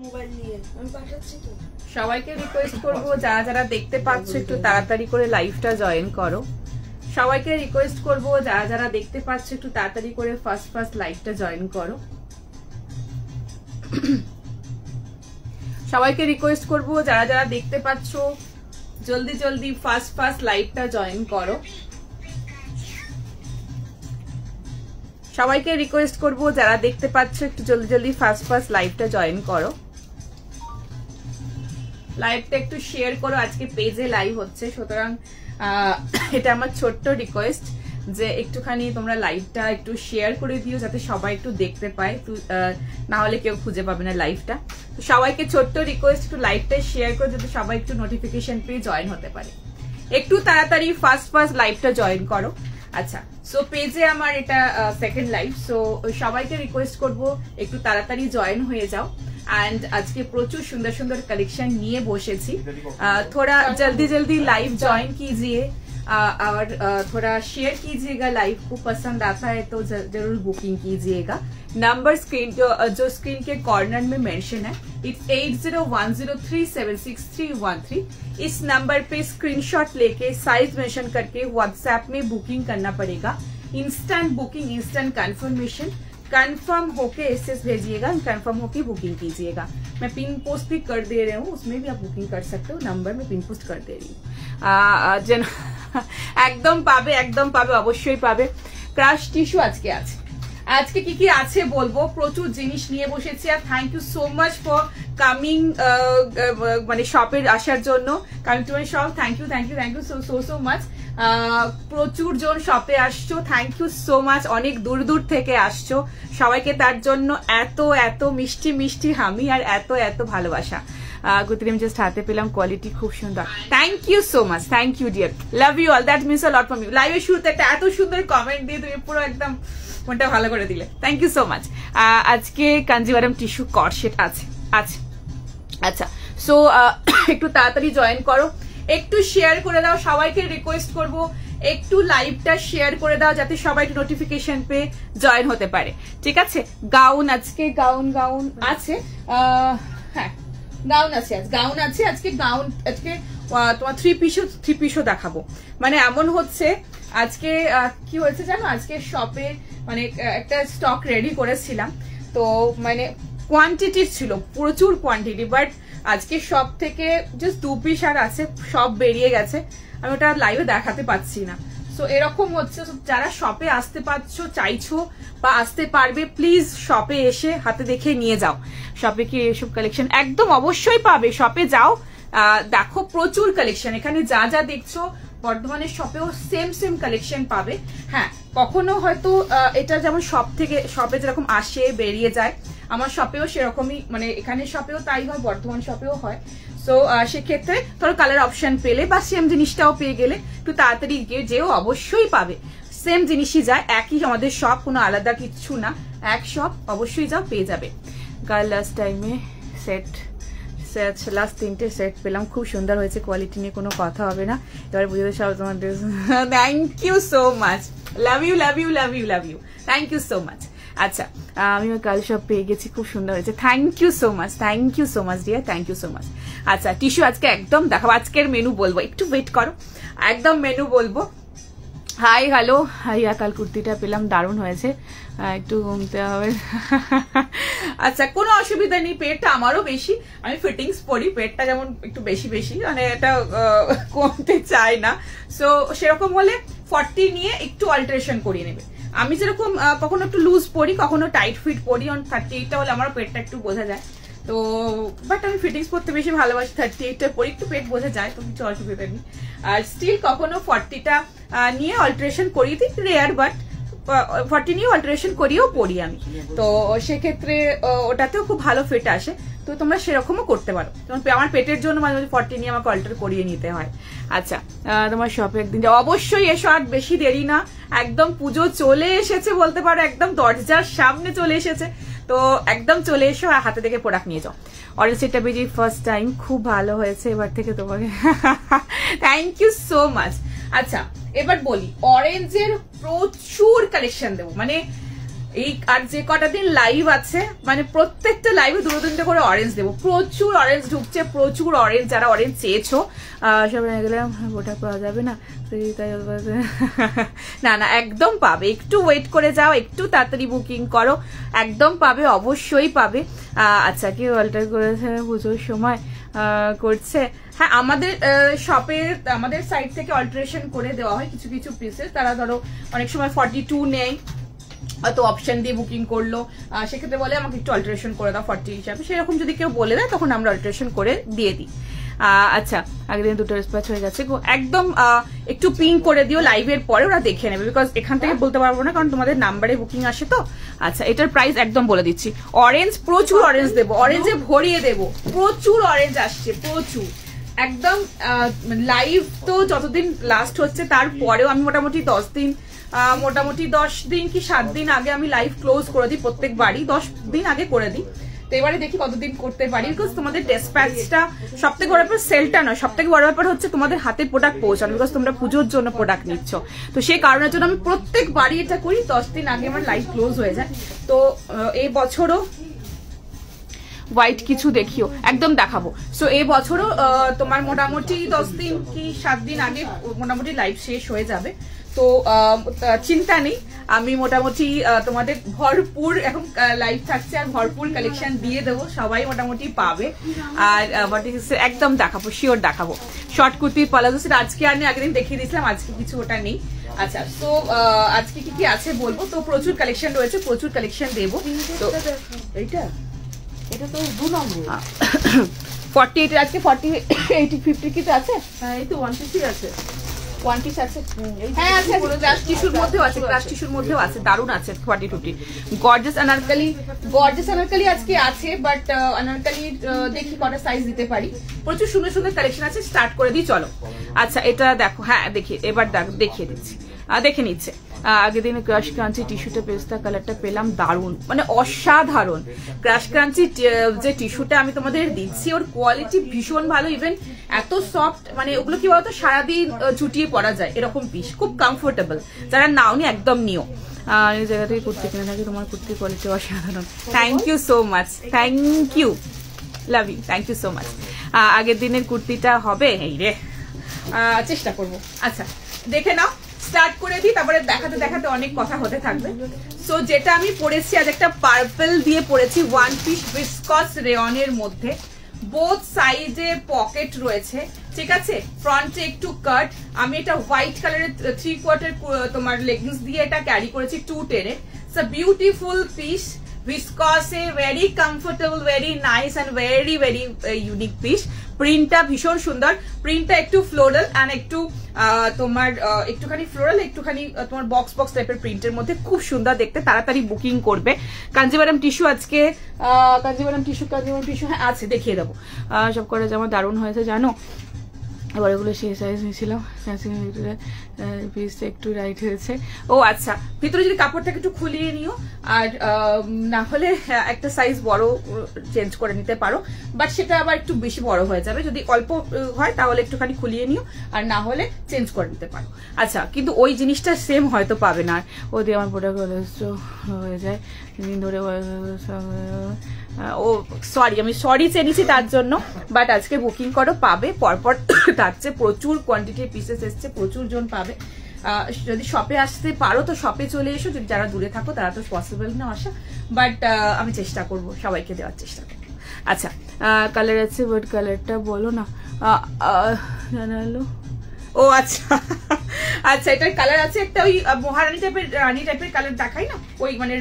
Mobile নিয়ে আমি পাঠাচ্ছি তো। সবাইকে রিকোয়েস্ট করব যারা যারা দেখতে পাচ্ছ একটু তাড়াতাড়ি করে লাইভটা জয়েন করো। সবাইকে রিকোয়েস্ট করব যারা যারা দেখতে পাচ্ছ একটু তাড়াতাড়ি করে ফার্স্ট লাইভটা জয়েন করো। সবাইকে রিকোয়েস্ট করব যারা যারা দেখতে পাচ্ছ জলদি জলদি ফার্স্ট লাইভটা জয়েন করো। সবাইকে রিকোয়েস্ট করব যারা দেখতে পাচ্ছ একটু জলদি জলদি ফার্স্ট লাইভটা জয়েন করো। লাইভটা একটু শেয়ার করো, আজকে পেজে লাইভ হচ্ছে, সুতরাং এটা আমার ছোট্ট রিকোয়েস্ট যে একটুখানি তোমরা লাইভটা একটু শেয়ার করে দিও যাতে সবাই একটু দেখতে পায়, না হলে কেউ খুঁজে পাবে না লাইভটা। তো সবাইকে ছোট্ট রিকোয়েস্ট একটু লাইভটা শেয়ার করে যাতে সবাই একটু নোটিফিকেশন পেয়ে জয়েন হতে পারে। একটু তাড়াতাড়ি ফার্স্ট লাইভটা জয়েন করো। আচ্ছা, সো পেজে আমার এটা সেকেন্ড লাইভ, সো সবাইকে রিকোয়েস্ট করব একটু তাড়াতাড়ি জয়েন হয়ে যাও। एंड आज के प्रचुर सुंदर सुंदर कलेक्शन निये बसेছি, थोड़ा जल्दी जल्दी लाइव ज्वाइन कीजिए और थोड़ा शेयर कीजिएगा। लाइव को पसंद आता है तो जरूर बुकिंग कीजिएगा। नंबर स्क्रीन जो स्क्रीन के कॉर्नर में मेंशन है, इट्स 8010376313। इस नंबर पे स्क्रीनशॉट लेके साइज मेंशन करके व्हाट्सएप में बुकिंग करना पड़ेगा। Instant booking, instant confirmation, confirm होके एसएस भेजिएगा, कंफर्म होके बुकिंग कीजिएगा। मैं पिन पोस्ट भी कर दे रही हूँ, उसमें भी आप बुकिंग कर सकते हो। नंबर में पिन पोस्ट कर दे रही हूँ। जन एकदम पाबे, एकदम पाबे, अवश्य पाबे। क्राश टिश्यू आज के आज के की आछे बोलबो, प्रचुर जिनिस निये बसेছি। আর thank you so much for coming, মানে শপের আসার জন্য, coming to my shop. Thank you so much. প্রচুর জন শপে আসছো, থ্যাংক ইউ সো মাচ। অনেক দূর দূর থেকে আসছো, সবাইকে তার জন্য এত এত মিষ্টি মিষ্টি হামি আর এত এত ভালোবাসা। গুতিরিম জাস্ট হাতে পেলাম, কোয়ালিটি খুব সুন্দর। Thank you so much, thank you dear, love you all, that means a lot for me. লাইভের শুরুতে একটা এত সুন্দর কমেন্ট দিয়ে তুমি পুরো একদম মনটা ভালো করে দিলে, থ্যাংক ইউ সো মাচ। আজকে কাঞ্জিভারাম টিস্যু কট সেট আছে। আচ্ছা, সো একটু তাড়াতাড়ি জয়েন করো, একটু শেয়ার করে দাও। সবাইকে রিকোয়েস্ট করব একটু লাইভটা শেয়ার করে দাও যাতে সবাই একটু নোটিফিকেশন পেয়ে জয়েন হতে পারে, ঠিক আছে। গাউন আজকে গাউন আছে, হ্যাঁ গাউন আছে, গাউন আছে আজকে। গাউন আজকে তোমার থ্রি পিসও দেখাবো। মানে এমন হচ্ছে আজকে কি হয়েছে জানো, আজকে শপে মানে একটা স্টক রেডি করেছিলাম, তো মানে কোয়ান্টিটি ছিল, প্রচুর কোয়ান্টিটি, বাট আজকে সব থেকে জাস্ট 2 পিস আর আছে, সব বেরিয়ে গেছে, আমি ওটা লাইভে দেখাতে পাচ্ছি না। সো এরকম হচ্ছে, যারা শপে আসতে পারছো, চাইছো বা আসতে পারবে, প্লিজ শপে এসে হাতে দেখে নিয়ে যাও। শপে কি এসব কালেকশন একদম অবশ্যই পাবে, শপে যাও, দেখো প্রচুর কালেকশন। এখানে যা যা দেখছো বর্ধমানের শপেও সেম কালেকশন পাবে। হ্যাঁ, কখনো হয়তো এটা যেমন শপে যেরকম আসে বেরিয়ে যায়, আমার শপেও সেরকমই, মানে এখানে শপেও তাই হয়, বর্ধমান শপেও হয়। সো সেক্ষেত্রে ধরো কালার অপশন পেলে বা সেম জিনিসটাও পেয়ে গেলে একটু তাড়াতাড়ি গিয়ে যেও অবশ্যই পাবে। সেম জিনিসই যায়, একই আমাদের শপ, কোনো আলাদা কিচ্ছু না, এক শপ, অবশ্যই যাও পেয়ে যাবে। কাল লাস্ট টাইমে লাস্ট 3টে সেট পেলাম, খুব সুন্দর হয়েছে, কোয়ালিটি নিয়ে কোনো কথা হবে না। এবার বুঝে সব তোমাদের thank you so much, love you love you love you love you, thank you so much. আচ্ছা, আমি কাল সব পেয়ে গেছি, খুব সুন্দর হয়েছে, thank you so much, thank you so much dear, thank you so much. আচ্ছা, টিস্যু আজকে একদম দেখাবো, আজকের মেনু বলবো, একটু ওয়েট করো, একদম মেনু বলবো। হাই হ্যালো, হাইয়া কাল কুর্তিটা পেলাম, দারুণ হয়েছে, একটু ঘুমতে হবে। আচ্ছা, কোনো অসুবিধা নেই, পেটটা আমারও বেশি, আমি ফিটিংস পরি, পেটটা যেমন একটু বেশি মানে এটা কমতে চায় না। সো সেরকম হলে 40 নিয়ে একটু অল্টারেশন করিয়ে নেবে। আমি যেরকম কখনো একটু লুজ পরি, কখনো টাইট ফিট পরি, 38টা হলে আমার পেটটা একটু বোঝা যায়, তো বাট আমি ফিটিংস পরতে বেশি ভালোবাসি, 38টা পরি, একটু পেট বোঝা যায়, তো কিছু অসুবিধা নেই। আর স্টিল কখনো 40টা নিয়ে অল্টারেশন করিয়ে দিই, রেয়ার, বাট 40 নিয়ে অল্টারেশন করিয়েও পরি আমি, তো সেক্ষেত্রে ওটাতেও খুব ভালো ফিট আসে। তো তোমরা সেরকমও করতে পারো, আমার পেটের জন্য মাঝে মাঝে 40 নিয়ে আমাকে অল্টার করিয়ে নিতে হয়। আচ্ছা, তোমার শপে একদিন অবশ্যই এসো, আর বেশি দেরি না, একদম পুজো চলে এসেছে বলতে পারো, একদম দরজার সামনে চলে এসেছে, তো একদম চলে এসো আর হাতে থেকে প্রোডাক্ট নিয়ে যাও। অরেঞ্জ সেটটা বেজে ফার্স্ট টাইম, খুব ভালো হয়েছে, এবার থেকে তোমাকে থ্যাংক ইউ সো মাচ। আচ্ছা, এবার বলি, অরেঞ্জের প্রচুর কালেকশন দেবো, মানে এই আর যে কটা দিন লাইভ আছে মানে প্রত্যেকটা লাইভে 2-3টে করে অরেঞ্জ দেবো। প্রচুর অরেঞ্জ ঢুকছে, প্রচুর অরেঞ্জ, যারা অরেঞ্জ চেয়েছো সব গেলাম ওটা পাওয়া যাবে না, না না একদম পাবে, একটু ওয়েট করে যাও, একটু তাড়াতাড়ি বুকিং করো, একদম পাবে, অবশ্যই পাবে। আচ্ছা কি অল্টার করেছে পুজোর সময় করছে? হ্যাঁ আমাদের শপে আমাদের সাইড থেকে অল্টারেশন করে দেওয়া হয় কিছু কিছু পিসেস। তারা ধরো অনেক সময় 42 নেয়, হয়তো অপশন দিয়ে বুকিং করলো, সেক্ষেত্রে বলে আমাকে একটু অল্টারেশন করে দাও 40 হিসাবে, সেরকম যদি কেউ বলে দেয় তখন আমরা অল্টারেশন করে দিয়ে দিই। আচ্ছা আগের দিন 2টো রেসপন্স হয়ে গেছে, একদম একটু পিং করে দিও লাইভের পরে, ওরা দেখে নেবে, বিকজ এখান থেকে বলতে পারবো না কারণ তোমাদের নাম্বারে বুকিং আসে তো। আচ্ছা এটার প্রাইস একদম বলে দিচ্ছি। অরেঞ্জ প্রচুর অরেঞ্জ দেবো, অরেঞ্জে ভরিয়ে দেবো, প্রচুর অরেঞ্জ আসছে, প্রচুর একদম লাইভ তো যতদিন লাস্ট হচ্ছে তারপরেও আমি মোটামুটি 10 দিন মোটামুটি 10 দিন কি 7 দিন আগে আমি লাইভ ক্লোজ করে দিই, প্রত্যেকবারই 10 দিন আগে করে দিই। তো এবারে দেখি কতদিন করতে পারি, বিকজ তোমাদের ডিসপ্যাচটা সব থেকে বড় ব্যাপার সেলটা নয়, সব থেকে বড় ব্যাপার হচ্ছে তোমাদের হাতে প্রোডাক্ট পৌঁছানো, বিকজ তোমরা পুজোর জন্য প্রোডাক্ট নিচ্ছ। তো সেই কারণের জন্য আমি প্রত্যেকবারই এটা করি, 10 দিন আগে আমার লাইভ ক্লোজ হয়ে যায়। তো এই বছরও হোয়াইট কিছু দেখিও, একদম দেখাবো। সো এই বছরও তোমার মোটামুটি 10 দিন কি 7 দিন আগে মোটামুটি লাইভ শেষ হয়ে যাবে। তো চিন্তা নেই, আমি মোটামুটি তোমাদের ভরপুর এখন লাইভ থাকছে আর ভরপুর কালেকশন দিয়ে দেবো, সবাই মোটামুটি পাবে। আর একদম দেখাবো, শিওর দেখাবো। শর্ট কুর্তি প্লাজো সেট আজকে আর নেই, আগের দিন দেখিয়ে দিয়েছিলাম, আজকে কিছু ওটা নেই। আচ্ছা তো আজকে কি কি আছে বলবো। তো প্রচুর কালেকশন রয়েছে, প্রচুর কালেকশন দেবো। তো এইটা এটা তো 2 নম্বর 48 আজকে 40 80 50 কি তো আছে? হ্যাঁ এই তো 1 পিসি আছে, 1 পিস আছে। হ্যাঁ আছে, ক্রাশ টিস্যুর মধ্যেও আছে, ক্রাশ টিস্যুর মধ্যেও আছে, দারুণ আছে 40-50। গর্জিয়াস আনারকলি আজকে আছে, বাট আনারকলি দেখি কটা সাইজ দিতে পারি। প্রচুর সুন্দর সুন্দর কালেকশন আছে, স্টার্ট করে দিই চলো। আচ্ছা এটা দেখো, হ্যাঁ দেখি এবার দেখিয়ে দিচ্ছি, দেখে নিচ্ছে। আগের দিন ক্রাশ ক্রাঞ্চি টিস্যুটা পেস্তা কালারটা পেলাম, দারুণ মানে অসাধারণ। ক্রাশ ক্রাঞ্চি যে টিস্যুটা আমি তোমাদের দিচ্ছি ওর কোয়ালিটি ভীষণ ভালো, ইভেন এত সফট, মানে ওগুলো কি বলতো সারাদিন চুটিয়ে পরা যায় এরকম পিস, খুব কমফোর্টেবল। যারা নাওনি একদম নিও। এই জায়গা থেকে কুর্তি কিনে থাকি, তোমার কুর্তির কোয়ালিটি অসাধারণ। Thank you so much, thank you, love you, thank you so much. আগের দিনের কুর্তিটা হবে এই রে, চেষ্টা করবো। আচ্ছা দেখে নাও, স্টার্ট করে দিই, তারপরে দেখাতে দেখাতে অনেক কথা হতে থাকবে। সো যেটা আমি পরেছি আজ একটা পার্পল দিয়ে পরেছি, 1 পিস ভিসকস রেয়নের মধ্যে, বোথ সাইডে পকেট রয়েছে, ঠিক আছে, ফ্রন্টে একটু কাট। আমি এটা হোয়াইট কালারের 3/4 তোমার লেগিংস দিয়ে এটা ক্যারি করেছি 210 এ। ইটস আ বিউটিফুল পিস, ভিসকসে, very comfortable, very nice and very very unique piece. প্রিন্টটা ভীষণ সুন্দর, প্রিন্টটা একটু ফ্লোরাল অ্যান্ড একটু তোমার একটুখানি ফ্লোরাল, একটুখানি তোমার বক্স বক্স টাইপের প্রিন্টের মধ্যে, খুব সুন্দর দেখতে। তাড়াতাড়ি বুকিং করবে। কাঞ্জিভারাম টিস্যু আজকে, কাঞ্জিভারাম টিস্যু হ্যাঁ আছে, দেখিয়ে দেবো। সব করে জামা দারুণ হয়েছে জানো। এবার এগুলো সেই সাইজ নিয়েছিলাম, পিসটা একটু রাইট হয়েছে। ও আচ্ছা, ভিতরে যদি কাপড়টাকে একটু খুলিয়ে নিও, আর না হলে একটা সাইজ বড় চেঞ্জ করে নিতে পারো, বাট সেটা আবার একটু বেশি বড় হয়ে যাবে। যদি অল্প হয় তাহলে একটুখানি খুলিয়ে নিও, আর না হলে চেঞ্জ করে নিতে পারো। আচ্ছা কিন্তু ওই জিনিসটা সেম হয়তো পাবে না, ও দিয়ে আমার প্রোডাক্ট হয়ে যায় দিন ধরে। ও সরি, আমি সরি চেয়েছি তার জন্য, বাট আজকে বুকিং করো, পাবে পরপর থাকছে, প্রচুর কোয়ান্টিটির পিসেস এসছে, প্রচুর জন পাবে। যদি শপে আসতে পারো তো শপে চলে এসো, যদি যারা দূরে থাকো তারা তো পসিবল না আসা, বাট আমি চেষ্টা করব সবাইকে দেওয়ার চেষ্টা করবো। আচ্ছা কালার আছে, বাট কালারটা বলো না, জানালো। ও আচ্ছা আচ্ছা, এটার কালার আছে একটা, ওই মহারানী টাইপের, রানী টাইপের কালার দেখাই না, ওই মানে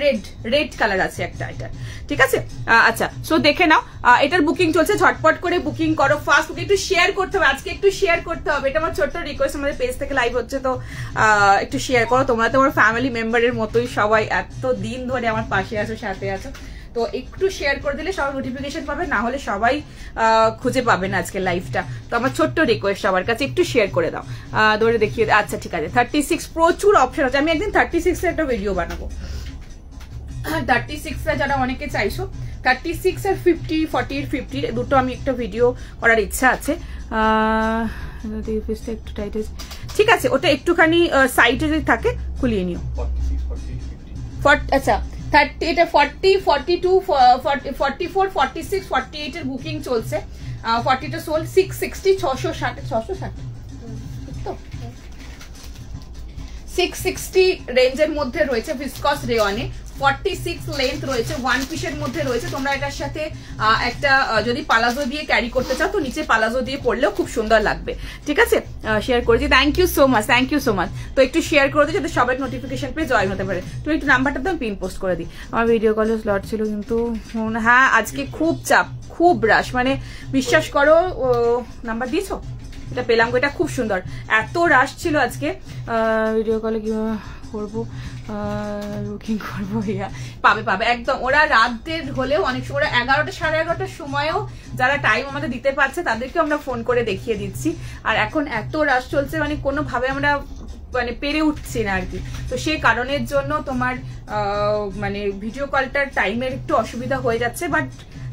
রেড কালার আছে একটা এটা, ঠিক আছে। আচ্ছা সো দেখে নাও, এটার বুকিং চলছে, ঝটপট করে বুকিং করো, ফার্স্ট বুকিং। একটু শেয়ার করতে হবে, আজকে একটু শেয়ার করতে হবে, এটা আমার ছোট্ট রিকোয়েস্ট। আমাদের পেজ থেকে লাইভ হচ্ছে তো একটু শেয়ার করো, তোমরা তো আমার ফ্যামিলি মেম্বারের মতোই, সবাই এত দিন ধরে আমার পাশে আছো, সাথে আছো, তো একটু শেয়ার করে দিলে সবাই নোটিফিকেশন পাবে, না হলে সবাই খুঁজে পাবে না আজকে লাইভটা। তো আমার ছোট্ট রিকোয়েস্ট সবার কাছে, একটু শেয়ার করে দাও, ধরে দেখিয়ে। আচ্ছা ঠিক আছে, 36 প্রচুর অপশন আছে, আমি একদিন 36 এর একটা ভিডিও বানাবো। 36 এ যারা অনেকে চাইছো, 36 আর 50, 40, 50 দুটো আমি একটা ভিডিও করার ইচ্ছা আছে। একটু টাইট আছে, ঠিক আছে, ওটা একটুখানি সাইডে যদি থাকে খুলিয়ে নিও। আচ্ছা 30, এটা 40, 42, 44, 46, 48 এর বুকিং চলছে। 40টা সোল, 660, 660 তো 660 রেঞ্জের মধ্যে রয়েছে ভিসকস রেয়নে। 46 লেন্থ রয়েছে, ওয়ান পিসের মধ্যে রয়েছে। তোমরা এটার সাথে একটা যদি পালাজো দিয়ে ক্যারি করতে চাও তো নিচে পালাজো দিয়ে পরলেও খুব সুন্দর লাগবে। ঠিক আছে, শেয়ার করেছি। Thank you so much, thank you so much. তো একটু শেয়ার করে দিই যাতে সবাই নোটিফিকেশন পেয়ে জয়েন হতে পারে। তুমি একটু নাম্বারটা দাও, পিন পোস্ট করে দিই। আমার ভিডিও কলের স্লট ছিল কিন্তু হ্যাঁ আজকে খুব চাপ, খুব রাশ, মানে বিশ্বাস করো। নাম্বার দিয়েছো? এটা পেলাম, এটা খুব সুন্দর। এত রাশ ছিল আজকে, ভিডিও কলে কিভাবে করবো, বুকিং করবো। পাবে একদম। ওরা রাতের হলেও অনেক সময়, ওরা 11টা 11:30টার সময়ও যারা টাইম আমাদের দিতে পারছে তাদেরকে আমরা ফোন করে দেখিয়ে দিচ্ছি। আর এখন এত রাশ চলছে, মানে কোনোভাবে আমরা মানে পেরে উঠছি না আর কি। তো সেই কারণের জন্য তোমার মানে ভিডিও কলটার টাইমের একটু অসুবিধা হয়ে যাচ্ছে। বাট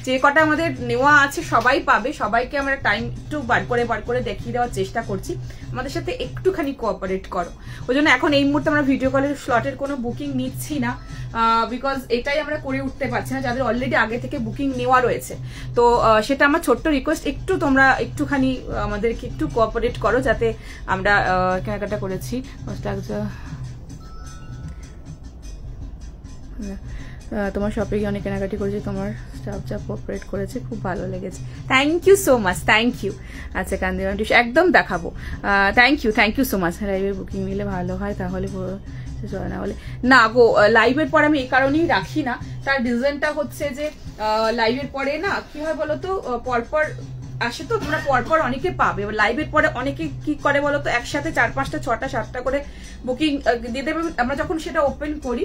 যে কটা আমাদের নেওয়া আছে সবাই পাবে, সবাইকে আমরা টাইম একটু বার করে দেখিয়ে দেওয়ার চেষ্টা করছি। আমাদের সাথে একটুখানি কোঅপারেট করো। ওই জন্য এখন এই মুহূর্তে আমরা ভিডিও কলের স্লটের কোনো বুকিং নিচ্ছি না, বিকজ এটাই আমরা করে উঠতে পারছি না যাদের অলরেডি আগে থেকে বুকিং নেওয়া রয়েছে। তো সেটা আমার ছোট্ট রিকোয়েস্ট, একটু তোমরা একটুখানি আমাদেরকে একটু কোঅপারেট করো যাতে আমরা কেনাকাটা করেছি। তোমার শপে গিয়ে অনেক কেনাকাটি করেছি, তোমার স্টাফ যা কোঅপারেট করেছে খুব ভালো লেগেছে। Thank you so much, thank you. আচ্ছা কান্দিমান ডিশ একদম দেখাবো। Thank you so much. লাইভের বুকিং নিলে ভালো হয়, তাহলে না হলে না গো, লাইভের পরে আমি এই কারণেই রাখি না। তার রিজনটা হচ্ছে যে লাইভের পরে না কি হয় বলতো, পরপর আসে তো তোমরা পরপর অনেকে পাবে। লাইভের পরে অনেকে কি করে বলতো, একসাথে 4, 5টা, 6টা, 7টা করে বুকিং দিয়ে দেবে। আমরা যখন সেটা ওপেন করি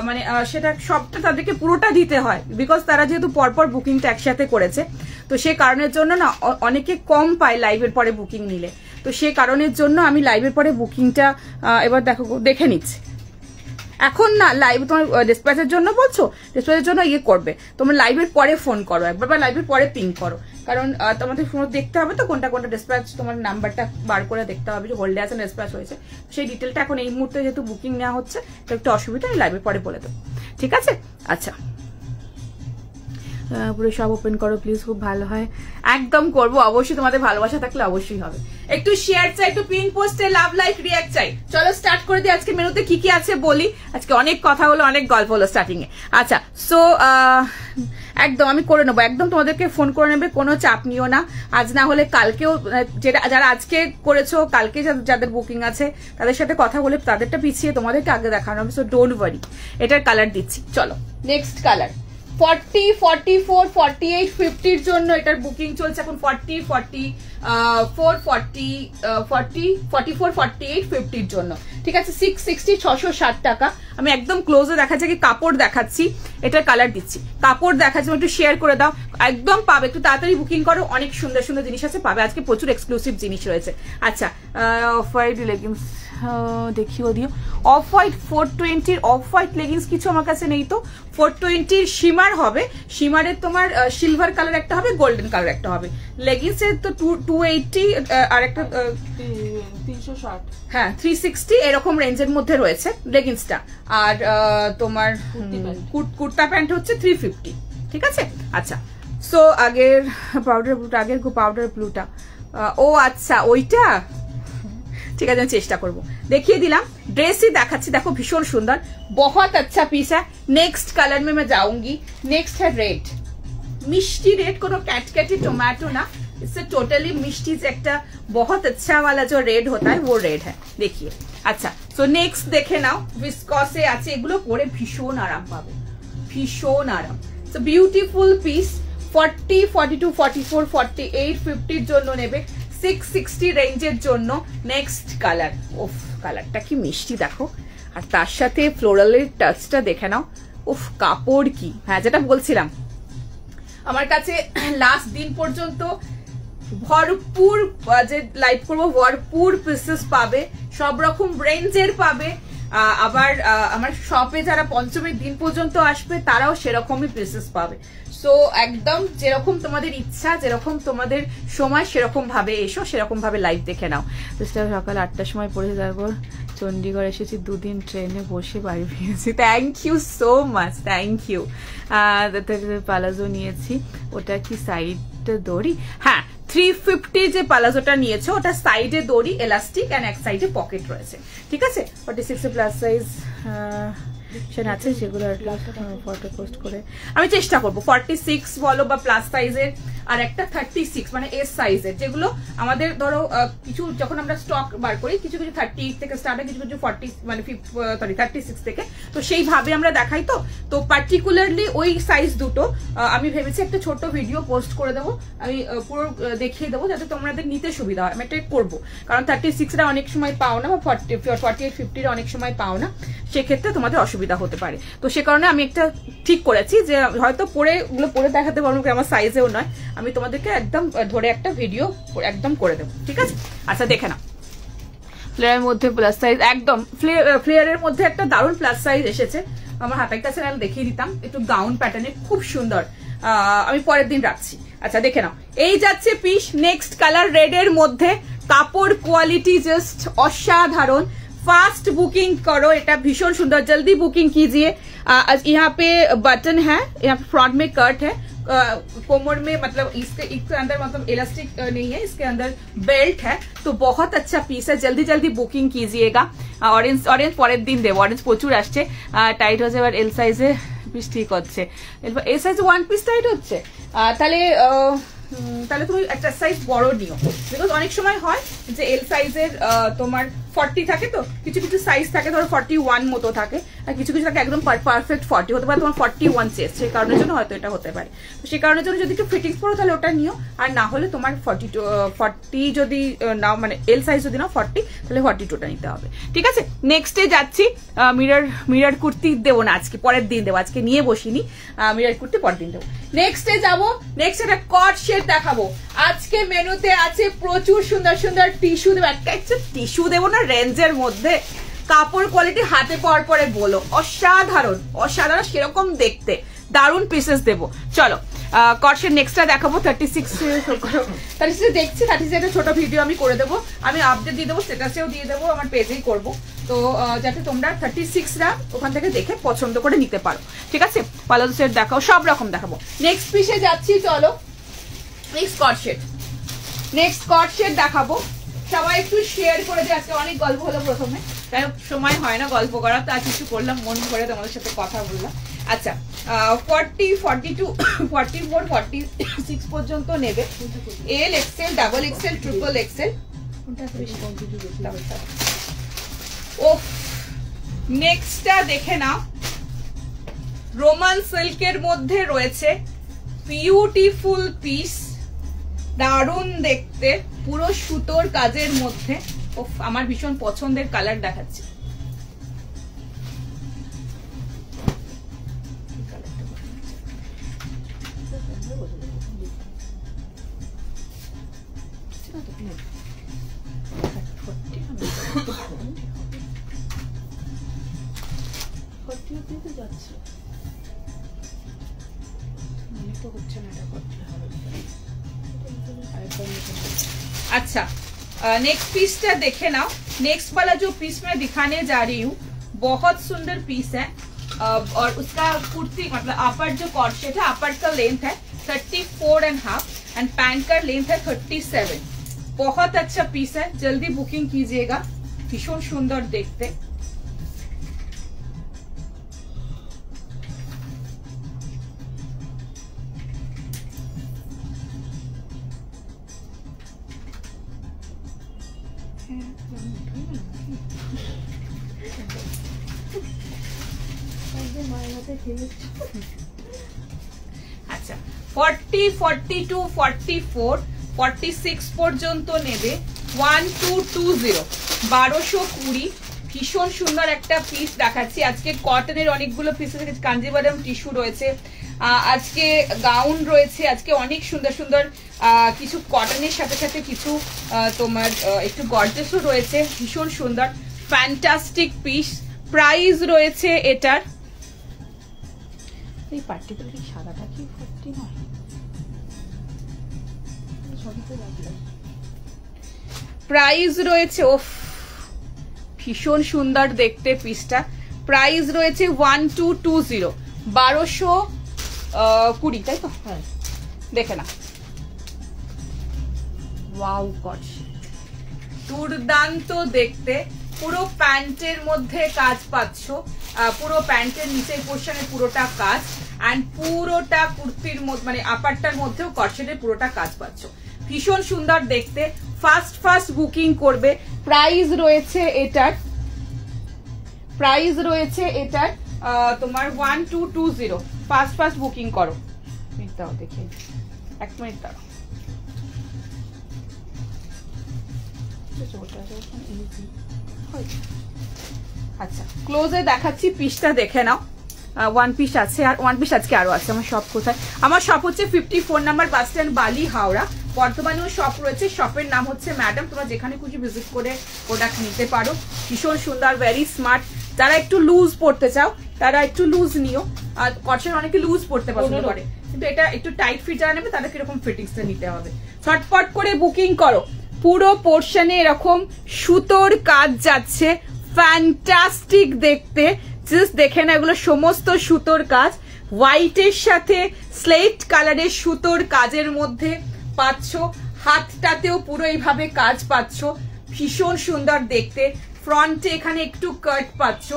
মানে সেটা সবটা তাদেরকে পুরোটা দিতে হয়, বিকজ তারা যেহেতু পরপর বুকিংটা একসাথে করেছে। তো সে কারণের জন্য না অনেকে কম পায় লাইভের পরে বুকিং নিলে। তো সে কারণের জন্য আমি লাইভের পরে বুকিংটা এবার দেখে নিচ্ছি। এখন না লাইভ তোমার ডিসপ্যাচের জন্য বলছো, ডিসপ্যাচের জন্য ইয়ে করবে, তোমরা লাইভের পরে ফোন করো একবার, বা লাইভের পরে পিং করো। কারণ তোমাদের ফোন দেখতে হবে তো কোনটা ডিসপ্যাচ, তোমার নাম্বারটা বার করে দেখতে হবে যে হোল্ডে আছে ডিসপ্যাচ হয়েছে। সেই ডিটেলটা এখন এই মুহূর্তে যেহেতু বুকিং নেওয়া হচ্ছে তো একটু অসুবিধা, আমি লাইভের পরে বলে দেবো। ঠিক আছে, আচ্ছা পুরো সব ওপেন করো প্লিজ, খুব ভালো হয়। একদম করবো, অবশ্যই তোমাদের ভালোবাসা থাকলে অবশ্যই হবে। একটু শেয়ার চাই, একটু পিন পোস্টে লাভ, লাইক, রিঅ্যাক্ট চাই। চলো স্টার্ট করে দিই। আজকে মেনুতে কি কি আছে বলি। আজকে অনেক কথা হলো, অনেক গল্প হলো স্টার্টিং এ। আচ্ছা সো একদম আমি করে নেবো, একদম তোমাদেরকে ফোন করে নেবে, কোনো চাপ নিও না। আজ না হলে কালকেও, যারা আজকে করেছো কালকে যাদের বুকিং আছে তাদের সাথে কথা বলে তাদেরটা পিছিয়ে তোমাদেরকে আগে দেখানো হবে। So don't worry. এটার কালার দিচ্ছি, চলো নেক্সট কালার। 40, 44, 48, 50-র জন্য এটার বুকিং চলছে এখন। 40, 44, 48, 50-র জন্য। ঠিক আছে, 660, 660 টাকা। আমি একদম ক্লোজে দেখাচ্ছি, কি কাপড় দেখাচ্ছি, এটার কালার দিচ্ছি, কাপড় দেখাচ্ছি। একটু শেয়ার করে দাও, একদম পাবে। একটু তাড়াতাড়ি বুকিং করো, অনেক সুন্দর সুন্দর জিনিস আছে পাবে। আজকে প্রচুর এক্সক্লুসিভ জিনিস রয়েছে। আচ্ছা অফ হোয়াইট লেগিংস দেখিও দিও। অফ হোয়াইট 420-র অফ হোয়াইট লেগিংস কিছু আমার কাছে নেই তো। 420-র শিমার হবে, শিমারের তোমার সিলভার কালার একটা হবে, গোল্ডেন কালার একটা হবে। লেগিংসের তো 280 আর একটা 360, হ্যাঁ 360 এরকম রেঞ্জের মধ্যে রয়েছে লেগিংসটা। আর তোমার কুর্তা প্যান্ট হচ্ছে 350। ঠিক আছে, আচ্ছা সো আগের পাউডার ব্লুটা, আগের পাউডার ব্লুটা, ও আচ্ছা ওইটা ঠিক আছে, আমি চেষ্টা করবো। দেখিয়ে দিলাম, ड्रेसই দেখাচ্ছি, দেখো ভীষণ সুন্দর, बहुत अच्छा पीस है। नेक्स्ट कलर में मैं जाऊंगी। नेक्स्ट है रेड, मिष्टी रेड, कोनो कैटकैटी टोमेटो ना, इससे टोटली मिष्टी एक बहुत अच्छा वाला जो रेड होता है वो रेड है। देखिए अच्छा सो नेक्स्ट देखे नाओ, विस्कॉसे আছে, এগুলো পরে ভীষণ আরাম পাবে, ভীষণ আরাম। So beautiful piece. 40, 42, 44, 48, 50-র জন্য নেবে। 660 রেঞ্জের জন্য নেক্সট কালার। উফ কালারটা কি মিষ্টি দেখো, আর তার সাথে ফ্লোরালের টাচটা দেখে নাও। উফ কাপড় কি, হ্যাঁ যেটা বলছিলাম, আমার কাছে লাস্ট দিন পর্যন্ত ভরপুর যে লাইভ করবো ভরপুর পিসেস পাবে, সব রকম রেঞ্জের পাবে। আবার আমার শপে যারা পঞ্চমীর দিন পর্যন্ত আসবে তারাও সেরকমই পিসেস পাবে। সো একদম যেরকম তোমাদের ইচ্ছা, যেরকম তোমাদের সময়, সেরকম ভাবে এসো, সেরকম ভাবে লাইভ দেখে নাও। তো সকাল 8টার সময় পড়ে, তারপর চণ্ডীগড় এসেছি, 2 দিন ট্রেনে বসে বাড়ি ফিরেছি। Thank you so much, thank you. Palazzo নিয়েছি, ওটা কি সাইড দড়ি? হ্যাঁ, 350 যে পালাজোটা নিয়েছো ওটা সাইডে দড়ি, এলাস্টিক এন্ড এক সাইডে পকেট রয়েছে, ঠিক আছে। 46 এর প্লাস সাইজ আছে, সেগুলো ফটো পোস্ট করে আমি চেষ্টা করবো। 46 বলো বা প্লাস সাইজের, আর একটা 36 মানে এস সাইজের, যেগুলো আমাদের ধরো কিছু যখন আমরা স্টক বার করি, কিছু কিছু 38 থেকে স্টার্ট হয়, কিছু কিছু 40 মানে 36 থেকে, তো সেইভাবে আমরা দেখাই। তো পার্টিকুলারলি ওই সাইজ দুটো আমি ভেবেছি একটা ছোট ভিডিও পোস্ট করে দেবো, আমি পুরো দেখিয়ে দেবো যাতে তোমাদের নিতে সুবিধা হয়। আমি এটা করবো, কারণ 36টা অনেক সময় পাও না, বা 48 50 অনেক সময় পাও না, সেক্ষেত্রে তোমাদের অসুবিধা হতে পারে। তো সে কারণে আমি একটা ঠিক করেছি যে হয়তো পরে ওগুলো পরে দেখাতে পারবো, আমার সাইজেও নয়, আমি তোমাদেরকে একদম ধরে একটা ভিডিও একদম করে দেবো, ঠিক আছে। আচ্ছা দেখে নাও, ফ্লেয়ারের মধ্যে প্লাস সাইজ, একদম ফ্লেয়ারের মধ্যে একটা দারুণ প্লাস সাইজ এসেছে আমার হাতের কাছে, আমি দেখিয়ে দিতাম, একটু গাউন প্যাটার্নের, খুব সুন্দর। আমি পরের দিন রাখছি। আচ্ছা দেখে নাও, এই যাচ্ছে পিস। নেক্সট কালার রেড এর মধ্যে, কাপড় কোয়ালিটি জাস্ট অসাধারণ। फास्ट बुकिंग करो, এটা ভীষণ সুন্দর, जल्दी बुकिंग कीजिए। यहाँ पे बटन है, यहाँ पे फ्रंट में कट है, कोमर में मतलब इसके अंदर मतलब इलास्टिक नहीं है, इसके अंदर बेल्ट है, तो बहुत अच्छा पीस है, जल्दी जल्दी बुकिंग कीजिएगा। ऑरेंज ऑरेंज পরের দিন দেব, অরেঞ্জ প্রচুর আসছে, টাইট হচ্ছে, এবার এল সাইজে পিস ঠিক হচ্ছে, এল সাইজে 1 পিস টাইট হচ্ছে, তাহলে তুমি একটা সাইজ বড় নিও, বিকজ অনেক সময় হয় যে এল সাইজের তোমার 40 থাকে, তো কিছু কিছু সাইজ থাকে ধরো 41 মতো থাকে, আর কিছু কিছু থাকে একদম পারফেক্ট 40, হতে পারে তোমার 41 চেস্ট, সেই কারণের জন্য হয়তো এটা হতে পারে। তো সেই কারণের জন্য যদি একটু ফিটিংস করো তাহলে ওটা নিও, আর না হলে তোমার 40 যদি নাও, মানে এল সাইজ যদি নাও 40, তাহলে 42টা নিতে হবে, ঠিক আছে। নেক্সটে যাচ্ছি, মিরর কুর্তি দেবো না আজকে, পরের দিন দেবো, আজকে নিয়ে বসিনি, মিরর কুর্তি পরের দিন দেবো। নেক্সটে যাবো, নেক্সট একটা কট শেড দেখাবো। আজকে মেনুতে আছে প্রচুর সুন্দর সুন্দর টিস্যু দেবো, একটা টিস্যু দেবো না রেঞ্জের মধ্যে, কাপড় কোয়ালিটি হাতে পাওয়ার পরে বলো অসাধারণ, অসাধারণ সেরকম দেখতে, দারুণ পিসেস দেবো। চলো কটসের নেক্সটটা দেখাবো, 36 দেখছি, 36 ছোট ভিডিও আমি করে দেবো, আমি আপডেট দিয়ে দেবো, স্ট্যাটাসেও দিয়ে দেবো, আমার পেজেই করবো, তো যাতে তোমরা 36রা ওখান থেকে দেখে পছন্দ করে নিতে পারো, ঠিক আছে। পালাজো সেট দেখাও, সব রকম দেখাবো। নেক্সট পিসে যাচ্ছি, চলো নেক্সট কট শেড দেখাবো। সবাই একটু শেয়ার করে দিয়ে, আজকে অনেক গল্প হলো, প্রথমে তাই সময় হয় না গল্প করার, তা কিছু করলাম, মন ভরে তোমাদের সাথে কথা বললাম। আচ্ছা 40, 42, 44, 46 পর্যন্ত নেবে, L XL, double XL, triple XL. ও নেক্সটটা দেখে নাও, রোমান সিল্কের মধ্যে রয়েছে, বিউটিফুল পিস, দারুণ দেখতে, পুরো সুতোর কাজের মধ্যে, আমার ভীষণ পছন্দের কালার দেখাচ্ছি। अच्छा नेक्स्ट पीसটা দেখে নাও। नेक्स्ट वाला जो पीस मैं दिखाने जा रही हूँ बहुत सुंदर पीस है, और उसका कुर्ती मतलब अपर जो कॉर्ड सेट है, अपर का लेंथ है 34.5 एंड पैंट का लेंथ है 37। बहुत अच्छा पीस है, जल्दी बुकिंग कीजिएगा, भीषण सुंदर देखते। আচ্ছা 40, 42, 44, 46 পর্যন্ত নেবে 1220, 1220। ভীষণ সুন্দর একটা পিস দেখাচ্ছি আজকে। কটনের অনেকগুলো পিস আছে, কাঞ্জিভারম টিস্যু রয়েছে, আজকে গাউন রয়েছে, আজকে অনেক সুন্দর সুন্দর কিছু কটনের সাথে সাথে কিছু তোমার একটু গর্জেসও রয়েছে, ভীষণ সুন্দর ফ্যান্টাস্টিক পিস। প্রাইস রয়েছে এটার এই পার্টিকুলারলি সাদাটা কি 40 নয়? প্রাইস রয়েছে, ওফ ভীষণ সুন্দর দেখতে পিসটা। প্রাইস রয়েছে 1220, 1220, তাই তো? হ্যাঁ, দেখে না, ওয়াও গড, দুর্দান্ত দেখতে। পুরো প্যান্টের মধ্যে কাজ পাচ্ছ, পুরো প্যান্টের নিচের পোর্শনে পুরোটা কাজ, অ্যান্ড পুরোটা কুর্তির মধ্যে মানে আপারটার মধ্যেও কটসেটের পুরোটা কাজ পাচ্ছ। ভীষণ সুন্দর দেখতে। ফার্স্ট বুকিং করবে। প্রাইস রয়েছে এটার তোমার 1220। ফার্স্ট বুকিং করো। দাও দেখে, 1 মিনিট দাও। আচ্ছা, ক্লোজে দেখাচ্ছি, পিসটা দেখে নাও। 1 পিস আছে, আর 1 পিস আজকে আরো আছে। আমার শপ কোথায়? আমার শপ হচ্ছে 54 নম্বর বাস স্ট্যান্ড, বালি, হাওড়া। বর্তমানেও শপ রয়েছে। শপের নাম হচ্ছে ম্যাডাম। তোমরা যেখানে খুশি ভিজিট করে প্রোডাক্ট নিতে পারো। ভীষণ সুন্দর, ভেরি স্মার্ট। যারা একটু লুজ পড়তে চাও তারা একটু লুজ নিও। আর কটসেট অনেকে লুজ পড়তে পছন্দ করে, কিন্তু এটা একটু টাইট ফিট যারা নেবে তাদের কিরকম ফিটিংসটা নিতে হবে। ছটপট করে বুকিং করো। পুরো পোর্শনে এরকম সুতোর কাজ যাচ্ছে, ফ্যান্টাস্টিক দেখতে। জাস্ট দেখে না, এগুলো সমস্ত সুতোর কাজ। হোয়াইটের সাথে স্লেট কালারের সুতোর কাজের মধ্যে পাচ্ছ। হাতটাতেও পুরো এইভাবে কাজ পাচ্ছ, ভীষণ সুন্দর দেখতে। ফ্রন্টে এখানে একটু কাট পাচ্ছ,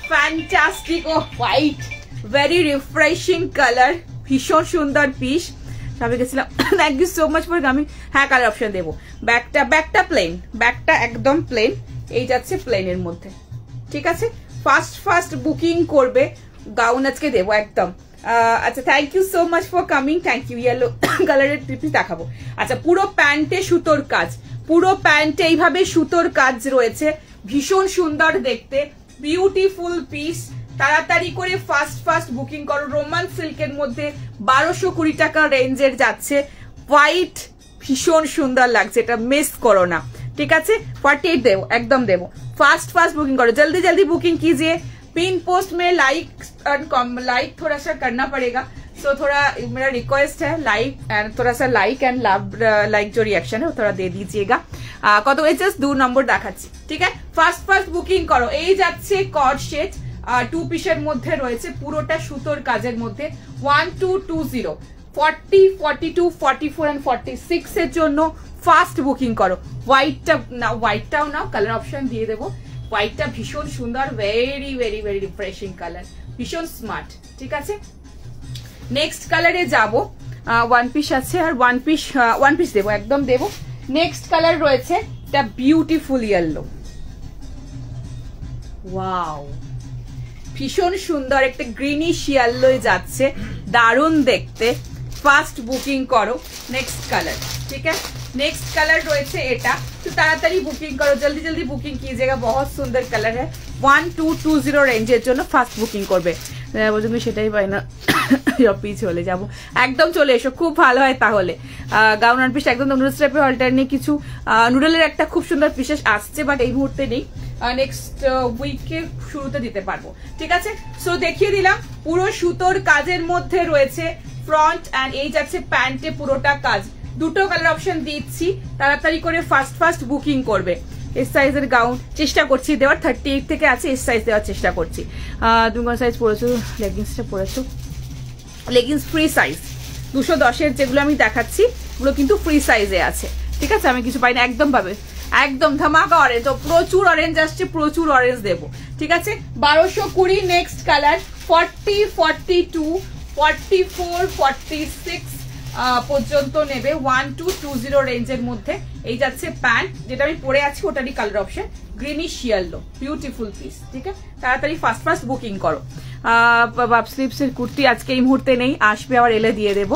fantastic. Oh white, very refreshing colour, ভীষণ সুন্দর পিস। সবাই গেছিলাম, thank you so much for coming. হ্যাঁ, কালার অপশন দেবো। ব্যাকটা প্লেন, ব্যাকটা একদম প্লেন, এই যাচ্ছে প্লেনের মধ্যে। ঠিক আছে, ফার্স্ট বুকিং করবে। গাউন আজকে দেবো একদম। আচ্ছা, thank you so much for coming, thank you. Yellow কালারের পিস দেখাবো। আচ্ছা, পুরো প্যান্টে সুতোর কাজ, পুরো প্যান্টে এইভাবে সুতোর কাজ রয়েছে, ভীষণ সুন্দর দেখতে, বিউটিফুল পিস। তাড়াতাড়ি করে ফার্স্ট বুকিং করো। রোমান সিল্কের মধ্যে 1220 টাকা রেঞ্জের যাচ্ছে। হোয়াইট, ভীষণ সুন্দর লাগছে, এটা মিস করো না। ঠিক আছে, 48 দেবো, একদম দেবো। फास्ट बुकिंग करो, जल्दी जल्दी बुकिंग कीजिए। पिन पोस्ट में लाइक थोड़ा सा करना पड़ेगा, सो थोड़ा मेरा रिक्वेस्ट है, लाइक एंड थोड़ा सा लाइक एंड लव, लाइक जो रिएक्शन है वो थोड़ा दे दीजिएगा। कत জাস্ট 2 নম্বর দেখাচ্ছি। ঠিক আছে, ফার্স্ট বুকিং করো। এই যাচ্ছে কট সেট, 2 পিসের মধ্যে রয়েছে, পুরোটা সুতোর কাজের মধ্যে। 1220, 40, 42, 44 এন্ড 46 এর জন্য ফাস্ট বুকিং করো। হোয়াইটটাও নাও, কালার অপশন দিয়ে দেবো। হোয়াইটটা ভীষণ সুন্দর, very very very refreshing colour, ভীষণ স্মার্ট। ঠিক আছে, নেক্সট কালারে যাবো। 1 পিস আছে, আর 1 পিস দেবো, একদম দেবো। নেক্সট কালার রয়েছে, এটা বিউটিফুল ইয়েলো। ওয়াও, ভীষণ সুন্দর, একটা গ্রিনিশ ইয়েলোয় যাচ্ছে, দারুণ দেখতে। ফাস্ট বুকিং করো। নেক্সট কালার, ঠিক আছে, नेक्स्ट कलर রয়েছে এটা, তো তাড়াতাড়ি বুকিং করো, জলদি জলদি বুকিং कीजिएगा, बहुत सुंदर कलर है। 1220 রেঞ্জের জন্য ফাস্ট বুকিং করবে। বুঝুন সেটাই পাই না, পিছ চলে যাবো, একদম চলে এসো, খুব ভালো হয় তাহলে। গাউন আর পিস একদম নুডলস টাইপের, অল্টারনেট কিছু নুডলের একটা খুব সুন্দর পিসেস আসছে, বাট এই মুহূর্তে নেই, নেক্সট উইকে শুরুতে দিতে পারবো। ঠিক আছে, সো দেখিয়ে দিলাম, পুরো সুতোর কাজের মধ্যে রয়েছে ফ্রন্ট এন্ড এই যাচ্ছে প্যান্টে পুরোটা কাজ। দুটো কালার অপশন দিচ্ছি, তাড়াতাড়ি করে ফাস্ট বুকিং করবে। এস সাইজের গাউন চেষ্টা করছি দেওয়ার, 38 থেকে আছে, এস সাইজ দেওয়ার চেষ্টা করছি। তুমি কোন সাইজ পড়েছো? লেগিংসটা পড়েছো, লেগিংস ফ্রি সাইজ 210-এর যেগুলো আমি দেখাচ্ছি ওগুলো কিন্তু ফ্রি সাইজে আছে। ঠিক আছে, আমি কিছু পাই না, একদম পাবে, একদম ধামাকা অরেঞ্জ, প্রচুর অরেঞ্জ আসছে, প্রচুর অরেঞ্জ দেবো। ঠিক আছে, 1220। নেক্সট কালার 40, 42, 44, 46 পর্যন্ত নেবে, 1220 রেঞ্জের মধ্যে। এই যাচ্ছে প্যান্ট, যেটা আমি পরে আছি ওটারই colour option greenish yellow, beautiful piece. ঠিক আছে, তাড়াতাড়ি ফাস্ট বুকিং করো। বাপ স্লিপসের কুর্তি আজকে এই মুহূর্তে নেই, আসবে আবার এলে দিয়ে দেবো।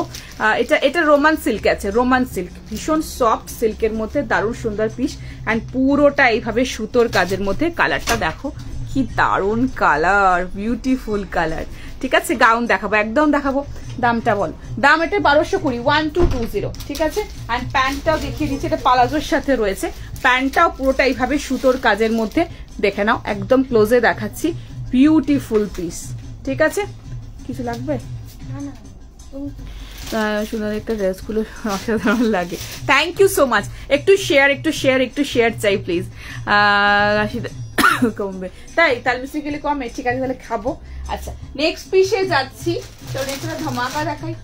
এটা রোমান সিল্ক আছে, রোমান সিল্ক, ভীষণ সফট সিল্কের মধ্যে, দারুণ সুন্দর পিস, অ্যান্ড পুরোটা এইভাবে সুতোর কাজের মধ্যে। কালারটা দেখো কি দারুণ কালার, বিউটিফুল কালার। ঠিক আছে, গাউন দেখাবো, একদম দেখাবো। দামটা বল, দাম এটা 1220, 1220। ঠিক আছে, অ্যান্ড প্যান্টটাও দেখিয়ে দিচ্ছি, এটা পালাজোর সাথে রয়েছে। প্যান্টটাও পুরোটা এইভাবে সুতোর কাজের মধ্যে, দেখে নাও, একদম ক্লোজে দেখাচ্ছি, বিউটিফুল পিস। ঠিক আছে, কিছু লাগবে? সুন্দর একটা ড্রেসগুলো অসাধারণ লাগে। Thank you so much. একটু শেয়ার চাই প্লিজ। কমবে তাই তাহলে বেসিক্যালি কমে, ঠিক আছে তাহলে খাবো। আচ্ছা নেক্সট পিসে যাচ্ছি, তো নেক্সট ধামাকা দেখাই।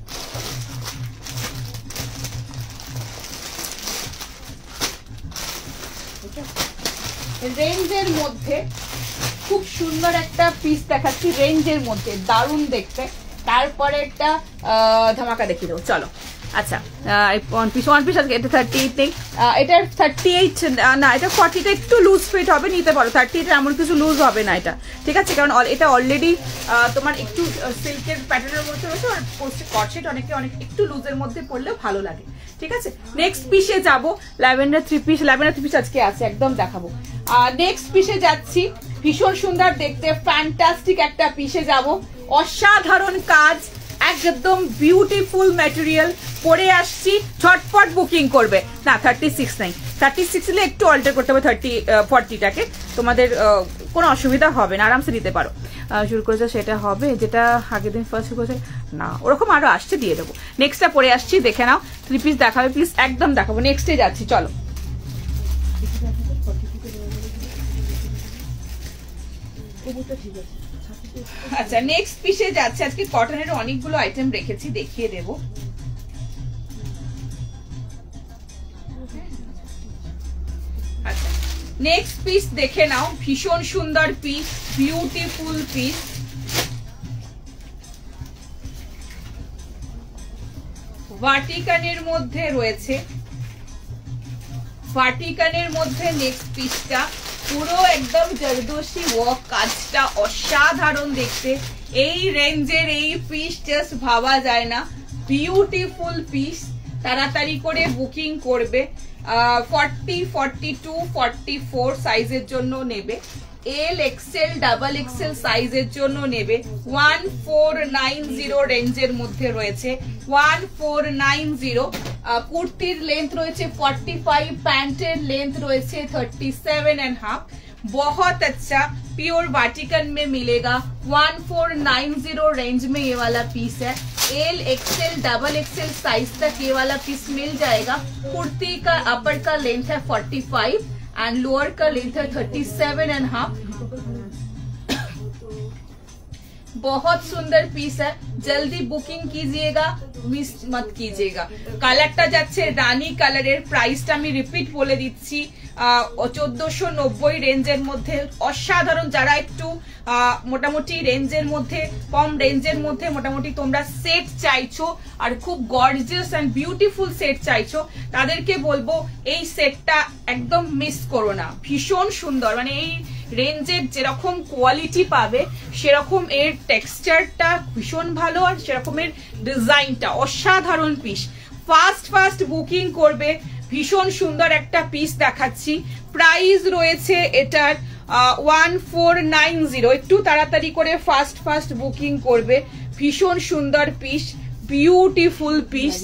রেঞ্জের মধ্যে খুব সুন্দর একটা পিস দেখাচ্ছি, রেঞ্জের মধ্যে দারুণ দেখতে। তারপরে একটা ধামাকা দেখিয়ে দেবো চলো। আচ্ছা ওয়ান পিস আজকে এটা 38 নেই, এটার 38 না, এটা 40টা একটু লুজ ফিট হবে, নিতে পারো। 38 এমন কিছু লুজ হবে না এটা, ঠিক আছে, কারণ এটা অলরেডি তোমার একটু সিল্কের প্যাটার্নের মধ্যে রয়েছে, আর কটসেট অনেক একটু লুজের মধ্যে পড়লেও ভালো লাগে, ঠিক আছে। নেক্সট পিসে যাবো, ল্যাভেন্ডার থ্রি পিস আজকে আছে, একদম দেখাবো। নেক্সট পিসে যাচ্ছি, ভীষণ সুন্দর দেখতে ফ্যান্টাস্টিক একটা পিসে যাব, অসাধারণ কাজ, একদম বিউটিফুল ম্যাটেরিয়াল পরে আসছি। ঝটপট বুকিং করবে। না 36 নাই, 36 হলে একটু অল্টার করতে হবে 40টাকে, তোমাদের কোনো অসুবিধা হবে না, আরামসে নিতে পারো। শুরু করেছে সেটা হবে যেটা আগের দিন ফার্স্ট শুরু করেছে না, ওরকম আরো আসছে, দিয়ে দেবো। নেক্সটটা পরে আসছি, দেখে নাও। 3 পিস দেখাবে প্লিজ, একদম দেখাবো। নেক্সটে যাচ্ছি চলো। আচ্ছা নেক্সট পিসে যাচ্ছে, আজকে কটনের অনেকগুলো আইটেম রেখেছি, দেখিয়ে দেব। আচ্ছা নেক্সট পিস দেখে নাও, ভীষণ সুন্দর পিস, বিউটিফুল পিস। ভার্টিকানের মধ্যে রয়েছে, ভার্টিকানের মধ্যে নেক্সট পিসটা পুরো একদম জরদোশি ওয়ার্ক, কাজটা অসাধারণ দেখতে। এই রেঞ্জের এই পিস জাস্ট ভাবা যায় না, বিউটিফুল পিস। তাড়াতাড়ি করে বুকিং করবে। 40, 42, 44 সাইজের জন্য নেবে, এল এক্সেল ডাবল এক্সেল সাইজের জন্য নেবে। 1490 রেঞ্জের মধ্যে রয়েছে, 1490। কুর্তির লেন্থ রয়েছে 45, पैंटेर लेंथ रही 37.5। बहुत अच्छा प्योर वाटिकन में मिलेगा। 1490 रेंज में ये वाला पीस है। L XL double XL size तक ये वाला पीस मिल जाएगा। कुर्ती का अपर का लेंथ है 45 एंड लोअर का लेंथ है 37.5। बहुत सुंदर पीस है, जल्दी बुकिंग कीजिएगा, मिस मत कीजिएगा। কালারটা যাচ্ছে রানী কালারের, প্রাইসটা আমি রিপিট বলে দিচ্ছি, 1490 রেঞ্জের মধ্যে অসাধারণ। যারা একটু মোটামুটি রেঞ্জের মধ্যে, কম রেঞ্জের মধ্যে মোটামুটি তোমরা সেট চাইছো আর খুব গর্জিয়াস এন্ড বিউটিফুল সেট চাইছো, তাদেরকে বলবো এই সেটটা একদম মিস করো না। ভীষণ সুন্দর, মানে এই রেঞ্জের যেরকম কোয়ালিটি পাবে সেরকম এর টেক্সচারটা ভীষণ ভালো, আর সেরকমের ডিজাইনটা অসাধারণ পিস। ফাস্ট বুকিং করবে। ভীষণ সুন্দর একটা পিস দেখাচ্ছি, প্রাইস রয়েছে এটার 1490। একটু তাড়াতাড়ি করে ফাস্ট বুকিং করবে। ভীষণ সুন্দর পিস, বিউটিফুল পিস,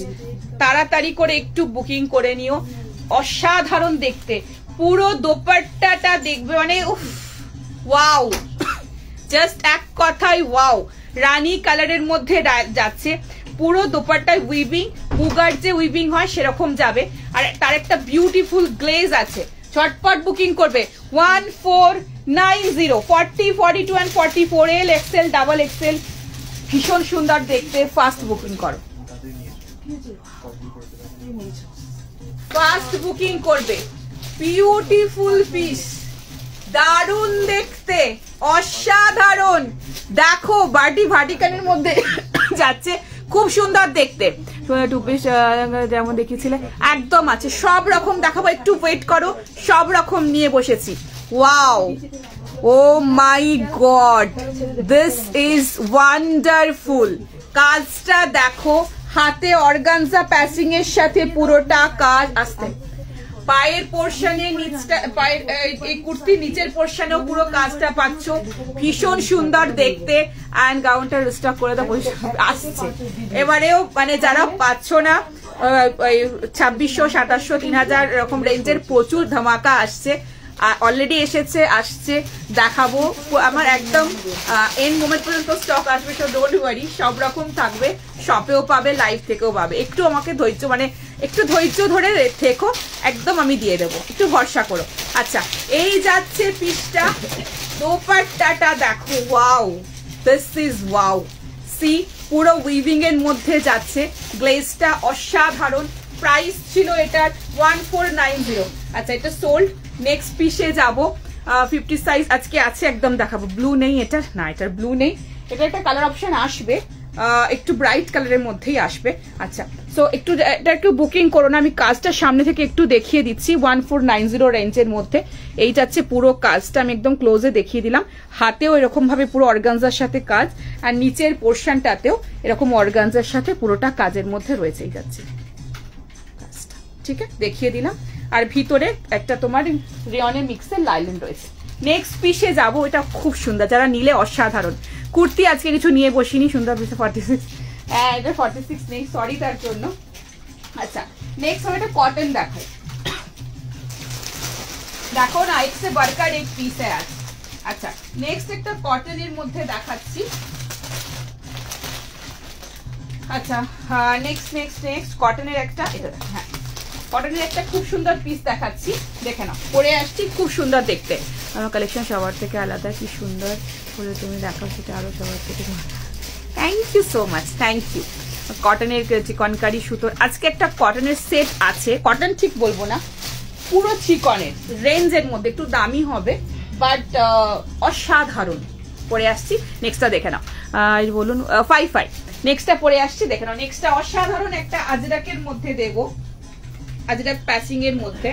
তাড়াতাড়ি করে একটু বুকিং করে নিও। অসাধারণ দেখতে, পুরো দোপাট্টাটা দেখবে, মানে ওয়াও, জাস্ট এক কথায় ওয়াও। রানী কালারের মধ্যে যাচ্ছে, পুরো দোপাট্টায় উইভিং, মুগার যে উইভিং হয় সেরকম যাবে, আর তার একটা বিউটিফুল গ্লেজ আছে। ঝটপট বুকিং করবে। 1490, 40, 42 and 44, L XL double Excel, ভীষণ সুন্দর দেখতে। ফাস্ট বুকিং করো, ফাস্ট বুকিং করবে। বিউটিফুল পিস, দারুণ দেখতে, অসাধারণ। দেখো ভার্টিকানের মধ্যে যাচ্ছে, খুব সুন্দর দেখতে। 2 পিস যেমন দেখিয়েছিলে একদম আছে, সব রকম দেখাবো, একটু ওয়েট করো, সব রকম নিয়ে বসেছি। Wow, oh my god, this is wonderful. কাজটা দেখো, হাতে অর্গানজা প্যাচিং এর সাথে পুরোটা কাজ আসছে। পায়ের পোর্শনে নিচটা, পায়ের এই কুর্তি নিচের পোর্শনেও পুরো কাজটা পাচ্ছ, ভীষণ সুন্দর দেখতে। এন্ড গাউনটা রিস্টক করে দাও, আসছে এবারেও, মানে যারা পাচ্ছ না 2600, 2700, 3000 এরকম রেঞ্জের প্রচুর ধামাকা আসছে। অলরেডি এসেছে, আসছে, দেখাবো। আমার একদম এন্ড মোমেন্ট পর্যন্ত স্টক আসবে, সো ডোন্ট ওয়ারি, সব রকম থাকবে, শপেও পাবে, লাইভ থেকেও পাবে। একটু আমাকে ধৈর্য মানে একটু ধৈর্য ধরে থেকো, একদম আমি দিয়ে দেবো, একটু ভরসা করো। আচ্ছা, এই যাচ্ছে পিসটা, দোপাট্টাটা দেখো, wow, this is wow, see পুরো উইভিং এর মধ্যে যাচ্ছে, গ্লেজটা অসাধারণ। প্রাইস ছিল এটার 1490। আচ্ছা, এটা সোল্ড। নেক্সট পিসে যাবো, 50 সাইজ আজকে আছে, একদম দেখাবো। ব্লু নেই এটা, না এটার ব্লু নেই, এটা একটা কালার অপশন আসবে, একটু ব্রাইট কালারের মধ্যেই আসবে। আচ্ছা, সো একটু এটা একটু বুকিং করো না, আমি কাজটা সামনে থেকে একটু দেখিয়ে দিচ্ছি। 1490 রেঞ্জের মধ্যে এই যাচ্ছে পুরো কাজটা, আমি একদম ক্লোজে দেখিয়ে দিলাম। হাতেও এরকম ভাবে পুরো অর্গানজার সাথে কাজ, আর নিচের পোর্শনটাতেও এরকম অর্গানজার সাথে পুরোটা কাজের মধ্যে রয়েছে। এই যাচ্ছে কাজটা, ঠিক আছে, দেখিয়ে দিলাম। আর ভিতরে একটা তোমার রেয়নের মিক্সের লাইলেন রয়েছে। নেক্সট পিসে যাবো, এটা খুব সুন্দর, যারা নিলে অসাধারণ। কুর্তি আজকে কিছু নিয়ে বসিনি, সুন্দর পিসে 46, হ্যাঁ এটা 46 নেই, সরি তার জন্য। আচ্ছা, নেক্সট হবে একটা কটন দেখাই, দেখো না, এক সে বরকার এক পিস আছে। আচ্ছা, নেক্সট একটা কটনের মধ্যে দেখাচ্ছি। আচ্ছা, নেক্সট কটনের একটা, এটা হ্যাঁ কটনের একটা খুব সুন্দর পিস দেখাচ্ছি, দেখে নাও, পরে আসছি, খুব সুন্দর দেখতে। আমার কালেকশন সবার থেকে আলাদা, কি সুন্দর বলে তুমি দেখাও, সেটা আরো সবার থেকে। Thank you so much, thank you. কটনের চিকনকারি সুতোর আজকে একটা কটনের সেট আছে, কটন ঠিক বলবো না, পুরো চিকনের রেঞ্জের মধ্যে, একটু দামি হবে বাট অসাধারণ। পরে আসছি, নেক্সটটা দেখে নাও, বলুন 55। নেক্সটটা পরে আসছি, দেখে নাও। নেক্সটটা অসাধারণ একটা আজরাকের মধ্যে দেবো, আজরাক প্যাচিং এর মধ্যে,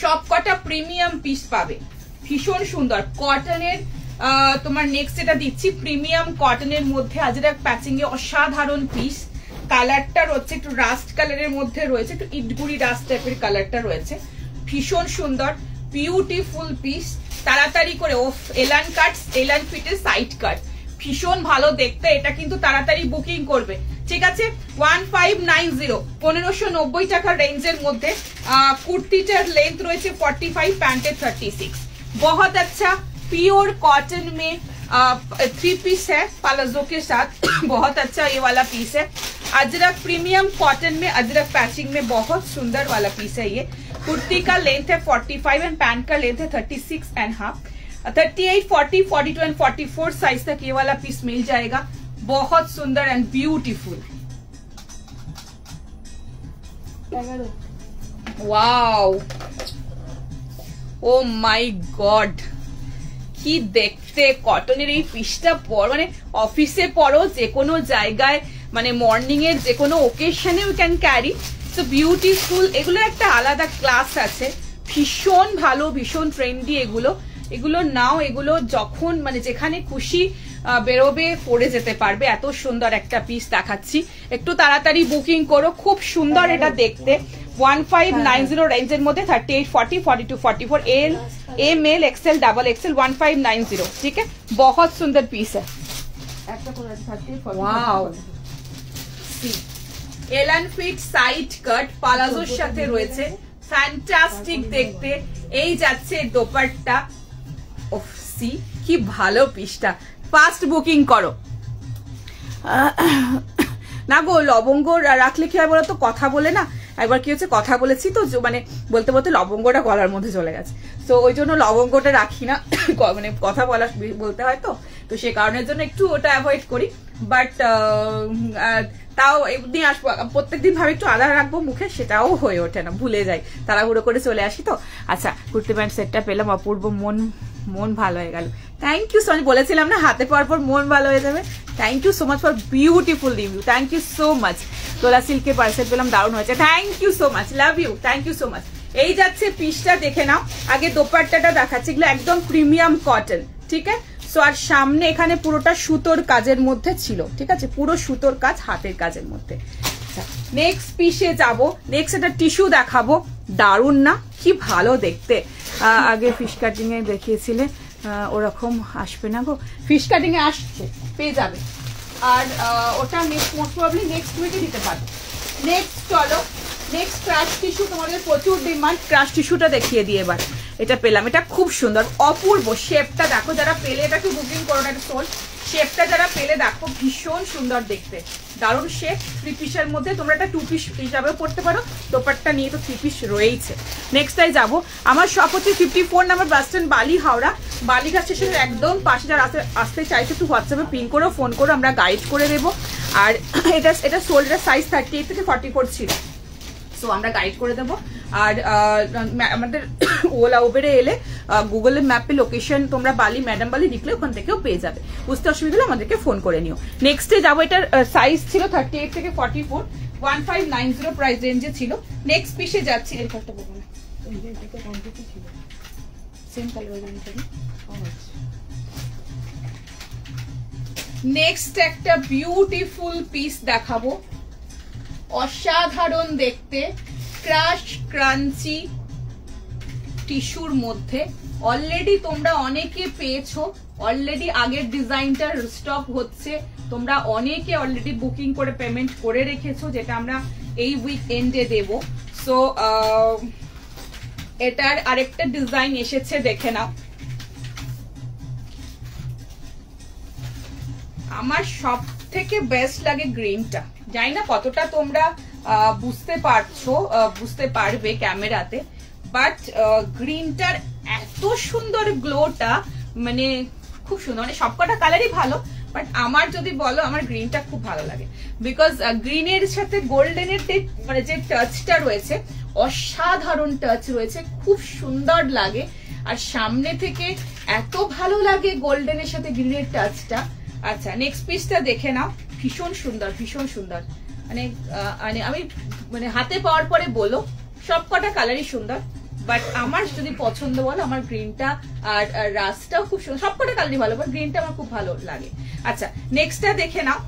সব কটা প্রিমিয়াম পিস পাবে, ভীষণ সুন্দর কটনের। তোমার নেক্সট এটা দিচ্ছি, প্রিমিয়াম কটনের মধ্যে আজরাক প্যাচিং এ অসাধারণ পিস। কালারটা রয়েছে একটু রাস্ট কালারের মধ্যে রয়েছে, একটু ইটগুড়ি রাস্ট টাইপের কালারটা রয়েছে, ভীষণ সুন্দর, বিউটিফুল পিস। তাড়াতাড়ি করে, ও এলান কাটস, এলান ফিটের সাইড কাট, ভীষণ ভালো দেখতে। এটা কিন্তু তাড়াতাড়ি বুকিং করবে, ঠিক আছে। 1590, 1590 টাকার রেঞ্জের মধ্যে। কুর্তিটার লেंथ রয়েছে 45, প্যান্টের 36। बहुत अच्छा प्योर कॉटन में 3 पीस है प्लाजो के साथ, बहुत अच्छा ये वाला पीस है। अजरक प्रीमियम कॉटन में अजरक पैचिंग में बहुत सुंदर वाला पीस है ये। कुर्ती का लेंथ है 45 एंड पैंट का लेंथ है 36.5। 38, 40, 42 एंड 44 साइज तक ये वाला पीस मिल जाएगा, बहुत सुंदर and beautiful. Wow, oh my God, কি দেখতে কটনের এই পিসটা। মানে অফিসে পরো, যে কোনো জায়গায়, মানে মর্নিং এর যে কোনো ওকেশনে you can carry, so beautiful. এগুলো একটা আলাদা ক্লাস আছে, ভীষণ ভালো, ভীষণ ট্রেন্ডি এগুলো। এগুলো নাও, এগুলো যখন মানে যেখানে খুশি বেরোবে, পরে যেতে পারবে, এত সুন্দর একটা পিস দেখাচ্ছি। একটু তাড়াতাড়ি বুকিং করো, খুব সুন্দর এটা দেখতে। 1590 রেঞ্জের মধ্যে 38, 40, 42, 44, L, M L, XL, double XL, 1590, ठीक है, बहुत सुंदर पीस है। वाओ, এলান ফিট সাইড কাট প্লাজোর সাথে রয়েছে, ফ্যান্টাস্টিক দেখতে। এই যাচ্ছে দোপাট্টা, ওফ সি কি ভালো পিসটা, ফাস্ট বুকিং করো। না গো, লবঙ্গ রাখলে কি হয় বলতো, কথা বলে না, একবার কি হচ্ছে, কথা বলেছি তো মানে বলতে বলতে লবঙ্গটা গলার মধ্যে চলে গেছে, তো ওই জন্য লবঙ্গটা রাখি না, মানে কথা বলতে হয় তো সে কারণের জন্য একটু ওটা অ্যাভয়েড করি। বাট তাও এমনি আসবো, প্রত্যেকদিন ভাবে একটু আদা রাখবো মুখে, সেটাও হয়ে ওঠে না, ভুলে যাই, তাড়াহুড়ো করে চলে আসি তো। আচ্ছা, কুর্তি প্যান্ট সেটটা পেলাম, অপূর্ব, মন ভালো হয়ে গেল। থ্যাংক ইউ সো মাচ, বলেছিলাম না হাতে পাওয়ার পর মন ভালো হয়ে যাবে। Thank you so much for beautiful review, thank you so much. তোলা সিল্কের পার্সেল পেলাম, দারুণ হয়েছে, thank you so much, love you, thank you so much. এই যাচ্ছে পিসটা, দেখে নাও। আগে দোপাট্টাটা দেখাচ্ছি, এগুলো একদম প্রিমিয়াম কটন, ঠিক আছে। সো আর সামনে এখানে পুরোটা সুতোর কাজের মধ্যে ছিল, ঠিক আছে, পুরো সুতোর কাজ, হাতের কাজের মধ্যে। নেক্সট পিসে যাবো, নেক্সট একটা টিস্যু দেখাবো, দারুণ না, কি ভালো দেখতে। আগে ফিশ কাটিং এ দেখিয়েছিলে, ওরকম আসবে না গো, ফিশ কাটিং এ আসছে, পেয়ে যাবে। আর ওটা মোস্ট প্রবাবলি নেক্সট উইকে দিতে পারবে। নেক্সট চলো, নেক্সট ক্রাশ টিস্যু, তোমাদের প্রচুর ডিমান্ড, ক্রাশ টিস্যুটা দেখিয়ে দিই এবার। এটা পেলাম, এটা খুব সুন্দর, অপূর্ব শেপটা দেখো, যারা পেলে এটাকে বুকিং করো না, সোল শেপটা যারা পেলে দেখো, ভীষণ সুন্দর দেখতে, দারুণ শেপ। 3 পিসের মধ্যে তোমরা এটা 2 পিস হিসাবেও পড়তে পারো, দোপাট্টা নিয়ে তো 3 পিস রয়েছে। নেক্সটটাই যাব, আমার শপ হচ্ছে 54 নম্বর বাস স্ট্যান্ড, বালি হাওড়া, বালিঘাট স্টেশনের একদম পাশে। যারা আসতে চাইছো একটু হোয়াটসঅ্যাপে পিন করো, ফোন করো, আমরা গাইড করে দেবো। আর এটা সোল্ডার সাইজ 38 থেকে 44 ছিল, সো আমরা গাইড করে দেবো। আর আমাদের ওলা উবেরে এলে গুগলের ম্যাপে লোকেশন তোমরা বালি ম্যাডাম বালি লিখলে ওখান থেকেও পেয়ে যাবে, বুঝতে অসুবিধা হলে আমাদেরকে ফোন করে নিও। নেক্সটে যাবো, এটার সাইজ ছিল 38 থেকে 44, 1590 প্রাইস রেঞ্জে ছিল। নেক্সট পিসে যাচ্ছি, এর একটা বলবো না, সেম কালার। নেক্সট একটা বিউটিফুল পিস দেখাবো, অসাধারণ দেখতে, ক্রাশ ক্রাঞ্চি টিস্যুর মধ্যে। অলরেডি তোমরা অনেকে পেয়েছো, অলরেডি আগের ডিজাইনটার স্টক হচ্ছে, তোমরা অনেকে অলরেডি বুকিং করে পেমেন্ট করে রেখেছো, যেটা আমরা এই উইক এন্ডে দেব। সো এটার আরেকটা ডিজাইন এসেছে, দেখে নাও। আমার সব থেকে বেস্ট লাগে গ্রিনটা, জানি না কতটা তোমরা বুঝতে পারছো, বুঝতে পারবে ক্যামেরাতে, বাট গ্রিনটার এত সুন্দর গ্লোটা, মানে খুব সুন্দর, মানে সবকটা কালারই ভালো, বাট আমার যদি বলো আমার গ্রিনটা খুব ভালো লাগে, বিকজ গ্রিনের সাথে গোল্ডেনের মানে যে টাচটা রয়েছে, অসাধারণ টাচ রয়েছে, খুব সুন্দর লাগে। আর সামনে থেকে এত ভালো লাগে গোল্ডেনের সাথে গ্রিনের টাচটা। আচ্ছা, নেক্সট পিসটা দেখে নাও, ভীষণ সুন্দর, ভীষণ সুন্দর, মানে আমি মানে হাতে পাওয়ার পরে বলো সবকটা কালারই সুন্দর, বাট আমার যদি পছন্দ বলো, আমার গ্রিনটা আর রাস্টটাও খুব সুন্দর, সবকটা কালারই ভালো, বাট গ্রিনটা আমার খুব ভালো লাগে। আচ্ছা, নেক্সটটা দেখে নাও,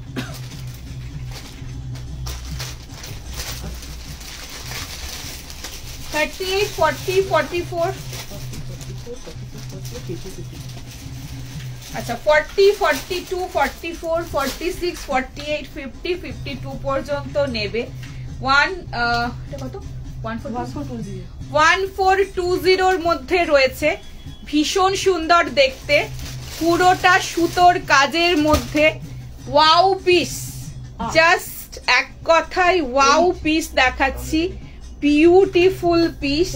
$38, $40, $44, আচ্ছা 40, 42, 44, 46, 48, 50, 52 পর্যন্ত নেবে। 1420 মধ্যে রয়েছে, ভীষণ সুন্দর দেখতে, পুরোটা সুতোর কাজের মধ্যে, ওয়াও পিস, জাস্ট এক কথায় ওয়াও পিস দেখাচ্ছি, বিউটিফুল পিস।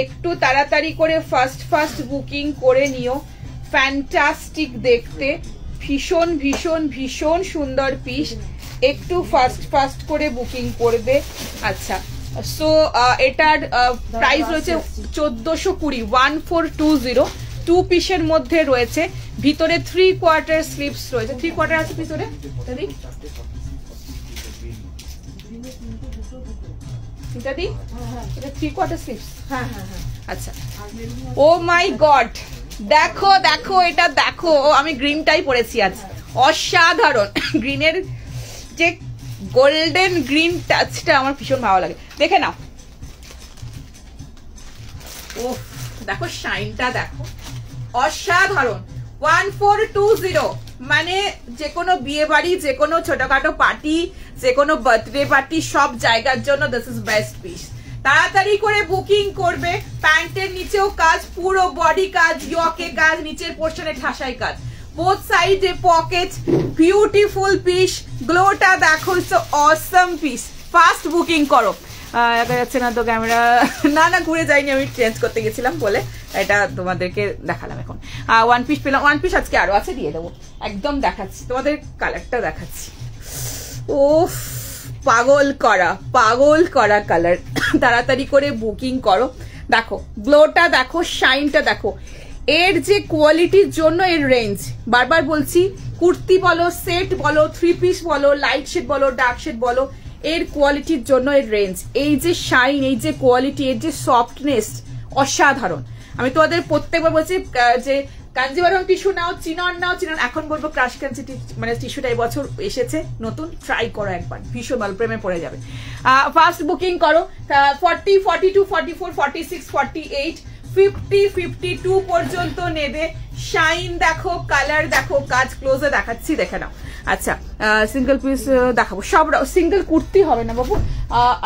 একটু তাড়াতাড়ি করে ফার্স্ট বুকিং করে নিও, ফ্যান্টাস্টিক দেখতে, ভীষণ ভীষণ ভীষণ সুন্দর পিস, একটু ফার্স্ট করে বুকিং করবে। আচ্ছা, সো এটার প্রাইস রয়েছে 1420, 1420, 2 পিসের মধ্যে রয়েছে, ভিতরে 3/4 স্লিপস রয়েছে, 3/4 আছে ভিতরে, এটা 3/4 স্লিপস। আচ্ছা, ও মাই গড, দেখো দেখো এটা দেখো, আমি গ্রিনটাই পরেছি আজ, অসাধারণ গ্রিনের যে গোল্ডেন গ্রিন টাচটা আমার ভীষণ ভালো লাগে, দেখে নাও। ও দেখো শাইনটা দেখো, অসাধারণ। 1420, মানে যে কোনো বিয়ে বাড়ি, যে কোনো ছোটখাটো পার্টি, যে কোনো বার্থডে পার্টি, সব জায়গার জন্য দিস ইজ বেস্ট পিস। তাড়াতাড়ি করে বুকিং করবে। প্যান্টের নিচেও কাজ, পুরো বডি কাজ, ইয়কে কাজ, নিচের পোর্শনে ঠাসাই কাজ, বোথ সাইডে পকেট, বিউটিফুল পিস, গ্লোটা দেখো, it's Assam piece. Fast booking করো। দেখা যাচ্ছে না তো ক্যামেরা, না ঘুরে যাইনি, আমি চেঞ্জ করতে গেছিলাম বলে এটা তোমাদেরকে দেখালাম। এখন 1 পিস পেলাম, 1 পিস আজকে আরো আছে, দিয়ে দেবো, একদম দেখাচ্ছি তোমাদের, কালারটা দেখাচ্ছি। ও পাগল করা কালার, তাড়াতাড়ি করে বুকিং করো। দেখো গ্লোটা দেখো, শাইনটা দেখো, এর যে কোয়ালিটির জন্য এর রেঞ্জ, বারবার বলছি, কুর্তি বলো, সেট বলো, 3 পিস বলো, লাইট শেড বলো, ডার্ক শেড বলো, এর কোয়ালিটির জন্য এর রেঞ্জ। এই যে শাইন, এই যে কোয়ালিটি, এর যে সফটনেস, অসাধারণ। আমি তোমাদের প্রত্যেকবার বলছি যে কাঞ্জিভারম টিস্যু নাও, চিনন নাও, এখন বলবো ক্রাশ ক্রাঞ্চি মানে টিস্যুটা এই বছর এসেছে নতুন, ট্রাই করো একবার, ভীষণ ভালো, প্রেমে পড়ে যাবে। ফার্স্ট বুকিং করো। 40, 42, 44, 46, 48, 50, 52 পর্যন্ত নেবে। শাইন দেখো, কালার দেখো, কাজ ক্লোজে দেখাচ্ছি, দেখে নাও। আচ্ছা, সিঙ্গেল পিস দেখাবো, সব সিঙ্গেল কুর্তি হবে না বাবু,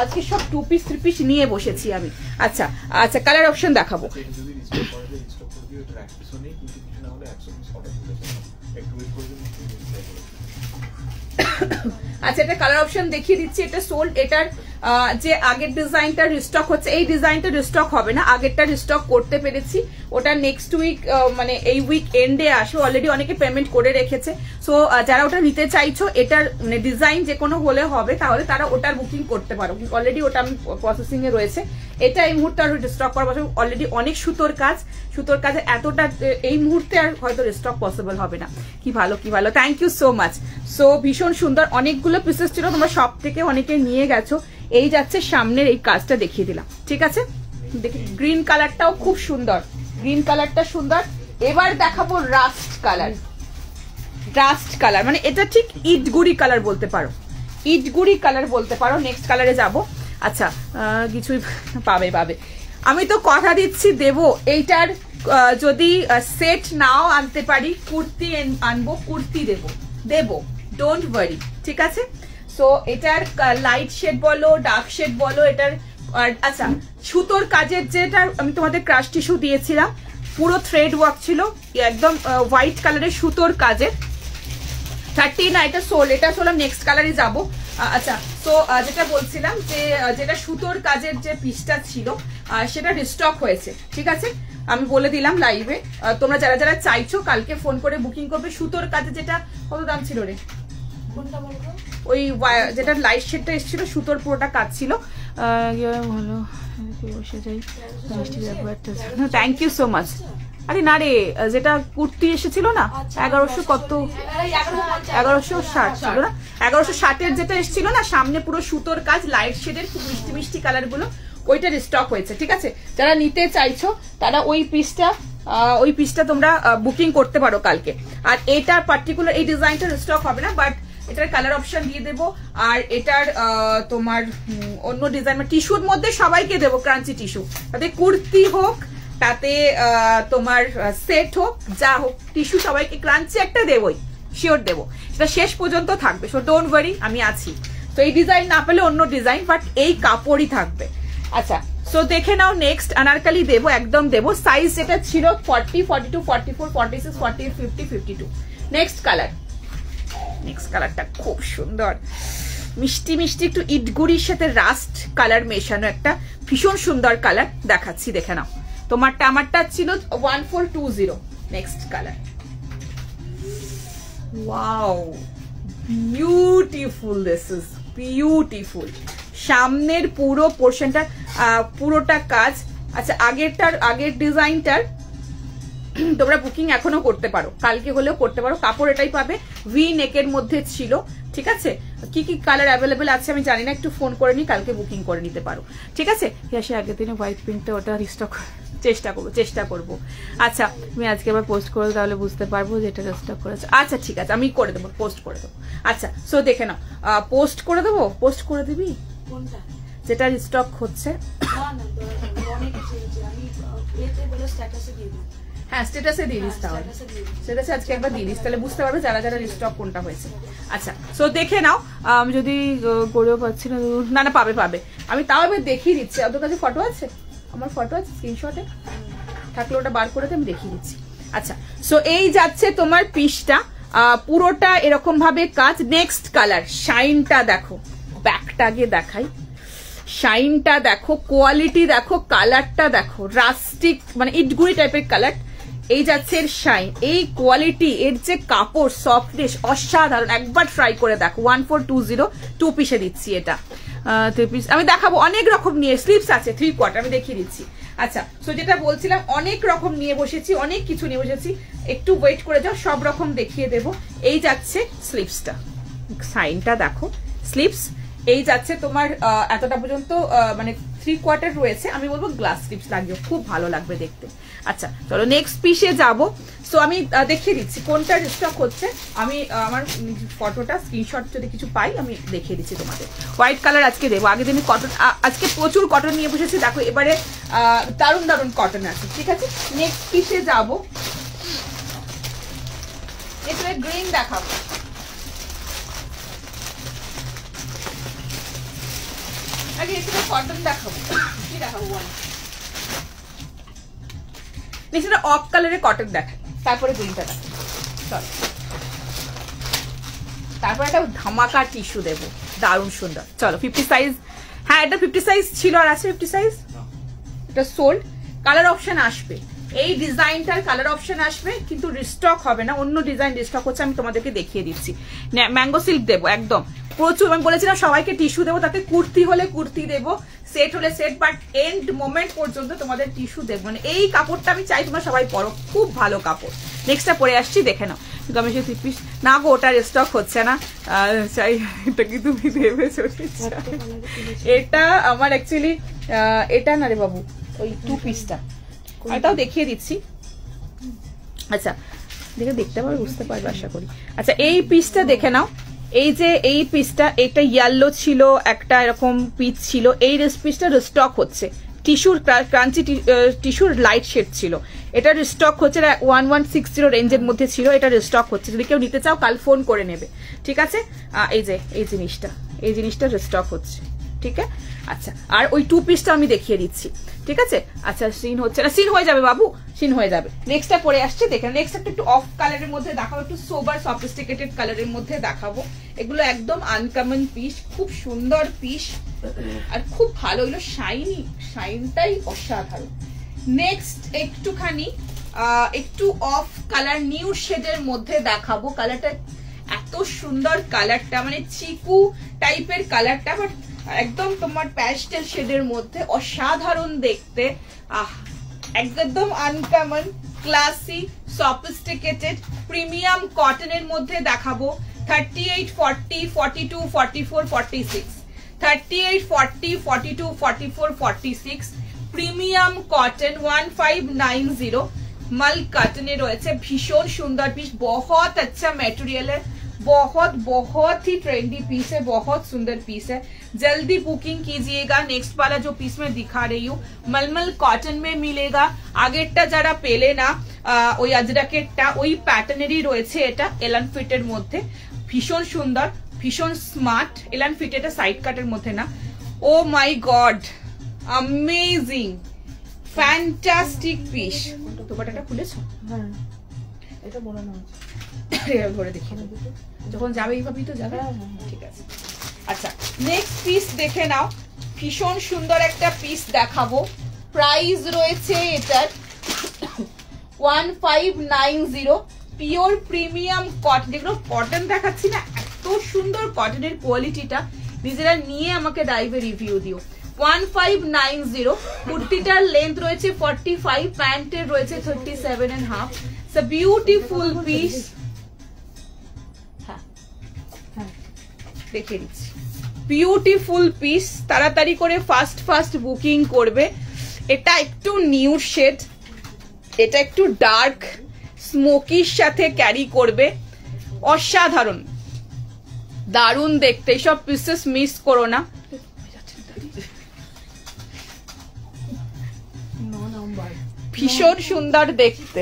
আজকে সব 2 পিস 3 পিস নিয়ে বসেছি আমি। আচ্ছা আচ্ছা, কালার অপশন দেখাবো। আচ্ছা, এটা কালার অপশন দেখিয়ে দিচ্ছি। এটা সোল্ড। এটার যে আগের ডিজাইনটা রিস্টক হচ্ছে, এই ডিজাইনটা রিস্টক হবে না, আগেরটা রিস্টক করতে পেরেছি। ওটা নেক্সট উইক মানে এই উইক এন্ডে আসে, অলরেডি অনেকে পেমেন্ট করে রেখেছে। সো যারা ওটা নিতে চাইছো, এটার মানে ডিজাইন যে কোনো হলে হবে, তাহলে তারা ওটার বুকিং করতে পারো। অলরেডি ওটা আমি প্রসেসিং এ রয়েছে। এটা এই মুহূর্তে আর রিস্টক করা পসিবল, অলরেডি অনেক সুতোর কাজে এতটা এই মুহূর্তে আর হয়তো রিস্টক পসিবল হবে না। কি ভালো কি ভালো, thank you so much. So ভীষণ সুন্দর, অনেকগুলো পিসেস ছিল, তোমরা সব থেকে অনেকে নিয়ে গেছো। এই যাচ্ছে সামনের এই কাজটা দেখিয়ে দিলাম, ঠিক আছে। দেখি গ্রিন কালারটাও খুব সুন্দর, গ্রিন কালারটা সুন্দর। এবার দেখাবো রাস্ট কালার। রাস্ট কালার মানে এটা ঠিক ইটগুড়ি কালার বলতে পারো, ইটগুড়ি কালার বলতে পারো। নেক্সট কালারে যাব। আচ্ছা, কিছুই পাবে। আমি তো কথা দিচ্ছি দেবো। এইটার যদি সেট নাও আনতে পারি, কুর্তি আনবো, কুর্তি দেবো, ডোন্ট ওয়ারি, ঠিক আছে। সো এটার লাইট শেড বলো, ডার্ক শেড বলো, এটার আচ্ছা সুতোর কাজের যেটা আমি তোমাদের ক্রাশ টিস্যু দিয়েছিলাম, পুরো থ্রেড ওয়ার্ক ছিল, একদম হোয়াইট কালারের সুতোর কাজের। 30 না, এটা সোল, এটা সোলাম। নেক্সট কালারে যাবো। আচ্ছা, তো যেটা বলছিলাম যে যেটা সুতোর কাজের যে পিসটা ছিল সেটা রিস্টক হয়েছে, ঠিক আছে। আমি বলে দিলাম লাইভে, তোমরা যারা যারা চাইছো কালকে ফোন করে বুকিং করবে। সুতোর কাজে যেটা কত দাম ছিল রে, ওই যেটা লাইট শেডটা এসেছিল, সুতোর পুরোটা কাজ ছিল। ভালো, বসে যাই। Thank you so much. আরে না রে, যেটা কুর্তি এসেছিল না 1100 কত, 1160 ছিল না, 1160 যেটা এসেছিল না, সামনে পুরো সুতোর কাজ, লাইট শেডের খুব মিষ্টি মিষ্টি কালার গুলো, ওইটা রিস্টক হয়েছে, ঠিক আছে। যারা নিতে চাইছো তারা ওই পিসটা তোমরা বুকিং করতে পারো কালকে। আর এটা পার্টিকুলার এই ডিজাইনটা রিস্টক হবে না, বাট এটার কালার অপশন দিয়ে দেবো। আর এটার তোমার অন্য ডিজাইন টিস্যুর মধ্যে সবাইকে দেবো ক্রাঞ্চি টিস্যু, তাতে কুর্তি হোক, তাতে তোমার সেট হোক, যা হোক, টিস্যু সবাইকে ক্রাঞ্চি একটা দেবই, শিওর দেবো। সেটা শেষ পর্যন্ত থাকবে, সো ডোন্ট ওয়ারি, আমি আছি। তো এই ডিজাইন না পেলে অন্য ডিজাইন, বাট এই কাপড়ই থাকবে। আচ্ছা, সো দেখে নাও। নেক্সট আনারকালি দেবো, একদম দেবো। সাইজ যেটা ছিল 40, 42, 44, 46, 48, 50, 52। নেক্সট কালারটা খুব সুন্দর, মিষ্টি মিষ্টি একটু ইটগুড়ির সাথে রাস্ট কালার মেশানো, একটা ভীষণ সুন্দর কালার দেখাচ্ছি, দেখে নাও। তোমারটা আমারটা ছিল 1420। Next colour, wow, beautiful, this is beautiful. সামনের পুরো পোর্শনটা পুরোটা কাজ। আচ্ছা, আগের ডিজাইনটার তোমরা বুকিং এখনো করতে পারো, কালকে হলেও করতে পারো। কাপড় এটাই পাবে, ভি নেকের মধ্যে ছিল, ঠিক আছে। কি কি কালার অ্যাভেলেবেল আছে আমি জানি না, একটু ফোন করে নি, কালকে বুকিং করে নিতে পারো, ঠিক আছে। সে আগের দিনে হোয়াইট পিঙ্কটা ওটা রিস্টক চেষ্টা করবো। আচ্ছা, আমি আজকে আবার পোস্ট করে তাহলে বুঝতে পারবো যে এটা রিস্টক করেছে। আচ্ছা ঠিক আছে, আমি করে দেবো, পোস্ট করে দেবো। আচ্ছা, সো দেখে নাও, পোস্ট করে দেবো। পোস্ট করে দিবি যেটা রিস্টক হচ্ছে? হ্যাঁ, স্ট্যাটাসে দিয়ে দিস, তাহলে স্ট্যাটাসে আজকে একবার দিয়ে দিস, তাহলে বুঝতে পারবে যারা যারা রিস্টক কোনটা হয়েছে। আচ্ছা, সো দেখে নাও। আমি যদি করেও পাচ্ছি না, না পাবে। আমি তাও এবার দেখিয়ে দিচ্ছি। ওদের কাছে ফটো আছে, আমার ফটো আছে, স্ক্রিনশটে থাকলে ওটা বার করে আমি দেখিয়ে দিচ্ছি। আচ্ছা, সো এই যাচ্ছে তোমার পিসটা, পুরোটা এরকম ভাবে কাজ। নেক্সট কালার, শাইনটা দেখো, ব্যাকটা আগে দেখাই। শাইনটা দেখো, কোয়ালিটি দেখো, কালারটা দেখো, রাস্টিক মানে ইটগুড়ি টাইপের কালার। এই যাচ্ছে এর শাইন, এই কোয়ালিটি, এর যে কাপড় সফটনেস অসাধারণ। একবার ট্রাই করে দেখো। 1420 2 পিসে দিচ্ছি এটা। 3 পিস আমি দেখাবো, অনেক রকম নিয়ে। স্লিপস আছে 3 কোয়ার্টার, আমি দেখিয়ে দিচ্ছি। আচ্ছা, সো যেটা বলছিলাম, অনেক রকম নিয়ে বসেছি, অনেক কিছু নিয়ে বসেছি, একটু ওয়েট করে যাও, সব রকম দেখিয়ে দেবো। এই যাচ্ছে স্লিপসটা, সাইনটা দেখো, স্লিপস। এই যাচ্ছে তোমার এতটা পর্যন্ত, মানে 3 কোয়ার্টার রয়েছে। আমি বলবো গ্লাস স্লিপস লাগবে, খুব ভালো লাগবে দেখতে। আচ্ছা, চলো নেক্সট পিসে যাবো। সো আমি দেখিয়ে দিচ্ছি কোনটা স্টক হচ্ছে। আমি আমার ফটোটা স্ক্রিনশট যদি কিছু পাই আমি দেখিয়ে দিচ্ছি তোমাদের। হোয়াইট কালার আজকে দেবো, আগের দিনে কটন, আজকে প্রচুর কটন নিয়ে বসেছি। দেখো এবারে দারুণ দারুণ কটন আছে, ঠিক আছে। নেক্সট পিসে যাবো, এখানে গ্রিন দেখাবো। আগে এখানে কটন দেখাবো, কি দেখাবো বল, নিচেটা অফ কালারের কটন দেখাই, তারপরে গ্রিনটা দেখাই। চল, তারপর একটা ধামাকা টিস্যু দেবো, দারুণ সুন্দর। চলো 50 সাইজ, হ্যাঁ এটা 50 সাইজ ছিল, আর আছে 50 সাইজ, এটা সোল্ড। কালার অপশন আসবে, এই ডিজাইনটার কালার অপশন আসবে, কিন্তু রিস্টক হবে না, অন্য ডিজাইন রিস্টক হচ্ছে, আমি তোমাদেরকে দেখিয়ে দিচ্ছি। ম্যাঙ্গো সিল্ক দেবো একদম প্রচুর, আমি বলেছিলাম সবাইকে টিস্যু দেবো, তাতে কুর্তি হলে কুর্তি দেবো, সেট হলে সেট, বাট এন্ড মোমেন্ট পর্যন্ত তোমাদের টিস্যু দেবো। মানে এই কাপড়টা আমি চাই তোমরা সবাই পরো, খুব ভালো কাপড়। নেক্সটটা পরে আসছি, দেখে নাও। গমেশের 3 পিস না গো, ওটার স্টক হচ্ছে না, চাই এটা কি তুমি ভেবেছো? এটা আমার অ্যাকচুয়ালি এটা না রে বাবু, ওই 2 পিসটা, এটাও দেখিয়ে দিচ্ছি। আচ্ছা দেখতে পারবে, বুঝতে পারবে আশা করি। আচ্ছা এই পিসটা দেখে নাও, এই যে এই পিসটা, এটা ইয়েলো ছিল, একটা এরকম পিস ছিল, এই পিসটা রিস্টক হচ্ছে, টিস্যুর ক্রাঞ্চি টিস্যুর লাইট শেড ছিল, এটা রিস্টক হচ্ছে, 1160 রেঞ্জের মধ্যে ছিল, এটা রিস্টক হচ্ছে। যদি কেউ নিতে চাও কাল ফোন করে নেবে, ঠিক আছে। এই যে এই জিনিসটা রিস্টক হচ্ছে, ঠিক আছে। আচ্ছা আর ওই 2 পিসটা আমি দেখিয়ে দিচ্ছি, ঠিক আছে। আচ্ছা সিন হচ্ছে না, সিন হয়ে যাবে বাবু, সিন হয়ে যাবে। নেক্সটটা পরে আসছে, দেখেন নেক্সট একটু অফ কালারের মধ্যে দেখাবো, একটু সোবার সফিস্টিকেটেড কালারের মধ্যে দেখাবো। এগুলো একদম আনকমন পিস, খুব সুন্দর পিস, আর খুব ভালো, এগুলো শাইনটাই অসাধারণ। নেক্সট একটুখানি একটু অফ কালার নিউড শেডের মধ্যে দেখাবো। কালারটা এত সুন্দর, কালারটা মানে চিকু টাইপের কালারটা, বাট একদম তোমার প্যাস্টেল শেডের মধ্যে, অসাধারণ দেখতে। একদম আনকমন, ক্লাসি, সফিস্টিকেটেড, প্রিমিয়াম কটনের মধ্যে দেখাবো। 38, 40, 42, 44, 46, 38, 40, 42, 44, 46, প্রিমিয়াম কটন 1590 মাল কটনে রয়েছে। ভীষণ সুন্দর পিস, बहुत अच्छा मटेरियल है, बहुत ही ट्रेंडी पीस है, बहुत सुंदर पीस है। जल्दी बुकिंग कीजिएगा। नेक्स्ट वाला जो पीस मैं दिखा रही हूँ मलमल कॉटन में मिलेगा। আগেরটা যারা পেলে না, ওই আজরাকেরটা ওই প্যাটার্নেরই রয়েছে, এটা এলান ফিটের মধ্যে, ভীষণ সুন্দর, ভীষণ স্মার্ট। এলান ফিট, এটা সাইড কাটের মধ্যে না। ও my god, amazing, fantastic piece. দোপাট্টাটা খুলেছো? হ্যাঁ, এটা বড় না, ধরে দেখি যখন যাবে এইভাবেই তো যাবে, ঠিক আছে। আচ্ছা নেক্সট পিস দেখে নাও, ভীষণ সুন্দর একটা পিস দেখাবো। প্রাইস রয়েছে এটার 1590, পিওর প্রিমিয়াম কটন। যেগুলো কটন দেখাচ্ছি না, এত সুন্দর কটনের কোয়ালিটিটা, নিজেরা নিয়ে আমাকে লাইভে রিভিউ দিও। 1590, কুর্তিটার লেন্থ রয়েছে 45, প্যান্টের রয়েছে 37.5। It's a beautiful piece। দেখিয়ে দিচ্ছি, বিউটিফুল পিস। তাড়াতাড়ি করে ফাস্ট বুকিং করবে। এটা একটু নিউড শেড, এটা একটু ডার্ক স্মোকির সাথে ক্যারি করবে, অসাধারণ, দারুণ দেখতে। এইসব পিসেস মিস করো না। ভীষণ সুন্দর দেখতে।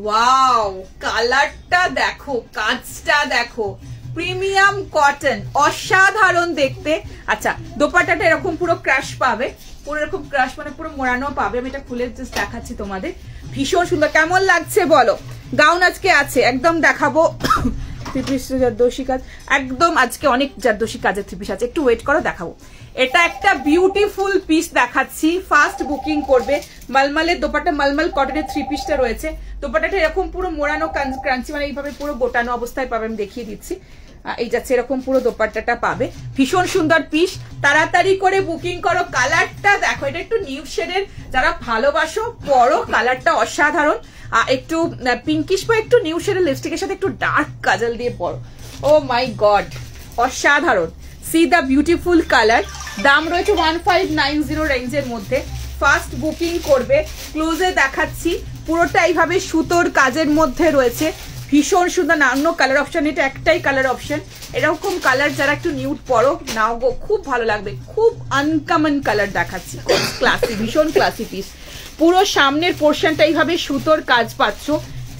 ওয়াও, কালারটা দেখো, কাজটা দেখো, প্রিমিয়াম কটন, অসাধারণ দেখতে। আচ্ছা দোপাট্টাটা এরকম পুরো ক্রাশ পাবে, পুরো এরকম ক্রাশ মানে পুরো মোড়ানো পাবে। আমি এটা খুলে জাস্ট দেখাচ্ছি তোমাদের, ভীষণ সুন্দর। কেমন লাগছে বলো? গাউন আজকে আছে, একদম দেখাবো। জারদোশি কাজ, একদম আজকে অনেক জারদোশি কাজের 3 পিস আছে, একটু ওয়েট করো, দেখাবো। এটা একটা বিউটিফুল পিস দেখাচ্ছি, ফাস্ট বুকিং করবে। মালমালের দোপাট্টা, মালমাল কটনের 3 পিসটা রয়েছে। দোপাট্টাটা এরকম পুরো মোড়ানো ক্রাঞ্চি, মানে এইভাবে পুরো গোটানো অবস্থায় পাবে, আমি দেখিয়ে দিচ্ছি। এই যাচ্ছে এরকম পুরো দোপাট্টাটা পাবে, ভীষণ সুন্দর পিস। তাড়াতাড়ি করে বুকিং করো। কালারটা দেখো, এটা একটু নিউড শেডের, যারা ভালোবাসো পরো, কালারটা অসাধারণ। একটু পিঙ্কিশ বা একটু নিউড শেডের লিপস্টিকের সাথে একটু ডার্ক কাজল দিয়ে পরো। ও মাই গড, অসাধারণ। C the beautiful colour. দাম রয়েছে 1590 রেঞ্জের মধ্যে। ফাস্ট বুকিং করবে। ক্লোজে দেখাচ্ছি, পুরোটা এইভাবে সুতোর কাজের মধ্যে রয়েছে, ভীষণ সুন্দর। না অন্য কালার অপশন, এটা একটাই কালার অপশন। এরকম কালার যারা একটু নিউড পরো নাও গো, খুব ভালো লাগবে। খুব আনকমন কালার দেখাচ্ছি, ক্লাসি, ভীষণ ক্লাসি পিস। পুরো সামনের পোর্শনটা এইভাবে সুতোর কাজ পাচ্ছ,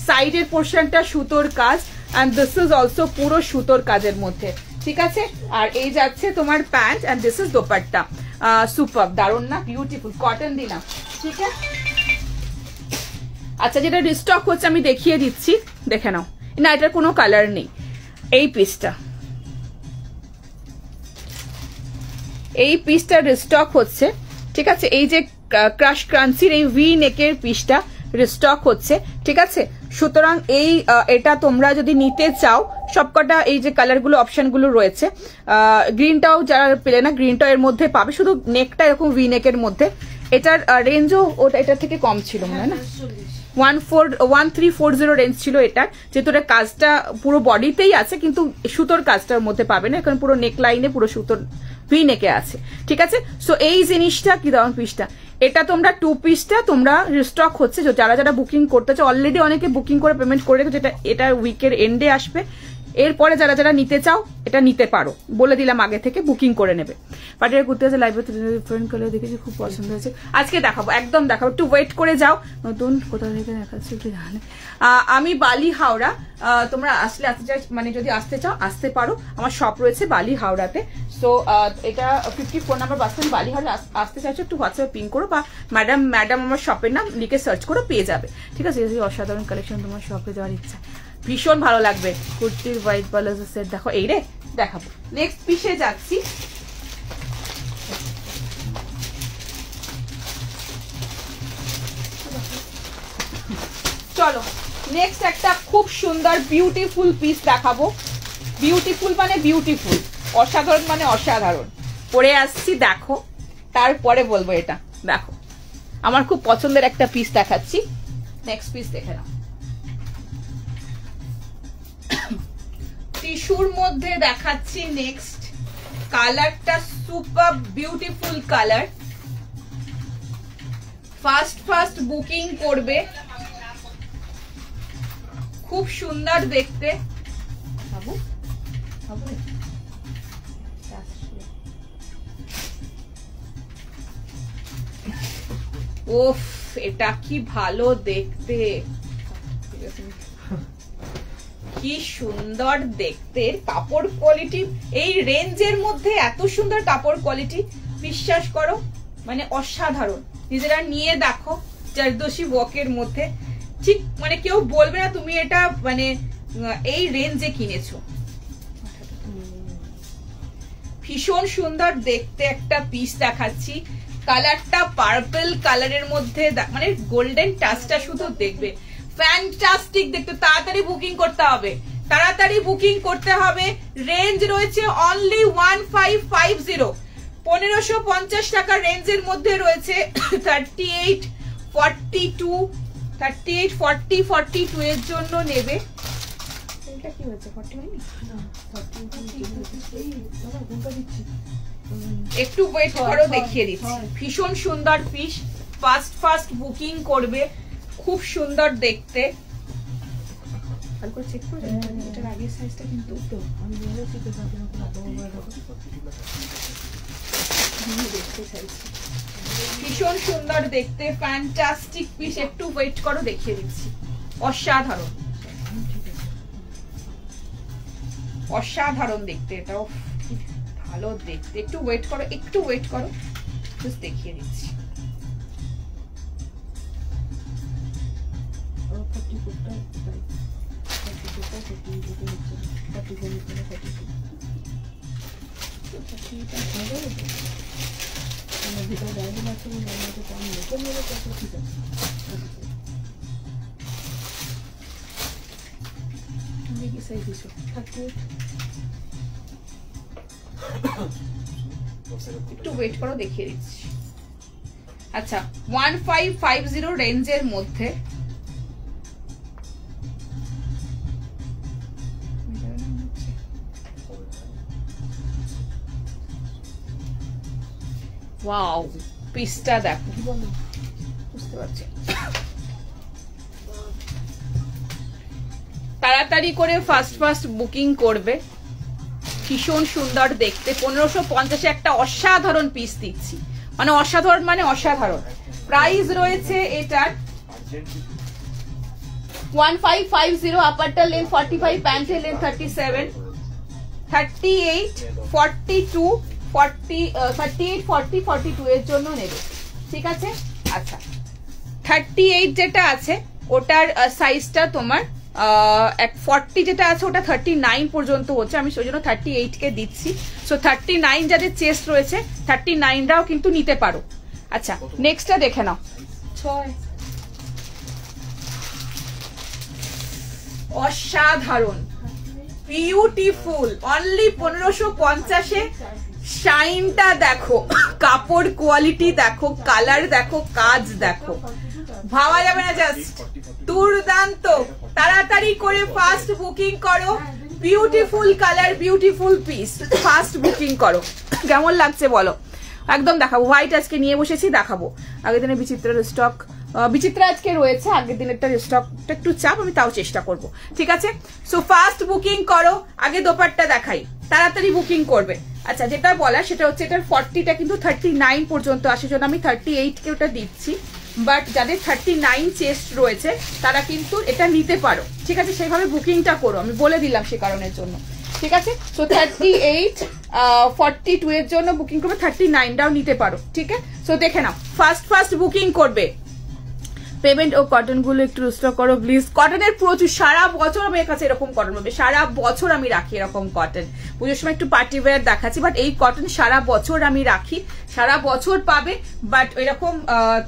সাইডের পোর্শনটা সুতোর কাজ, অ্যান্ড দিস ইজ অলসো পুরো সুতোর কাজের মধ্যে। ঠিক আছে। আর এই যাচ্ছে তোমার pant and this is dupatta. Super, দারুণ না, বিউটিফুল কটন দিলাম, ঠিক আছে। আচ্ছা, যেটা রিস্টক হচ্ছে আমি দেখিয়ে দিচ্ছি, দেখে নাও। না, এটার কোনো কালার নেই। এই পিসটা রিস্টক হচ্ছে, ঠিক আছে। এই যে ক্রাশ ক্রাঞ্চির এই ভি নেকের পিসটা রিস্টক হচ্ছে, ঠিক আছে। সুতরাং এটা তোমরা যদি নিতে চাও, সবকটা এই যে কালারগুলো অপশনগুলো রয়েছে, গ্রিনটাও যারা পেলে না, গ্রিনটাও এর মধ্যে পাবে, শুধু নেকটা এরকম ভি নেকের মধ্যে। এটার রেঞ্জও এটার থেকে কম ছিল মনে হয় না, 1340 রেঞ্জ ছিল এটার। যেহেতু এটা কাজটা পুরো বডিতেই আছে, কিন্তু সুতোর কাজটার মধ্যে পাবে না, এখন পুরো নেক লাইনে পুরো সুতোর ভি নেকে আছে, ঠিক আছে। সো এই জিনিসটা কি দাম পিসটা, এটা তোমরা 2 পিসটা তোমরা রিস্টক হচ্ছে, যারা যারা বুকিং করতে চাও, অলরেডি অনেকে বুকিং করে পেমেন্ট করে রেখেছে, এটা উইকের এন্ডে আসবে। এরপরে যারা যারা নিতে চাও এটা নিতে পারো, বলে দিলাম আগে থেকে বুকিং করে নেবে। পাটিয়ার কুর্তি আছে লাইভে, ডিফারেন্ট কালার দেখেছি, খুব পছন্দ হয়েছে, আজকে দেখাবো, একদম দেখাবো, একটু ওয়েট করে যাও। নতুন কোথা থেকে দেখাচ্ছি কি জানে। আমি বালি হাওড়া, তোমরা আসলে আসতে চাই, মানে যদি আসতে চাও আসতে পারো, আমার শপ রয়েছে বালি হাওড়াতে। সো এটা 54 নাম্বার বাস স্ট্যান্ড, বালি হাওড়া আসতে চাইছো একটু হোয়াটসঅ্যাপে পিং করো, বা ম্যাডাম আমার শপের নাম লিখে সার্চ করো, পেয়ে যাবে, ঠিক আছে। অসাধারণ কালেকশন, তোমার শপে যাওয়ার ইচ্ছা, ভীষণ ভালো লাগবে। কুর্তির হোয়াইট প্লাজো সেট দেখো, এই রে দেখাবো। নেক্সট পিসে যাচ্ছি, চলো নেক্সট একটা খুব সুন্দর বিউটিফুল পিস দেখাবো। বিউটিফুল মানে বিউটিফুল, অসাধারণ মানে অসাধারণ। পরে আসছি, দেখো, তারপরে বলবো। এটা দেখো, আমার খুব পছন্দের একটা পিস দেখাচ্ছি। নেক্সট পিস দেখে নাও। টিস্যুর মধ্যে দেখাচ্ছি নেক্সট কালারটা, super beautiful colour. First booking করবে, খুব সুন্দর দেখতে। ওফ, এটা কি ভালো দেখতে, কি সুন্দর দেখতে। কাপড় কোয়ালিটি এই রেঞ্জের মধ্যে এত সুন্দর কাপড় কোয়ালিটি, বিশ্বাস করো মানে অসাধারণ। নিজেরা নিয়ে দেখো, জারদোশি ওয়ার্কের মধ্যে, ঠিক মানে কেউ বলবে না তুমি এটা মানে এই রেঞ্জে কিনেছো। ভীষণ সুন্দর দেখতে একটা পিস দেখাচ্ছি। কালারটা পার্পল কালারের মধ্যে, মানে গোল্ডেন টাচটা শুধু দেখবে, ফ্যান্টাস্টিক দেখতে। তাড়াতাড়ি বুকিং করতে হবে, তাড়াতাড়ি বুকিং করতে হবে। রেঞ্জ রয়েছে অনলি 1550, 1550 টাকা রেঞ্জের মধ্যে রয়েছে। 38, 42, 38, 40, 42 এর জন্য নেবে। এটা কি হচ্ছে, 40 হয়নি? একটু ওয়েট করো, দেখিয়ে দিচ্ছি। ভীষণ সুন্দর পিস, ফার্স্ট বুকিং করবে, খুব সুন্দর দেখতে। ভালো করে চেক করে এটার আগের সাইজটা কিন্তু আমি বলেছি তো দেখতে চাইছি। ভীষণ সুন্দর দেখতে, ফ্যান্টাস্টিক পিস। একটু ওয়েট করো, দেখিয়ে দিচ্ছি। অসাধারণ, অসাধারণ দেখতে, এটাও ভালো দেখতে। একটু ওয়েট করো, একটু ওয়েট করো, জাস্ট দেখিয়ে দিচ্ছি। একটু ওয়েট করো, দেখিয়ে দিচ্ছি। আচ্ছা, 1550 রেঞ্জের মধ্যে ওয়াও, পিসটা দেখো, বুঝতে পারছি। তাড়াতাড়ি করে ফার্স্ট বুকিং করবে, ভীষণ সুন্দর দেখতে। 1550 একটা অসাধারণ পিস দিচ্ছি, মানে অসাধারণ মানে অসাধারণ। প্রাইস রয়েছে এটার 1550, আপারটার লেন্থ 45, প্যান্টের লেন্থ 37, 38, 42, 38, 40, 42 এর জন্য নেবে, ঠিক আছে। আচ্ছা 38 যেটা আছে ওটার সাইজটা তোমার 40 যেটা আছে ওটা 39 পর্যন্ত হচ্ছে, আমি সেই জন্য 38 কে দিচ্ছি। সো 39 যাদের চেস্ট রয়েছে 39রাও কিন্তু নিতে পারো। আচ্ছা নেক্সটটা দেখে নাও। 6 অসাধারণ, বিউটিফুল, অনলি 1550-এ। শাইনটা দেখো, কাপড় কোয়ালিটি দেখো, কালার দেখো, কাজ দেখো, ভাবা যাবে না, জাস্ট দুর্দান্ত। তাড়াতাড়ি করে ফাস্ট বুকিং করো, beautiful colour, beautiful piece, fast booking করো। কেমন লাগছে বলো, একদম দেখাবো। হোয়াইট আজকে নিয়ে বসেছি, দেখাবো। আগের দিনে বিচিত্রার স্টক, বিচিত্রা আজকে রয়েছে, আগের দিনেরটা স্টকটা একটু চাপ, আমি তাও চেষ্টা করব, ঠিক আছে। সো ফাস্ট বুকিং করো, আগে দোপাট্টা দেখাই, তাড়াতাড়ি বুকিং করবে। আচ্ছা যেটা বলা সেটা হচ্ছে এটার 40টা কিন্তু 39 পর্যন্ত আসে, জন্য আমি 38 কে ওটা দিচ্ছি। বাট যাদের 39 চেস্ট রয়েছে তারা কিন্তু এটা নিতে পারো, ঠিক আছে, সেইভাবে বুকিংটা করো, আমি বলে দিলাম সে কারণের জন্য, ঠিক আছে। সো 38, 42 এর জন্য বুকিং করবে, 39টাও নিতে পারো, ঠিক আছে। সো দেখে নাও, ফাস্ট বুকিং করবে। পেমেন্ট ও কটন গুলো একটু স্টক করো প্লিজ। কটনের প্রচুর, সারা বছর আমার কাছে এরকম কটন পাবে, সারা বছর আমি রাখি এরকম কটন। পুজোর সময় একটু পার্টি ওয়্যার দেখাচ্ছি, বাট এই কটন সারা বছর আমি রাখি, সারা বছর পাবে। বাট এরকম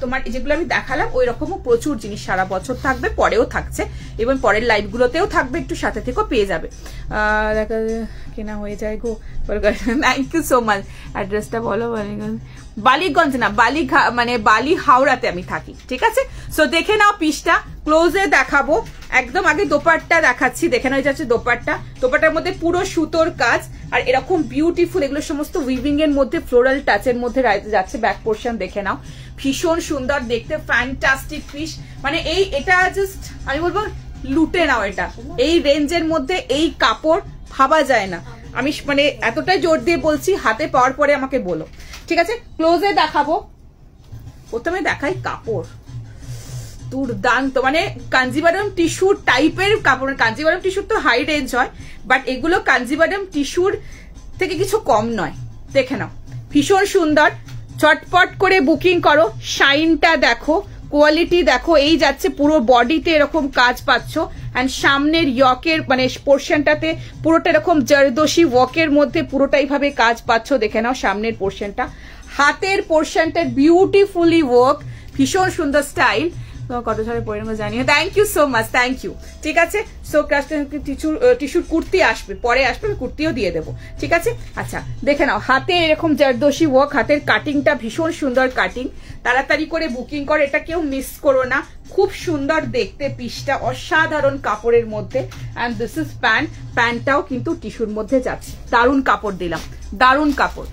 তোমার যেগুলো আমি দেখালাম ওই রকমও প্রচুর জিনিস সারা বছর থাকবে, পরেও থাকছে, এবং পরের লাইভ গুলোতেও থাকবে, একটু সাথে থেকেও পেয়ে যাবে। দেখা কেনা হয়ে যায় গো। Thank you so much. অ্যাড্রেসটা বলো। বালিগঞ্জ না, মানে বালি হাওড়াতে আমি থাকি, ঠিক আছে। সো দেখে নাও পিসটা, ক্লোজে দেখাবো, একদম আগে দোপাট্টা দেখাচ্ছি, দেখে নাও। এটা হচ্ছে দোপাট্টা, দোপাট্টার মধ্যে পুরো সুতোর কাজ, আর এরকম বিউটিফুল, এগুলো সমস্ত উইভিং এর মধ্যে ফ্লোরাল টাচের মধ্যে যাচ্ছে। ব্যাক পোর্শন দেখে নাও, ভীষণ সুন্দর দেখতে, ফ্যান্টাস্টিক পিস। মানে এটা জাস্ট আমি বলবো লুটে নাও এটা, এই রেঞ্জের মধ্যে এই কাপড় ভাবা যায় না। আমি মানে এতটাই জোর দিয়ে বলছি, হাতে পাওয়ার পরে আমাকে বলো, ঠিক আছে। ক্লোজে দেখাবো, প্রথমে দেখাই কাপড়, দুর্দান্ত, মানে কাঞ্জিভারম টিস্যুর টাইপের কাপড়। কাঞ্জিভারম টিস্যুর তো হাই রেঞ্জ হয়, বাট এগুলো কাঞ্জিভারম টিস্যুর থেকে কিছু কম নয়। দেখে নাও, ভীষণ সুন্দর, চটপট করে বুকিং করো। শাইনটা দেখো, কোয়ালিটি দেখো, এই যাচ্ছে পুরো বডিতে এরকম কাজ পাচ্ছ, এন্ড সামনের ইয়কের মানে পোর্শনটাতে পুরোটা এরকম জরদোশি ওয়ার্কের মধ্যে পুরোটাই ভাবে কাজ পাচ্ছ। দেখে নাও সামনের পোর্শনটা, হাতের পোর্শনটা বিউটিফুলি ওয়ার্ক, ভীষণ সুন্দর স্টাইল। কত সালে পরিণাম জানিও, thank you so much, thank you, ঠিক আছে। সো টিস্যুর কুর্তি আসবে, পরে আসবে, আমি কুর্তিও দিয়ে দেবো, ঠিক আছে। আচ্ছা দেখে নাও, হাতে এরকম জরদোশি ওয়ার্ক, হাতের কাটিংটা ভীষণ সুন্দর কাটিং। তাড়াতাড়ি করে বুকিং করো, এটা কেউ মিস করো না, খুব সুন্দর দেখতে পিসটা, অসাধারণ কাপড়ের মধ্যে। অ্যান্ড দিস ইজ প্যান্টটাও কিন্তু টিস্যুর মধ্যে যাচ্ছে, দারুণ কাপড় দিলাম, দারুণ কাপড়।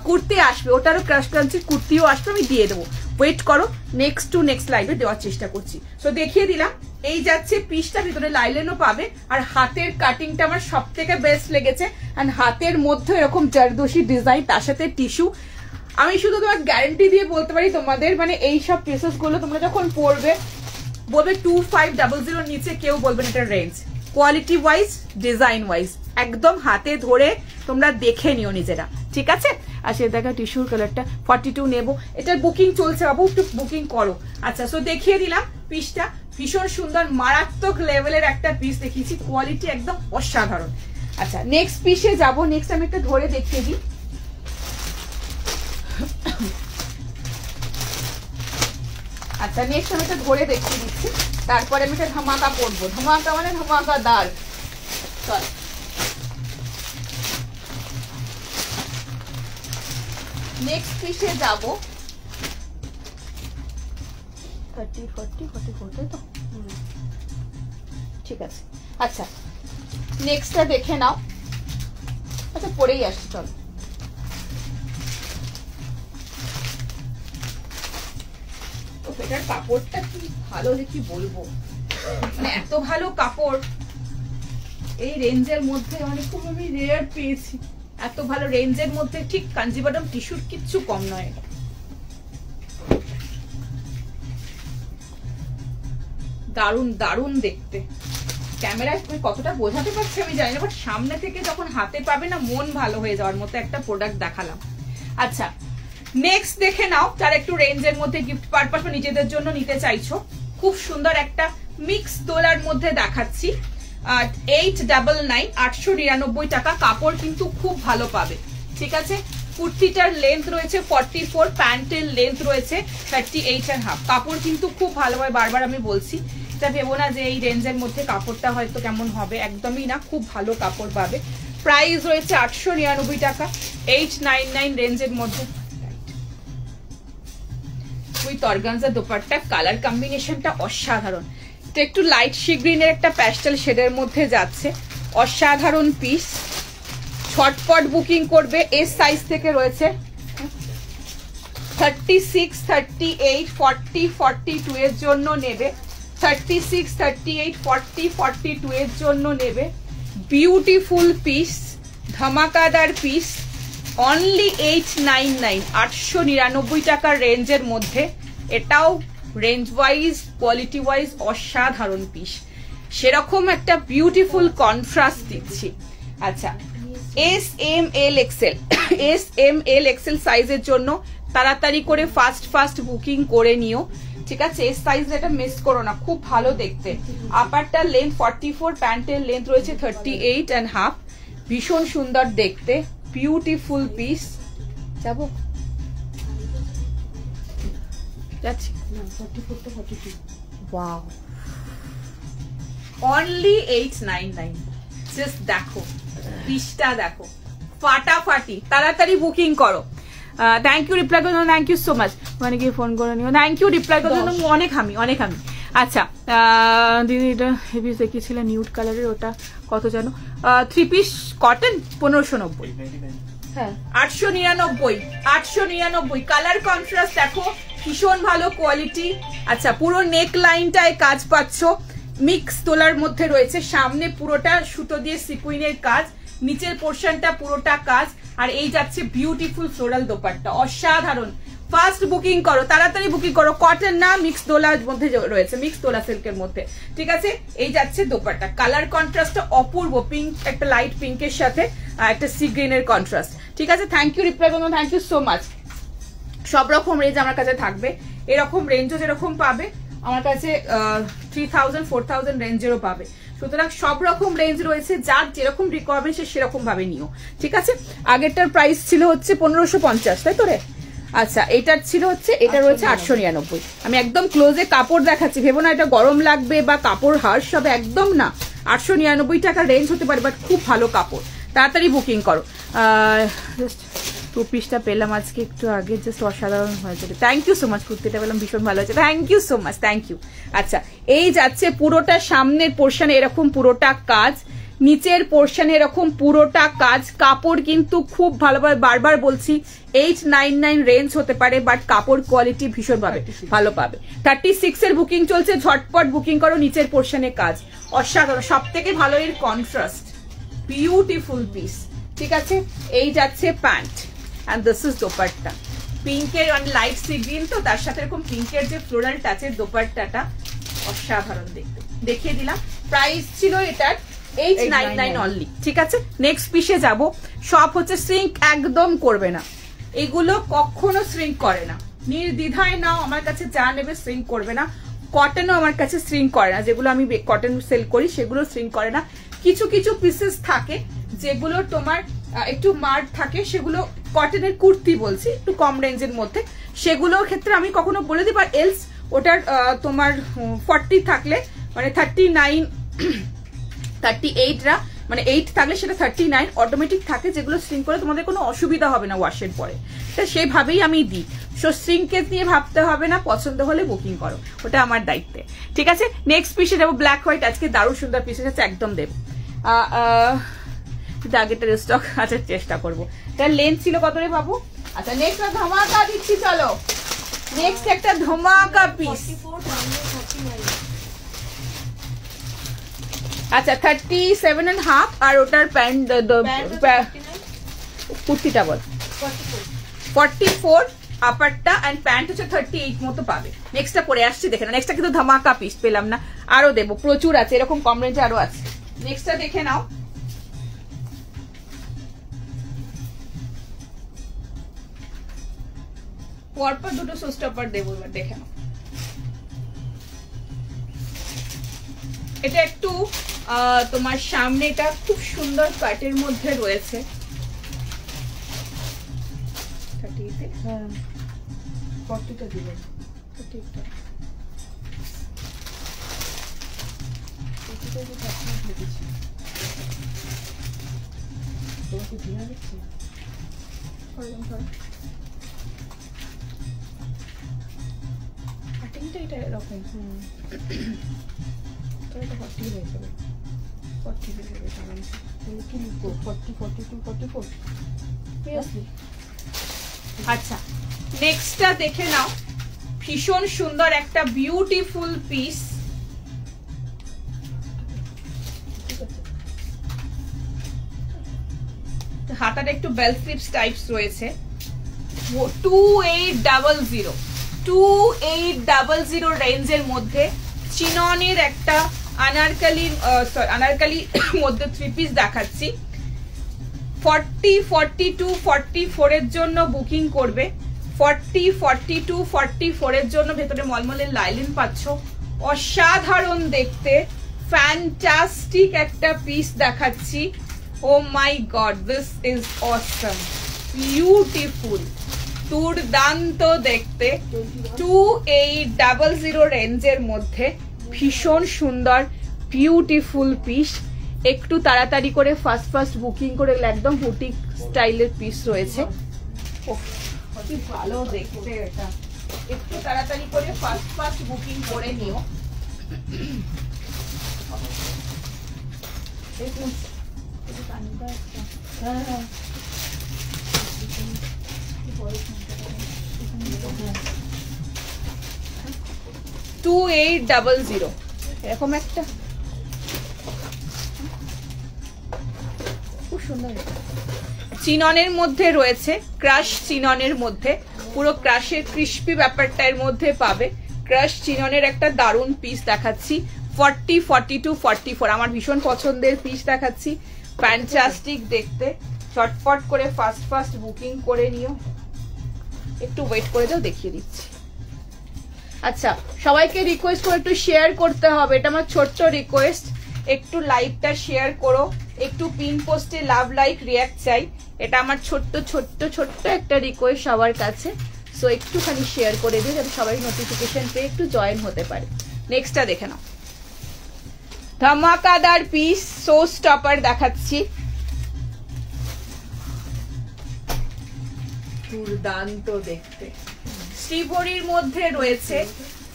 কুর্তি আসবে, ওটারও ক্রাশ ক্রাঞ্চি কুর্তিও আসবে, আমি দিয়ে দেবো, ওয়েট করো, নেক্সট লাইভে দেওয়ার চেষ্টা করছি। সো দেখিয়ে দিলাম, এই যাচ্ছে পিসটা, ভিতরে লাইলেনও পাবে, আর হাতের কাটিংটা আমার সব থেকে বেস্ট লেগেছে। অ্যান্ড হাতের মধ্যে এরকম জরদোশি ডিজাইন, তার সাথে টিস্যু। আমি শুধু তোমার গ্যারান্টি দিয়ে বলতে পারি তোমাদের, মানে এই সব পিসেস গুলো তোমরা যখন পরবে বলবে 2500 নিচে কেউ বলবেন এটা range. Quality wise, design wise একদম হাতে ধরে তোমরা দেখে নিও নিজেরা, ঠিক আছে। আর সে দেখা টিস্যুর কালারটা 42 নেবো, এটার বুকিং চলছে বাবু, একটু বুকিং করো। আচ্ছা সো দেখিয়ে দিলাম পিসটা, ভীষণ সুন্দর মারাত্মক লেভেলের একটা পিস দেখিয়েছি, কোয়ালিটি একদম অসাধারণ। আচ্ছা নেক্সট পিসে যাবো, নেক্সট আমি একটা ধরে দেখিয়ে দিই। আচ্ছা নেক্সট আমি একটা ধরে দেখিয়ে দিচ্ছি, তারপরে আমি একটা ধামাকা পরবো, ধামাকা মানে ধামাকাদার। চল নেক্সট পিসে যাবো। 30, 40, 44 তাই তো, ঠিক আছে। আচ্ছা নেক্সটটা দেখে নাও, আচ্ছা পরেই আসছি, চল। এটার কাপড়টা কি ভালো, যে কি বলবো, মানে এত ভালো কাপড় এই রেঞ্জের মধ্যে, মানে খুব আমি রেয়ার পেয়েছি এত ভালো রেঞ্জের মধ্যে। ঠিক কাঞ্জিভারম টিস্যুর কিচ্ছু কম নয়, দারুন দারুন দেখতে, ক্যামেরায় কতটা বোঝাতে পারছি আমি জানি না, বাট সামনে থেকে যখন হাতে পাবে না মন ভালো হয়ে যাওয়ার মতো একটা প্রোডাক্ট দেখালাম। আচ্ছা নেক্সট দেখে নাও, যারা একটু রেঞ্জের মধ্যে গিফট পারপাস বা নিজেদের জন্য নিতে চাইছো, খুব সুন্দর একটা মিক্স তোলার মধ্যে দেখাচ্ছি। 899 899 টাকা। কাপড় কিন্তু খুব ভালো পাবে, ঠিক আছে। কুর্তিটার লেন্থ রয়েছে 44, প্যান্টের লেন্থ রয়েছে 38.5। কাপড় কিন্তু খুব ভালো হয়, বারবার আমি বলছি, এটা ভেবো না যে এই রেঞ্জের মধ্যে কাপড়টা হয়তো কেমন হবে, একদমই না, খুব ভালো কাপড় পাবে। প্রাইস রয়েছে 899 টাকা, 899 রেঞ্জের মধ্যে। উইথ অর্গানজা দোপাট্টা, কালার কম্বিনেশনটা অসাধারণ। এটা একটু লাইট সি গ্রিনের একটা প্যাস্টেল শেডের মধ্যে যাচ্ছে, অসাধারণ পিস। ছটপট বুকিং করবে। এস সাইজ থেকে রয়েছে 36, 38, 40, 42 এর জন্য নেবে, 36, 38, 40, 42 এর জন্য নেবে। বিউটিফুল পিস, ধামাকাদার পিস, অনলি 899 899 টাকার রেঞ্জের মধ্যে। এটাও রেঞ্জ ওয়াইজ কোয়ালিটি ওয়াইজ অসাধারণ পিস, সেরকম একটা বিউটিফুল কন্ট্রাস্ট দিচ্ছি। আচ্ছা SML সাইজের জন্য তাড়াতাড়ি করে ফাস্ট বুকিং করে নিও, ঠিক আছে। এস সাইজ এটা মিস করো না, খুব ভালো দেখতে। আপারটার লেন্থ 44, প্যান্টের লেন্থ রয়েছে 38.5। ভীষণ সুন্দর দেখতে, বিউটিফুল পিস। যাবো যাচ্ছি, ওয়াও, অনলি 899। জাস্ট দেখো পিসটা, দেখো ফাটাফাটি, তাড়াতাড়ি বুকিং করো। থ্যাংক ইউ রিপ্লাই করার জন্য, থ্যাংক ইউ সো মাচ। মানে কি ফোন করে নিও, থ্যাংক ইউ রিপ্লাই করার জন্য। অনেক আমি আচ্ছা দিদি এটা হেভি দেখিয়েছিলেন নিউড কালারের, ওটা কত জানো? 3 পিস কটন 1590। হ্যাঁ 899 কালার কন্ট্রাস্ট দেখো, ভীষণ ভালো কোয়ালিটি। আচ্ছা পুরো নেক লাইনটায় কাজ পাচ্ছ, মিক্স তোলার মধ্যে রয়েছে। সামনে পুরোটা সুতো দিয়ে সিকুইনের কাজ, নিচের পোর্শনটা পুরোটা কাজ, আর এই যাচ্ছে বিউটিফুল ফ্লোরাল দোপাট্টা, অসাধারণ। ফার্স্ট বুকিং করো, তাড়াতাড়ি বুকিং করো। কটন না, মিক্স দোলার মধ্যে রয়েছে, মিক্স দোলা সিল্কের মধ্যে, ঠিক আছে। এই যাচ্ছে দোপাট্টা, কালার কন্ট্রাস্টটা অপূর্ব, পিঙ্ক, একটা লাইট পিঙ্কের সাথে একটা সি গ্রিনের কন্ট্রাস্ট, ঠিক আছে। থ্যাংক ইউ রিপ্লাই করুন, থ্যাংক ইউ সো মাচ। সব রকম রেঞ্জ আমার কাছে থাকবে, এরকম রেঞ্জও যেরকম পাবে আমার কাছে 3000 4000 রেঞ্জেরও পাবে। সুতরাং সব রকম রেঞ্জ রয়েছে, যার যেরকম রিকোয়ারমেন্ট সে সেরকম ভাবে নিও, ঠিক আছে। আগেরটার প্রাইস ছিল হচ্ছে 1550, তাই তো রে? আচ্ছা এটার ছিল হচ্ছে, এটা রয়েছে 899। আমি একদম ক্লোজে কাপড় দেখাচ্ছি, ভেবো না এটা গরম লাগবে বা কাপড় হার্শ হবে, একদম না। 899 টাকার রেঞ্জ হতে পারে, বাট খুব ভালো কাপড়, তাড়াতাড়ি বুকিং করো। জাস্ট 2 পিসটা পেলাম আজকে একটু আগে, জাস্ট অসাধারণ হয়েছে। থ্যাংক ইউ সো মাচ, কুর্তিটা পেলাম ভীষণ ভালো হয়েছে, thank you so much, thank you. আচ্ছা এই যাচ্ছে পুরোটা সামনের পোর্শনে এরকম পুরোটা কাজ, নিচের পোর্শনে এরকম পুরোটা কাজ। কাপড় কিন্তু খুব ভালোভাবে, বারবার বলছি 899 রেঞ্জ হতে পারে, বাট কাপড় কোয়ালিটি ভীষণ ভালো পাবে। 36 এর বুকিং চলছে, ঝটপট বুকিং করো। নিচের পোর্শনে কাজ অসাধারণ, সব থেকে ভালো এর কন্ট্রাস্ট, বিউটিফুল পিস, ঠিক আছে। এই যাচ্ছে pant, and this is dupatta, পিঙ্কের অন লাইট সি গ্রিন, তো তার সাথে এরকম পিঙ্কের যে ফ্লোরাল টাচের দোপাট্টাটা অসাধারণ দেখতে, দেখিয়ে দিলাম। প্রাইস ছিল এটার 899 অনলি, ঠিক আছে। নেক্সট পিসে যাব। সব হচ্ছে শ্রিঙ্ক একদম করবে না, এগুলো কখনো শ্রিঙ্ক করে না, নির্দ্বিধায় নাও, আমার কাছে যা নেবে শ্রিঙ্ক করবে না। কটনও আমার কাছে শ্রিঙ্ক করে না, যেগুলো আমি কটন সেল করি সেগুলো শ্রিঙ্ক করে না। কিছু কিছু পিসেস থাকে যেগুলো তোমার একটু মার্ক থাকে, সেগুলো কটনের কুর্তি বলছি, একটু কম রেঞ্জের মধ্যে, সেগুলোর ক্ষেত্রে আমি কখনো বলে দিই, বা এলস ওটার তোমার 40 থাকলে মানে 39 38 মানে 8 থাকলে সেটা 39 অটোমেটিক থাকে, যেগুলো শ্রিঙ্ক করে তোমাদের কোনো অসুবিধা হবে না ওয়াশের পরে, সেভাবেই আমি দিই। সো শ্রিঙ্কেজ নিয়ে ভাবতে হবে না, পছন্দ হলে বুকিং করো, ওটা আমার দায়িত্বে, ঠিক আছে। নেক্সট পিসে যাবো, ব্ল্যাক হোয়াইট, আজকে দারুণ সুন্দর পিস আছে, একদম দেব। আগেরটা স্টক আছে, চেষ্টা করবো। তার লেন্থ ছিল কত রে বাবু? আচ্ছা নেক্সট ধামাকা দিচ্ছি, চলো নেক্সট একটা ধামাকা পিস। আচ্ছা 37.5, আর ওটার প্যান্ট কুর্তিটা বল 44, আপারটা এন্ড প্যান্ট হচ্ছে 38 মতো পাবে। নেক্সটটা পরে আসছি দেখে না, নেক্সটটা কিন্তু ধামাকা পিস পেলাম না, আরো দেবো, প্রচুর আছে এরকম কম রেঞ্জে আরো আছে। নেক্সটটা দেখে নাও, পরপর দুটো শোস্টপার দেবো, এবার দেখে নাও। এটা একটু তোমার সামনে এটা খুব সুন্দর কাটের মধ্যে রয়েছে, 38 হ্যাঁ 40টা দিবেন, 38টা তোমাকে দিয়ে দিচ্ছি কাটিংটা এটা এরকম। তো এটা 40 হয়ে যাবে, 40 হয়ে যাবে কারণ কি লিখবো 40 42 44 সিরিয়াসলি। আচ্ছা নেক্সটটা দেখে নাও, ভীষণ সুন্দর একটা বিউটিফুল পিস, হাতাটা একটু বেল স্লিপস টাইপস রয়েছে, 2800 রেঞ্জের মধ্যে চিননের একটা আনারকালি মধ্যে 3 পিস দেখাচ্ছি। 40 42 44 এর জন্য বুকিং করবে, 40 42 44 এর জন্য ভেতরে মলমলের লাইলিন পাচ্ছ, অসাধারণ দেখতে ফ্যান্টাস্টিক একটা পিস দেখাচ্ছি। Oh my god, this is awesome, beautiful, দুর্দান্ত দেখতে, 2800 রেঞ্জের মধ্যে ভীষণ সুন্দর বিউটিফুল পিস। একটু তাড়াতাড়ি করে ফার্স্ট বুকিং করে, একদম বুটিক স্টাইলের পিস রয়েছে, কি ভালো দেখতে এটা, একটু তাড়াতাড়ি করে ফার্স্ট বুকিং করে নিও। দেখুন 2800 এরকম একটা খুব সুন্দর চিননের মধ্যে রয়েছে, ক্রাশ চিননের মধ্যে, পুরো ক্রাশের ক্রিস্পি ব্যাপারটা এর মধ্যে পাবে, ক্রাশ চিননের একটা দারুণ পিস দেখাচ্ছি। 40 42 44 আমার ভীষণ পছন্দের পিস দেখাচ্ছি, ফ্যান্টাস্টিক দেখতে, চটপট করে ফার্স্ট বুকিং করে নিও, একটু ওয়েট করে যাও দেখিয়ে দিচ্ছি। আচ্ছা সবাইকে রিকোয়েস্ট করে একটু শেয়ার করতে হবে, এটা আমার ছোট্ট রিকোয়েস্ট, একটু লাইভটা শেয়ার করো, একটু পিন পোস্টে লাভ লাইক রিয়াক্ট চাই, এটা আমার ছোট্ট একটা রিকোয়েস্ট সবার কাছে। সো একটুখানি শেয়ার করে দিও যাতে সবাই নোটিফিকেশন পেয়ে একটু জয়েন হতে পারে। নেক্সটটা দেখে নাও, ধামাকাদার পিস শো স্টপার দেখাচ্ছি, দুর্দান্ত দেখতে, শ্রীভরির মধ্যে রয়েছে,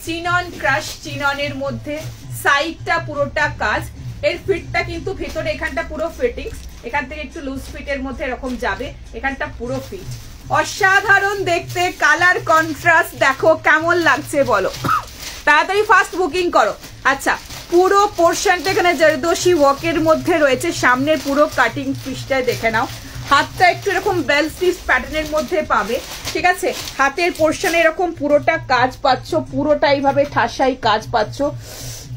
চিনন ক্রাশ চিননের মধ্যে, সাইডটা পুরোটা কাজ, এর ফিটটা কিন্তু ভেতরে এখানটা পুরো ফিটিংস, এখান থেকে একটু লুজ ফিটের মধ্যে এরকম যাবে, এখানটা পুরো ফিট, অসাধারণ দেখতে, কালার কন্ট্রাস্ট দেখো কেমন লাগছে বলো, তাড়াতাড়ি ফার্স্ট বুকিং করো। আচ্ছা পুরো পোর্শনটা এখানে জরদোশি ওয়ার্কের মধ্যে রয়েছে, সামনের পুরো কাটিং পিসটায় দেখে নাও, হাতটা একটু এরকম বেল স্লিভস প্যাটার্নের মধ্যে পাবে, ঠিক আছে, হাতের পোর্শনে এরকম পুরোটা কাজ পাচ্ছ, পুরোটা এইভাবে ঠাসাই কাজ পাচ্ছ,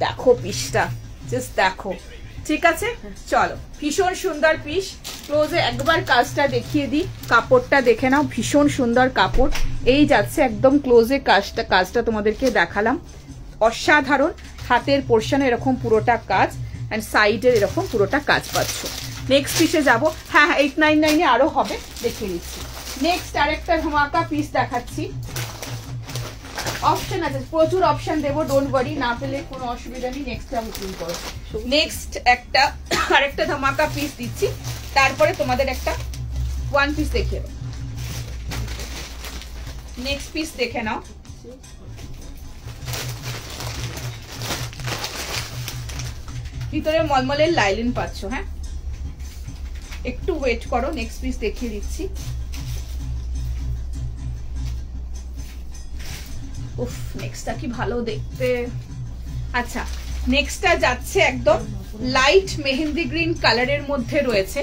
দেখো পিসটা জাস্ট দেখো, ঠিক আছে। চলো ভীষণ সুন্দর পিস, ক্লোজে একবার কাজটা দেখিয়ে দিই, কাপড়টা দেখে নাও, ভীষণ সুন্দর কাপড়, এই যাচ্ছে একদম ক্লোজে কাজটা তোমাদেরকে দেখালাম, অসাধারণ, হাতের পোর্শনে এরকম পুরোটা কাজ এন্ড সাইডের এরকম পুরোটা কাজ পাচ্ছ। নেক্সট পিসে যাবো, হ্যাঁ 899 এ আরো হবে, দেখিয়ে দিচ্ছি। নেক্সট আরেকটা ধামাকা পিস দেখাচ্ছি, অপশন আছে, প্রচুর অপশন দেবো, ডোন্ট ওয়ারি, না পেলে কোনো অসুবিধা নেই, নেক্সটটা বুকিং করো। নেক্সট আরেকটা ধামাকা পিস দিচ্ছি, তারপরে তোমাদের একটা ওয়ান পিস দেখিয়ে দেবো। নেক্সট পিস দেখে নাও, ভিতরে মলমলের লাইলিন পাচ্ছ, হ্যাঁ একটু ওয়েট করো, নেক্সট পিস দেখিয়ে দিচ্ছি। উফ নেক্সটটা কি ভালো দেখতে। আচ্ছা নেক্সটটা যাচ্ছে একদম লাইট মেহেন্দি গ্রিন কালারের মধ্যে রয়েছে,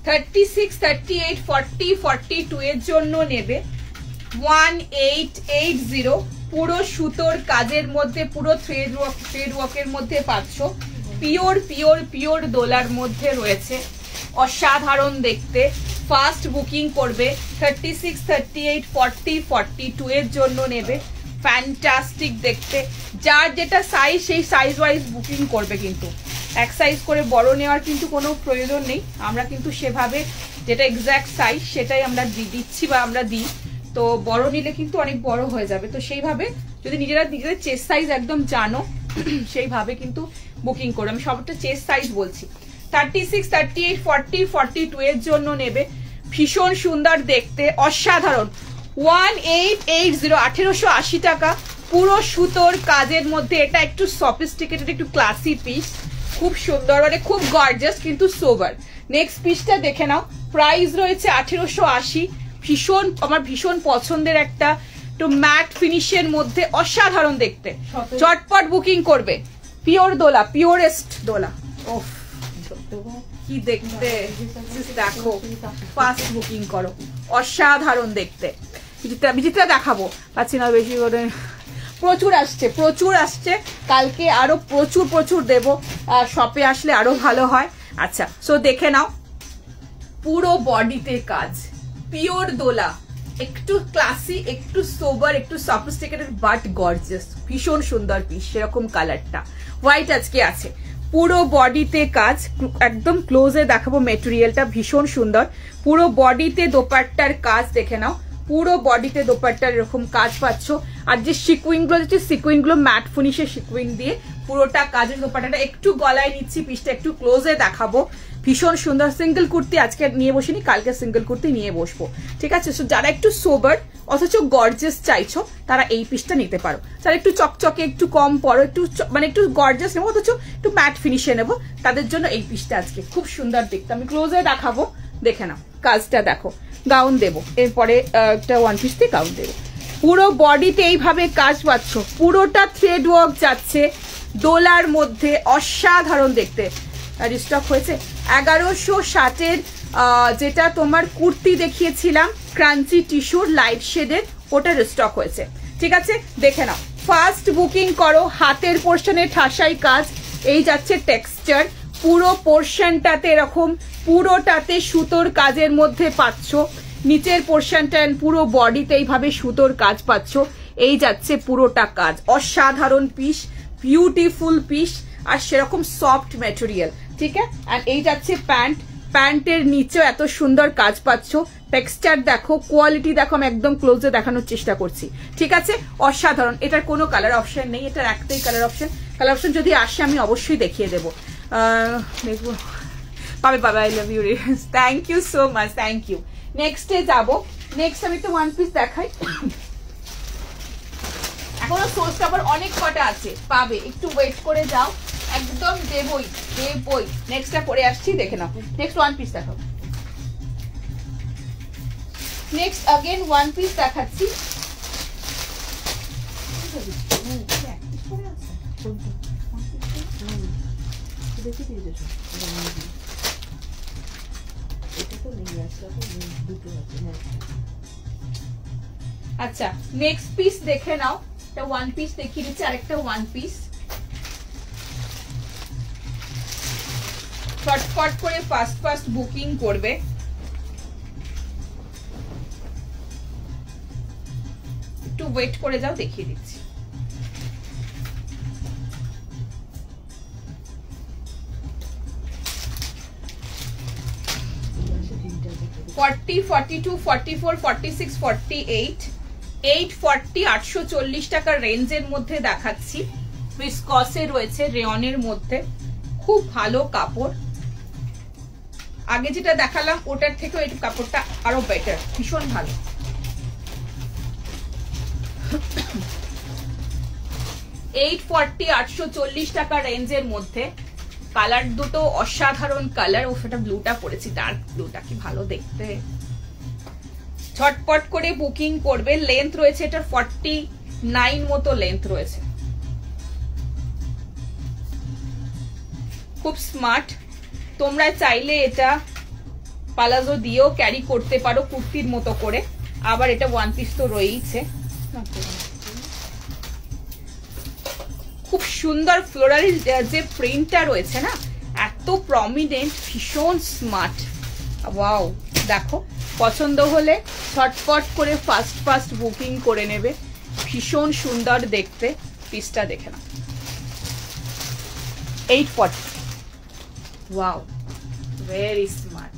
36, 38, 40, 42 এর জন্য নেবে 1880। পুরো সুতোর কাজের মধ্যে, পুরো থ্রেড ওয়ার্কের মধ্যে পাচ্ছ। পিওর পিওর পিওর দোলার মধ্যে রয়েছে, অসাধারণ দেখতে। ফার্স্ট বুকিং করবে 36, 38, 40, 42 এর জন্য নেবে। ফ্যান্টাস্টিক দেখতে। যার যেটা সাইজ সেই সাইজ ওয়াইজ বুকিং করবে, কিন্তু এক সাইজ করে বড় নেওয়ার কিন্তু কোনো প্রয়োজন নেই। আমরা কিন্তু সেভাবে যেটা এক্স্যাক্ট সাইজ সেটাই আমরা দিচ্ছি বা আমরা দিই। তো বড় নিলে কিন্তু অনেক বড় হয়ে যাবে। তো সেইভাবে যদি নিজেদের চেস্ট সাইজ একদম জানো সেইভাবে কিন্তু বুকিং করো। আমি সবটা চেস্ট সাইজ বলছি। 36, 38, 40, 42 এর জন্য নেবে। ভীষণ সুন্দর দেখতে, অসাধারণ। 1880, 1880 টাকা। পুরো সুতোর কাজের মধ্যে এটা একটু সফিস্টিকেটেড, একটু ক্লাসি পিস। খুব সুন্দর, মানে খুব গর্জাস কিন্তু সোবার। নেক্সট পিসটা দেখে নাও। প্রাইস রয়েছে 1880। ভীষণ আমার ভীষণ পছন্দের একটা একটু ম্যাট ফিনিশের মধ্যে, অসাধারণ দেখতে। চটপট বুকিং করবে। পিওর দোলা, পিওরেস্ট দোলা। ওফ কি দেখতে, দেখো ফাস্ট বুকিং করো, অসাধারণ দেখতে। বিচিত্রা দেখাবো পাচ্ছি না বেশি করে, প্রচুর আসছে প্রচুর আসছে। কালকে আরো প্রচুর প্রচুর দেব, শপে আসলে আরো ভালো হয়। আচ্ছা, সো দেখে নাও। পুরো বডিতে কাজ, পিওর দোলা, একটু ক্লাসি, একটু সোবার, একটু সফিস্টিকেটেড বাট গর্জিয়াস। ভীষণ সুন্দর পিস, সেরকম কালারটা। হোয়াইট আজকে আছে। পুরো বডিতে কাজ, একদম ক্লোজে দেখাবো মেটেরিয়ালটা। ভীষণ সুন্দর। পুরো বডিতে দোপাট্টার কাজ দেখে নাও। পুরো বডিতে দোপাট্টার এরকম কাজ পাচ্ছ। আর যে সিকুইন গুলো যাচ্ছে, সিকুইন গুলো ম্যাট ফিনিশের সিকুইন দিয়ে পুরোটা কাজের দোপাট্টাটা একটু গলায় নিচ্ছি, পিসটা একটু ক্লোজে দেখাবো। ভীষণ সুন্দর। সিঙ্গেল কুর্তি আজকে নিয়ে বসিনি, কালকে সিঙ্গেল কুর্তি নিয়ে বসবো, ঠিক আছে? সো যারা একটু সোবার অথচ গর্জিয়াস চাইছো তারা এই পিসটা নিতে পারো। যারা একটু চকচকে, একটু কম পড়ো, একটু মানে একটু গর্জিয়াস নেবো অথচ একটু ম্যাট ফিনিশে নেবো, তাদের জন্য এই পিসটা আজকে খুব সুন্দর দেখতে। আমি ক্লোজে দেখাবো, দেখে নাও কাজটা দেখো। গাউন দেবো, এরপরে একটা ওয়ান পিস দিয়ে গাউন দেবো। পুরো বডিতে এইভাবে কাজ পাচ্ছ, পুরোটা থ্রেড ওয়ার্ক যাচ্ছে দোলার মধ্যে, অসাধারণ দেখতে। রিস্টক হয়েছে 1160 যেটা তোমার কুর্তি দেখিয়েছিলাম ক্রাঞ্চি টিস্যুর লাইট শেডের, ওটা রিস্টক হয়েছে, ঠিক আছে? দেখে নাও। ফার্স্ট বুকিং করো। হাতের পোর্শনে ঠাসাই কাজ, এই যাচ্ছে টেক্সচার। পুরো পোর্শনটাতে এরকম, পুরোটাতে সুতোর কাজের মধ্যে পাচ্ছ। নিচের পোর্শনটা পুরো বডিতে এইভাবে সুতোর কাজ পাচ্ছ। এই যাচ্ছে পুরোটা কাজ, অসাধারণ পিস, বিউটিফুল পিস, আর সেরকম সফট ম্যাটেরিয়াল, ঠিক আছে? আর এই যাচ্ছে প্যান্ট, প্যান্টের নিচেও এত সুন্দর কাজ পাচ্ছ। টেক্সচার দেখো, কোয়ালিটি দেখো, আমি একদম ক্লোজে দেখানোর চেষ্টা করছি, ঠিক আছে? অসাধারণ। এটার কোনো কালার অপশন নেই, এটার একটাই কালার অপশন। কালার অপশন যদি আসে আমি অবশ্যই দেখিয়ে দেবো, দেখবো। পাবে পাবে। I love you, thank you so much, thank you. নেক্সটে যাবো। নেক্সট আমি তো ওয়ান পিস দেখাই। এখনো সোর্স কাপড় অনেক কটা আছে, পাবে, একটু ওয়েট করে যাও, একদম দেবই দেবই। নেক্সটটা পরে আসছি, দেখে নাও। নেক্সট ওয়ান পিস দেখাও। নেক্সট अगेन ওয়ান পিস দেখাচ্ছি। আচ্ছা, নেক্সট পিস দেখে নাও। এটা ওয়ান পিস দেখিয়ে দিচ্ছি, আরেকটা ওয়ান পিস। ফটফট করে ফাস্ট ফাস্ট বুকিং করবে। একটু ওয়েট করে যাও, দেখিয়ে দিচ্ছি। ফর্টি, 42, 44, 46, 48, 840, 840 টাকার রেঞ্জের মধ্যে দেখাচ্ছি। ভিসকসে রয়েছে, রেয়নের মধ্যে, খুব ভালো কাপড়। আগে যেটা দেখালাম ওটার থেকেও এই কাপড়টা আরো বেটার, ভীষণ ভালো। $840, 840 টাকা রেঞ্জের মধ্যে। কালার দুটো অসাধারণ কালার। ও সেটা ব্লুটা পরেছি, ডার্ক ব্লুটা, কি ভালো দেখতে। ঝটপট করে বুকিং করবে। লেন্থ রয়েছে এটা 49 মতো লেন্থ রয়েছে। খুব স্মার্ট। তোমরা চাইলে এটা পালাজো দিয়েও ক্যারি করতে পারো কুর্তির মতো করে। আবার এটা ওয়ান পিস তো রয়েইছে। খুব সুন্দর ফ্লোরাল যে প্রিন্টটা রয়েছে না, এত প্রমিনেন্ট, ভীষণ স্মার্ট। ওয়াও, দেখো পছন্দ হলে ছটফট করে ফাস্ট বুকিং করে নেবে। ভীষণ সুন্দর দেখতে, পিসটা দেখে না। 840। Wow, very smart.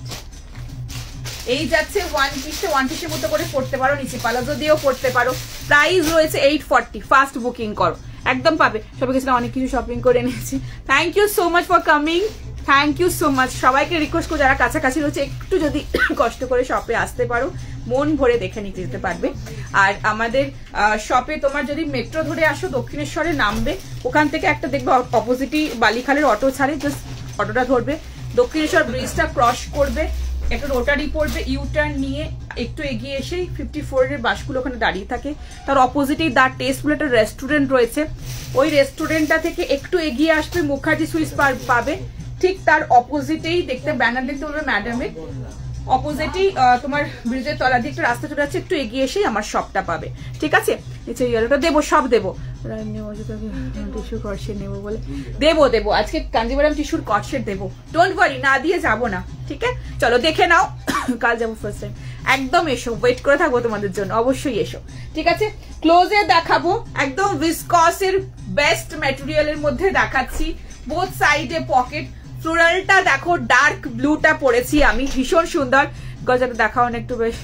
এই যাচ্ছে ওয়ান পিসের মতো করে পড়তে পারো, নিচে পালাজো দিয়েও পড়তে পারো। প্রাইস রয়েছে 840। ফাস্ট বুকিং করো, একদম পাবে। সবাই গেছিলাম, অনেক কিছু শপিং করে নিয়েছি। Thank you so much for coming, thank you so much. সবাইকে রিকোয়েস্ট করো যারা কাছাকাছি রয়েছে একটু যদি কষ্ট করে শপে আসতে পারো, মন ভরে দেখে নিতে যেতে পারবে। আর আমাদের শপে তোমার যদি মেট্রো ধরে আসো, দক্ষিণেশ্বরে নামবে, ওখান থেকে একটা দেখবে অপোজিটই বালিখালের অটো ছাড়ে, জাস্ট অটোটা ধরবে, দক্ষিণেশ্বর ব্রিজটা ক্রস করবে, একটা রোটারি পড়বে, ইউটার্ন নিয়ে একটু এগিয়ে এসেই 54 এর বাসগুলো ওখানে দাঁড়িয়ে থাকে। তার অপোজিটেই দা টেস্ট বলে একটা রেস্টুরেন্ট রয়েছে, ওই রেস্টুরেন্টটা থেকে একটু এগিয়ে আসবে, মুখার্জি সুইটস পাবে। ঠিক তার অপোজিটেই দেখতে ব্যানার দেখতে বলবে ম্যাডামের, অপোজিটেই তোমার ব্রিজের তলা দিয়ে একটা রাস্তা চলে যাচ্ছে, একটু এগিয়ে এসেই আমার শপটা পাবে। ঠিক আছে, নিচে ইয়েলোটা দেবো, সব দেবো। টিস্যু কটসেট নেবো বলে দেবো আজকে কাঞ্জিভারাম টিস্যুর কটসেট দেবো, ডোন্ট ওয়ারি, না দিয়ে যাবো না। ঠিক আছে, চলো দেখে নাও, কাল যাবো ফার্স্ট টাইম। একদম এসো, ওয়েট করে থাকবো তোমাদের জন্য, অবশ্যই এসো। ঠিক আছে, ক্লোজে দেখাবো, একদম ভিসকসের বেস্ট ম্যাটেরিয়ালের মধ্যে দেখাচ্ছি। বোথ সাইডে পকেট, ফ্লোরালটা দেখো, ডার্ক ব্লুটা পরেছি আমি, ভীষণ সুন্দর। গজাটা দেখাও না একটু, বেশ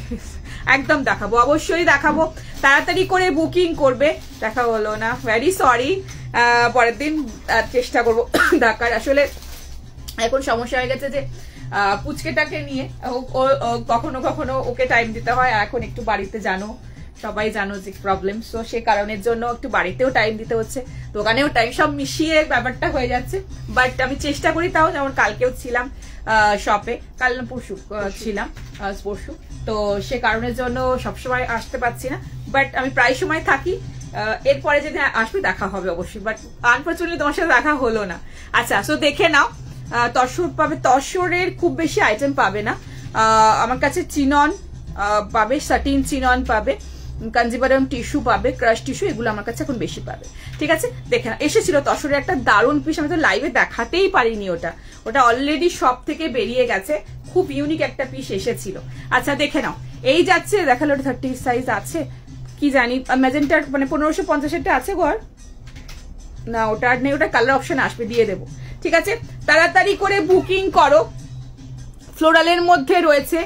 একদম দেখাবো, অবশ্যই দেখাবো। তাড়াতাড়ি করে বুকিং করবে। দেখা হলো না, ভেরি সরি, পরের দিন চেষ্টা করবো দেখার। আসলে এখন সমস্যা হয়ে গেছে যে পুচকেটাকে নিয়ে কখনো কখনো ওকে টাইম দিতে হয়, এখন একটু বাড়িতে জানো, সবাই জানো যে প্রবলেম, সো সে কারণের জন্য একটু বাড়িতেও টাইম দিতে হচ্ছে, দোকানেও টাইম, সব মিশিয়ে ব্যাপারটা হয়ে যাচ্ছে। বাট আমি চেষ্টা করি, তাও যেমন কালকেও ছিলাম শপে, কাল না পরশু ছিলাম, পরশু, তো সে কারণের জন্য সবসময় আসতে পারছি না, বাট আমি প্রায় সময় থাকি। এরপরে যদি আসবে দেখা হবে অবশ্যই, বাট আনফরচুনেটলি তোমার সাথে দেখা হলো না। আচ্ছা, সো দেখে নাও, তসর পাবে, তসরের খুব বেশি আইটেম পাবে না আমার কাছে। চিনন পাবে, সাটিন চিনন পাবে, কাঞ্জিভারাম টিস্যু পাবে, ক্রাশ টিস্যু, এগুলো আমার কাছে এখন বেশি পাবে। ঠিক আছে, দেখে না, এসেছিল তসরের একটা দারুণ পিস, আমি তো লাইভে দেখাতেই পারিনি, ওটা অলরেডি সব থেকে বেরিয়ে গেছে, খুব ইউনিক একটা পিস এসেছিল। আচ্ছা দেখে নাও, এই যাচ্ছে, দেখালো 30 সাইজ আছে কি জানি, ম্যাজেন্টার মানে 1550-এরটা আছে ঘর না, ওটা আর নেই, ওটা কালার অপশন আসবে, দিয়ে দেবো। ঠিক আছে, তাড়াতাড়ি করে বুকিং করো। ফ্লোরালের মধ্যে রয়েছে,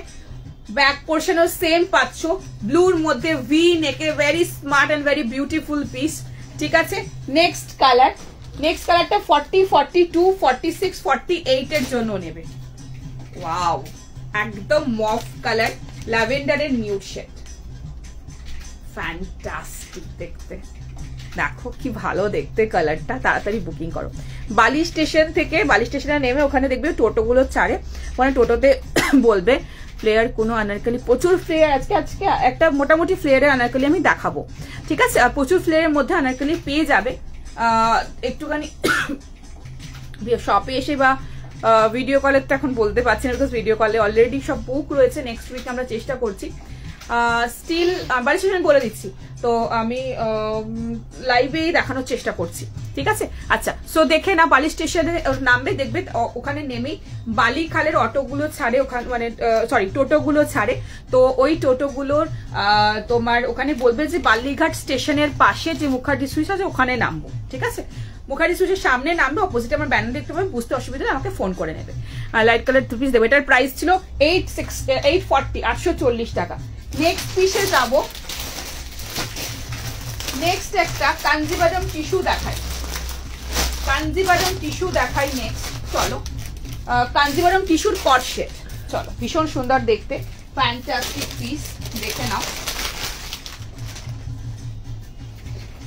ব্যাক পোর্শনও সেম পাচ্ছ, ব্লুর মধ্যে ভি নেকে, very smart and very beautiful piece. ঠিক আছে, নেক্সট কালারটা 40, 42, 46, 48 এর জন্য নেবে। ওয়াও, একদম মফ কালার, ল্যাভেন্ডারের নিউড শেড, ফ্যান্টাস্টিক দেখতে, দেখো কি ভালো দেখতে কালারটা। তাড়াতাড়ি বুকিং করো। বালি স্টেশনে নেমে ওখানে দেখবে টোটোগুলো ছাড়ে, মানে টোটোতে বলবে ফ্লেয়ার কোনো আনারকলি, প্রচুর ফ্লেয়ার, আজকে একটা মোটামুটি ফ্লেয়ারের আনারকলি আমি দেখাবো। ঠিক আছে, প্রচুর ফ্লেয়ারের মধ্যে আনারকলি পেয়ে যাবে। একটুখানি শপে এসে বা ভিডিও কলের তো এখন বলতে পারছি না, বিকজ ভিডিও কলে অলরেডি সব বুক রয়েছে, নেক্সট উইক আমরা চেষ্টা করছি। স্টিল বালি স্টেশন বলে দিচ্ছি, তো আমি লাইভেই দেখানোর চেষ্টা করছি। ঠিক আছে, আচ্ছা, সো দেখে না, বালি স্টেশনে নামবে, দেখবে ওখানে নেমেই বালিখালের অটোগুলো ছাড়ে, ওখানে মানে সরি টোটোগুলো ছাড়ে, তো ওই টোটোগুলোর তোমার ওখানে বলবে যে বালিঘাট স্টেশনের পাশে যে মুখার্জি সুইচ আছে ওখানে নামবো। ঠিক আছে, মুখার্জি সুইচের সামনে নামবে, অপোজিটে আমার ব্যানার দেখতে পাবেন, বুঝতে অসুবিধা নেই, আমাকে ফোন করে নেবে। লাইট কালার 2 পিস দেবে, এটার প্রাইস ছিল 840, 840 টাকা। নেক্সট পিসে যাবো, নেক্সট একটা কাঞ্জিভারাম টিস্যু দেখাই, নেক্সট চলো, কাঞ্জিভারাম টিস্যুর কট সেট, চলো, ভীষণ সুন্দর দেখতে, ফ্যান্টাস্টিক পিস, দেখে নাও।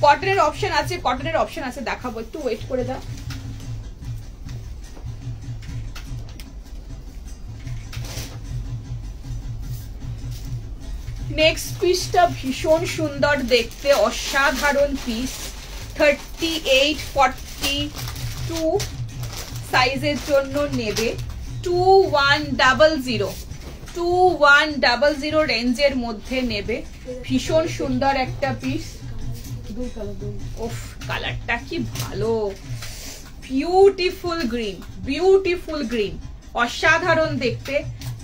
কটনের অপশন আছে, দেখাবো, একটু ওয়েট করে দাও। নেক্সট পিসটা ভীষণ সুন্দর দেখতে, অসাধারণ পিস, 38, 42 সাইজের জন্য নেবে, 2100 2100 রেঞ্জের মধ্যে নেবে, ভীষণ সুন্দর একটা পিস। ওফ, কালারটা কি ভালো, বিউটিফুল গ্রিন, বিউটিফুল গ্রিন, অসাধারণ দেখতে।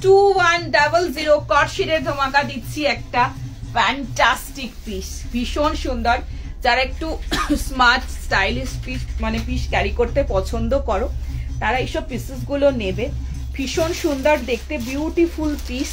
2100 কটশিটের ধমাকা দিচ্ছি একটা, ফ্যান্টাস্টিক পিস, ভীষণ সুন্দর। যারা একটু স্মার্ট স্টাইলিশ পিস মানে পিস ক্যারি করতে পছন্দ করো তারা এইসব পিসেস গুলো নেবে, ভীষণ সুন্দর দেখতে, বিউটিফুল পিস।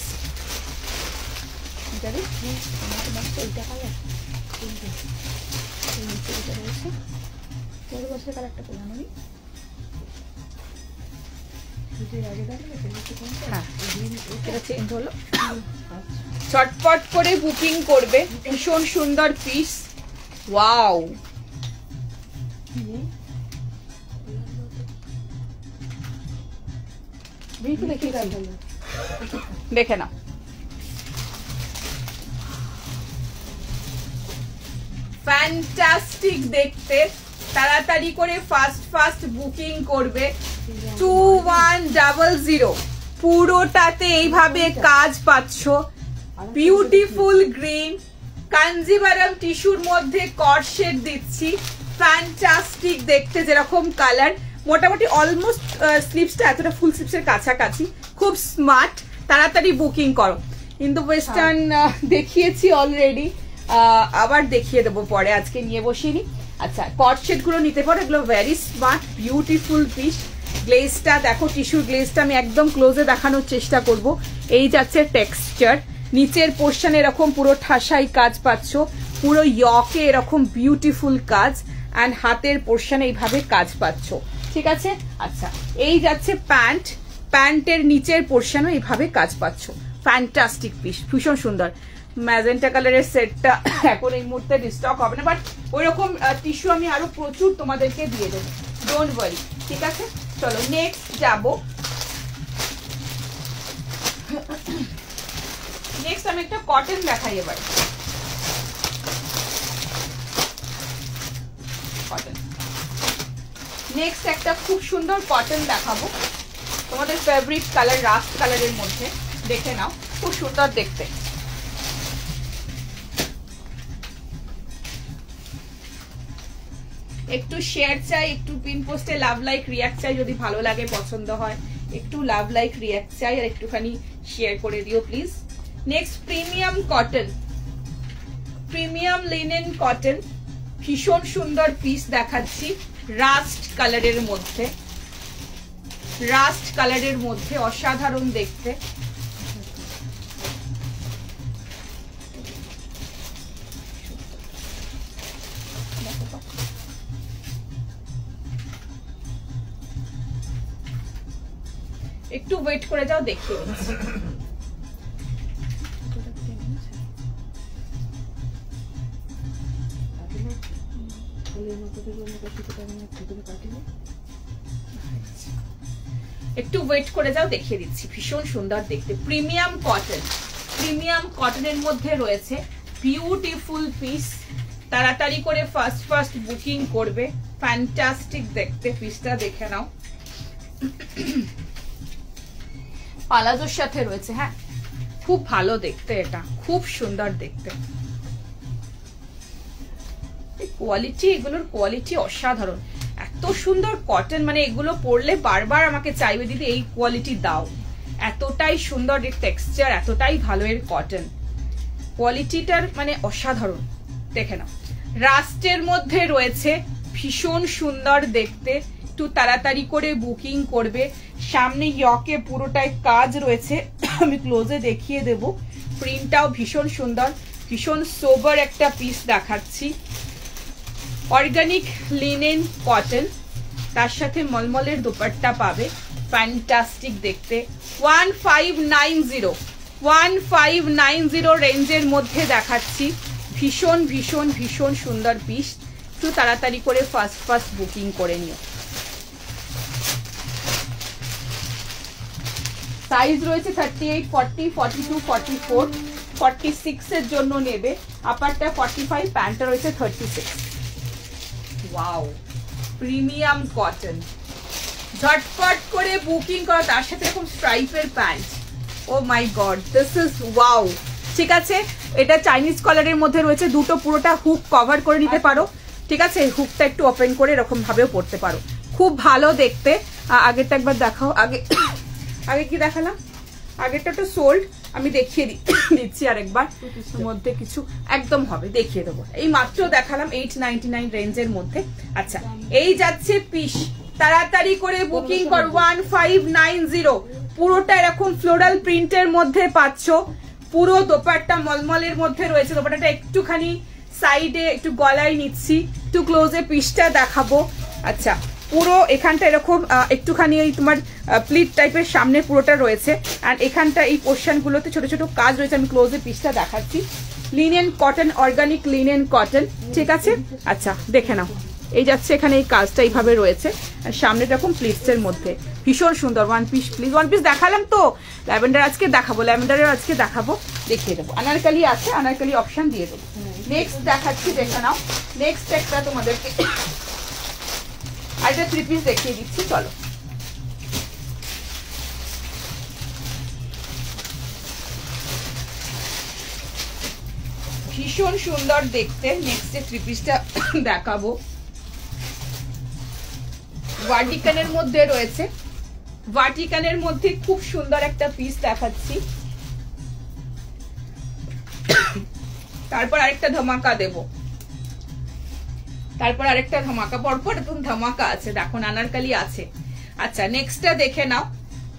চটপট করে বুকিং করবে, ভীষণ সুন্দর পিস। ওয়াও, দেখে নাও, ফ্যান্টাস্টিক দেখতে, তাড়াতাড়ি করে ফাস্ট বুকিং করবে। 2100 পুরোটাতে এইভাবে কাজ পাচ্ছ, বিউটিফুল গ্রিন, কাঞ্জিভারাম টিস্যুর মধ্যে কর্সেট দিচ্ছি, ফ্যান্টাস্টিক দেখতে, যেরকম কালার, মোটামুটি অলমোস্ট স্লিভসটা এতটা ফুল স্লিভসের কাছাকাছি, খুব স্মার্ট, তাড়াতাড়ি বুকিং করো। কিন্তু ওয়েস্টার্ন দেখিয়েছি অলরেডি, আবার দেখিয়ে দেবো পরে, আজকে নিয়ে বসিনি। আচ্ছা, কর্সেট গুলো নিতে পারো, এগুলো ভেরি স্মার্ট, বিউটিফুল পিস। গ্লেজটা দেখো, টিস্যুর গ্লেজটা আমি একদম ক্লোজে দেখানোর চেষ্টা করব। এই যাচ্ছে টেক্সচার, নিচের পোর্শন এরকম পুরো ঠাসাই কাজ পাচ্ছ, পুরো ইয়কে এরকম বিউটিফুল কাজ, অ্যান্ড হাতের পোর্শন এইভাবে কাজ পাচ্ছ, ঠিক আছে। আচ্ছা, এই যাচ্ছে প্যান্ট, প্যান্টের নিচের পোর্শনও এইভাবে কাজ পাচ্ছ, ফ্যান্টাস্টিক পিস, ভীষণ সুন্দর। ম্যাজেন্টা কালারের সেটটা এখন এই মুহূর্তে রিস্টক হবে না, বাট ওইরকম টিস্যু আমি আরো প্রচুর তোমাদেরকে দিয়ে দেবো, ডোন্ট ওয়ারি, ঠিক আছে। চলো নেক্সট যাবো। নেক্সট আমি একটা কটন দেখাই এবার, কটন। নেক্সট একটা খুব সুন্দর কটন দেখাবো, তোমাদের ফেভারিট কালার রাস্ট কালারের মধ্যে, দেখে নাও, খুব সুন্দর দেখতে। একটু শেয়ার চাই, একটু পিন পোস্টে লাভ লাইক রিয়াক্ট চাই, যদি ভালো লাগে পছন্দ হয় একটু লাভ লাইক রিয়াক্ট চাই, আর একটুখানি শেয়ার করে দিও please. Next premium cotton, premium linen cotton, ভীষণ সুন্দর পিস দেখাচ্ছি, রাস্ট কালারের মধ্যে, রাস্ট কালারের মধ্যে, অসাধারণ দেখতে। একটু ওয়েট করে যাও, দেখিয়ে দিচ্ছি। একটু ওয়েট করে যাও, দেখিয়ে দিচ্ছি, ভীষণ সুন্দর দেখতে, প্রিমিয়াম কটন, প্রিমিয়াম কটনের মধ্যে রয়েছে, বিউটিফুল পিস, তাড়াতাড়ি করে ফার্স্ট বুকিং করবে, ফ্যান্টাস্টিক দেখতে, পিসটা দেখে নাও। পালাজোর সাথে রয়েছে, হ্যাঁ খুব ভালো দেখতে, এটা খুব সুন্দর দেখতে, কোয়ালিটি, এগুলোর কোয়ালিটি অসাধারণ, এত সুন্দর কটন, মানে এগুলো পরলে বারবার আমাকে চাইবে দিদি এই কোয়ালিটি দাও, এতটাই সুন্দর টেক্সচার, এতটাই ভালো এর কটন, কোয়ালিটিটার মানে অসাধারণ, দেখে নাও। রাস্টের মধ্যে রয়েছে, ভীষণ সুন্দর দেখতে, একটু তাড়াতাড়ি করে বুকিং করবে। সামনে ইয়কে পুরোটাই কাজ রয়েছে, আমি ক্লোজে দেখিয়ে দেব, প্রিন্টটাও ভীষণ সুন্দর, ভীষণ সোবার একটা পিস দেখাচ্ছি, অর্গানিক লিনেন কটন, তার সাথে মলমলের দুপাট্টা পাবে, ফ্যান্টাস্টিক দেখতে। 1590 রেঞ্জের মধ্যে দেখাচ্ছি, ভীষণ ভীষণ ভীষণ সুন্দর পিস, একটু তাড়াতাড়ি করে ফার্স্ট বুকিং করে নিও। সাইজ রয়েছে 38, 40, 42, 44, 46 এর জন্য নেবে, আপারটা 45, প্যান্টটা রয়েছে 36। ওয়াও, প্রিমিয়াম কটন, ঝটপট করে বুকিং করা, তার সাথে এরকম স্ট্রাইপের pant, oh my god, this is wow. ঠিক আছে, এটা চাইনিজ কলারের মধ্যে রয়েছে, দুটো পুরোটা হুক কভার করে নিতে পারো। ঠিক আছে, হুকটা একটু ওপেন করে এরকম ভাবেও পড়তে পারো, খুব ভালো দেখতে। আগেরটা একবার দেখাও। আগে কি দেখালাম? আগেরটা তো সোল্ড, আমি দেখিয়ে দিচ্ছি আরেকবার। মধ্যে কিছু একদম হবে, দেখিয়ে দেবো। এই মাত্র দেখালাম 899 রেঞ্জের মধ্যে। আচ্ছা, এই যাচ্ছে পিস, তাড়াতাড়ি করে বুকিং কর। 1590, পুরোটা এরকম ফ্লোরাল প্রিন্টের মধ্যে পাচ্ছ। পুরো দোপাট্টা মলমলের মধ্যে রয়েছে। দোপাট্টাটা একটুখানি সাইডে একটু গলায় নিচ্ছি, একটু ক্লোজে পিসটা দেখাবো। আচ্ছা, পুরো এখানটা এরকম একটুখানি এই তোমার প্লিট টাইপের সামনে পুরোটা রয়েছে। আর এখানটা এই পোর্শনগুলোতে ছোট ছোট কাজ রয়েছে, আমি ক্লোজে পিসটা দেখাচ্ছি। Linen cotton, organic linen cotton. ঠিক আছে, আচ্ছা দেখে নাও। এই যাচ্ছে এখানে এই কাজটা এইভাবে রয়েছে, আর সামনে এরকম প্লিটসের মধ্যে ভীষণ সুন্দর। One piece please, one piece দেখালাম তো, ল্যাভেন্ডার আজকে দেখাবো, ল্যাভেন্ডারের আজকে দেখাবো, দেখিয়ে দেবো। আনারকালি আছে, আনারকালি অপশন দিয়ে দেবো। নেক্সট দেখাচ্ছি, দেখে নাও। নেক্সট একটা তোমাদেরকে আরেকটা 3 পিস দেখিয়ে দিচ্ছি, চলো। ভীষণ সুন্দর দেখতে। নেক্সট 3 পিসটা দেখাবো, ভার্টিকানের মধ্যে রয়েছে। ভার্টিকানের মধ্যে খুব সুন্দর একটা পিস দেখাচ্ছি। তারপর আরেকটা ধামাকা দেব, তারপর আরেকটা ধামাকা, পরপর এখন ধামাকা আছে। দেখো আনারকলি আছে। আচ্ছা, নেক্সটটা দেখে নাও,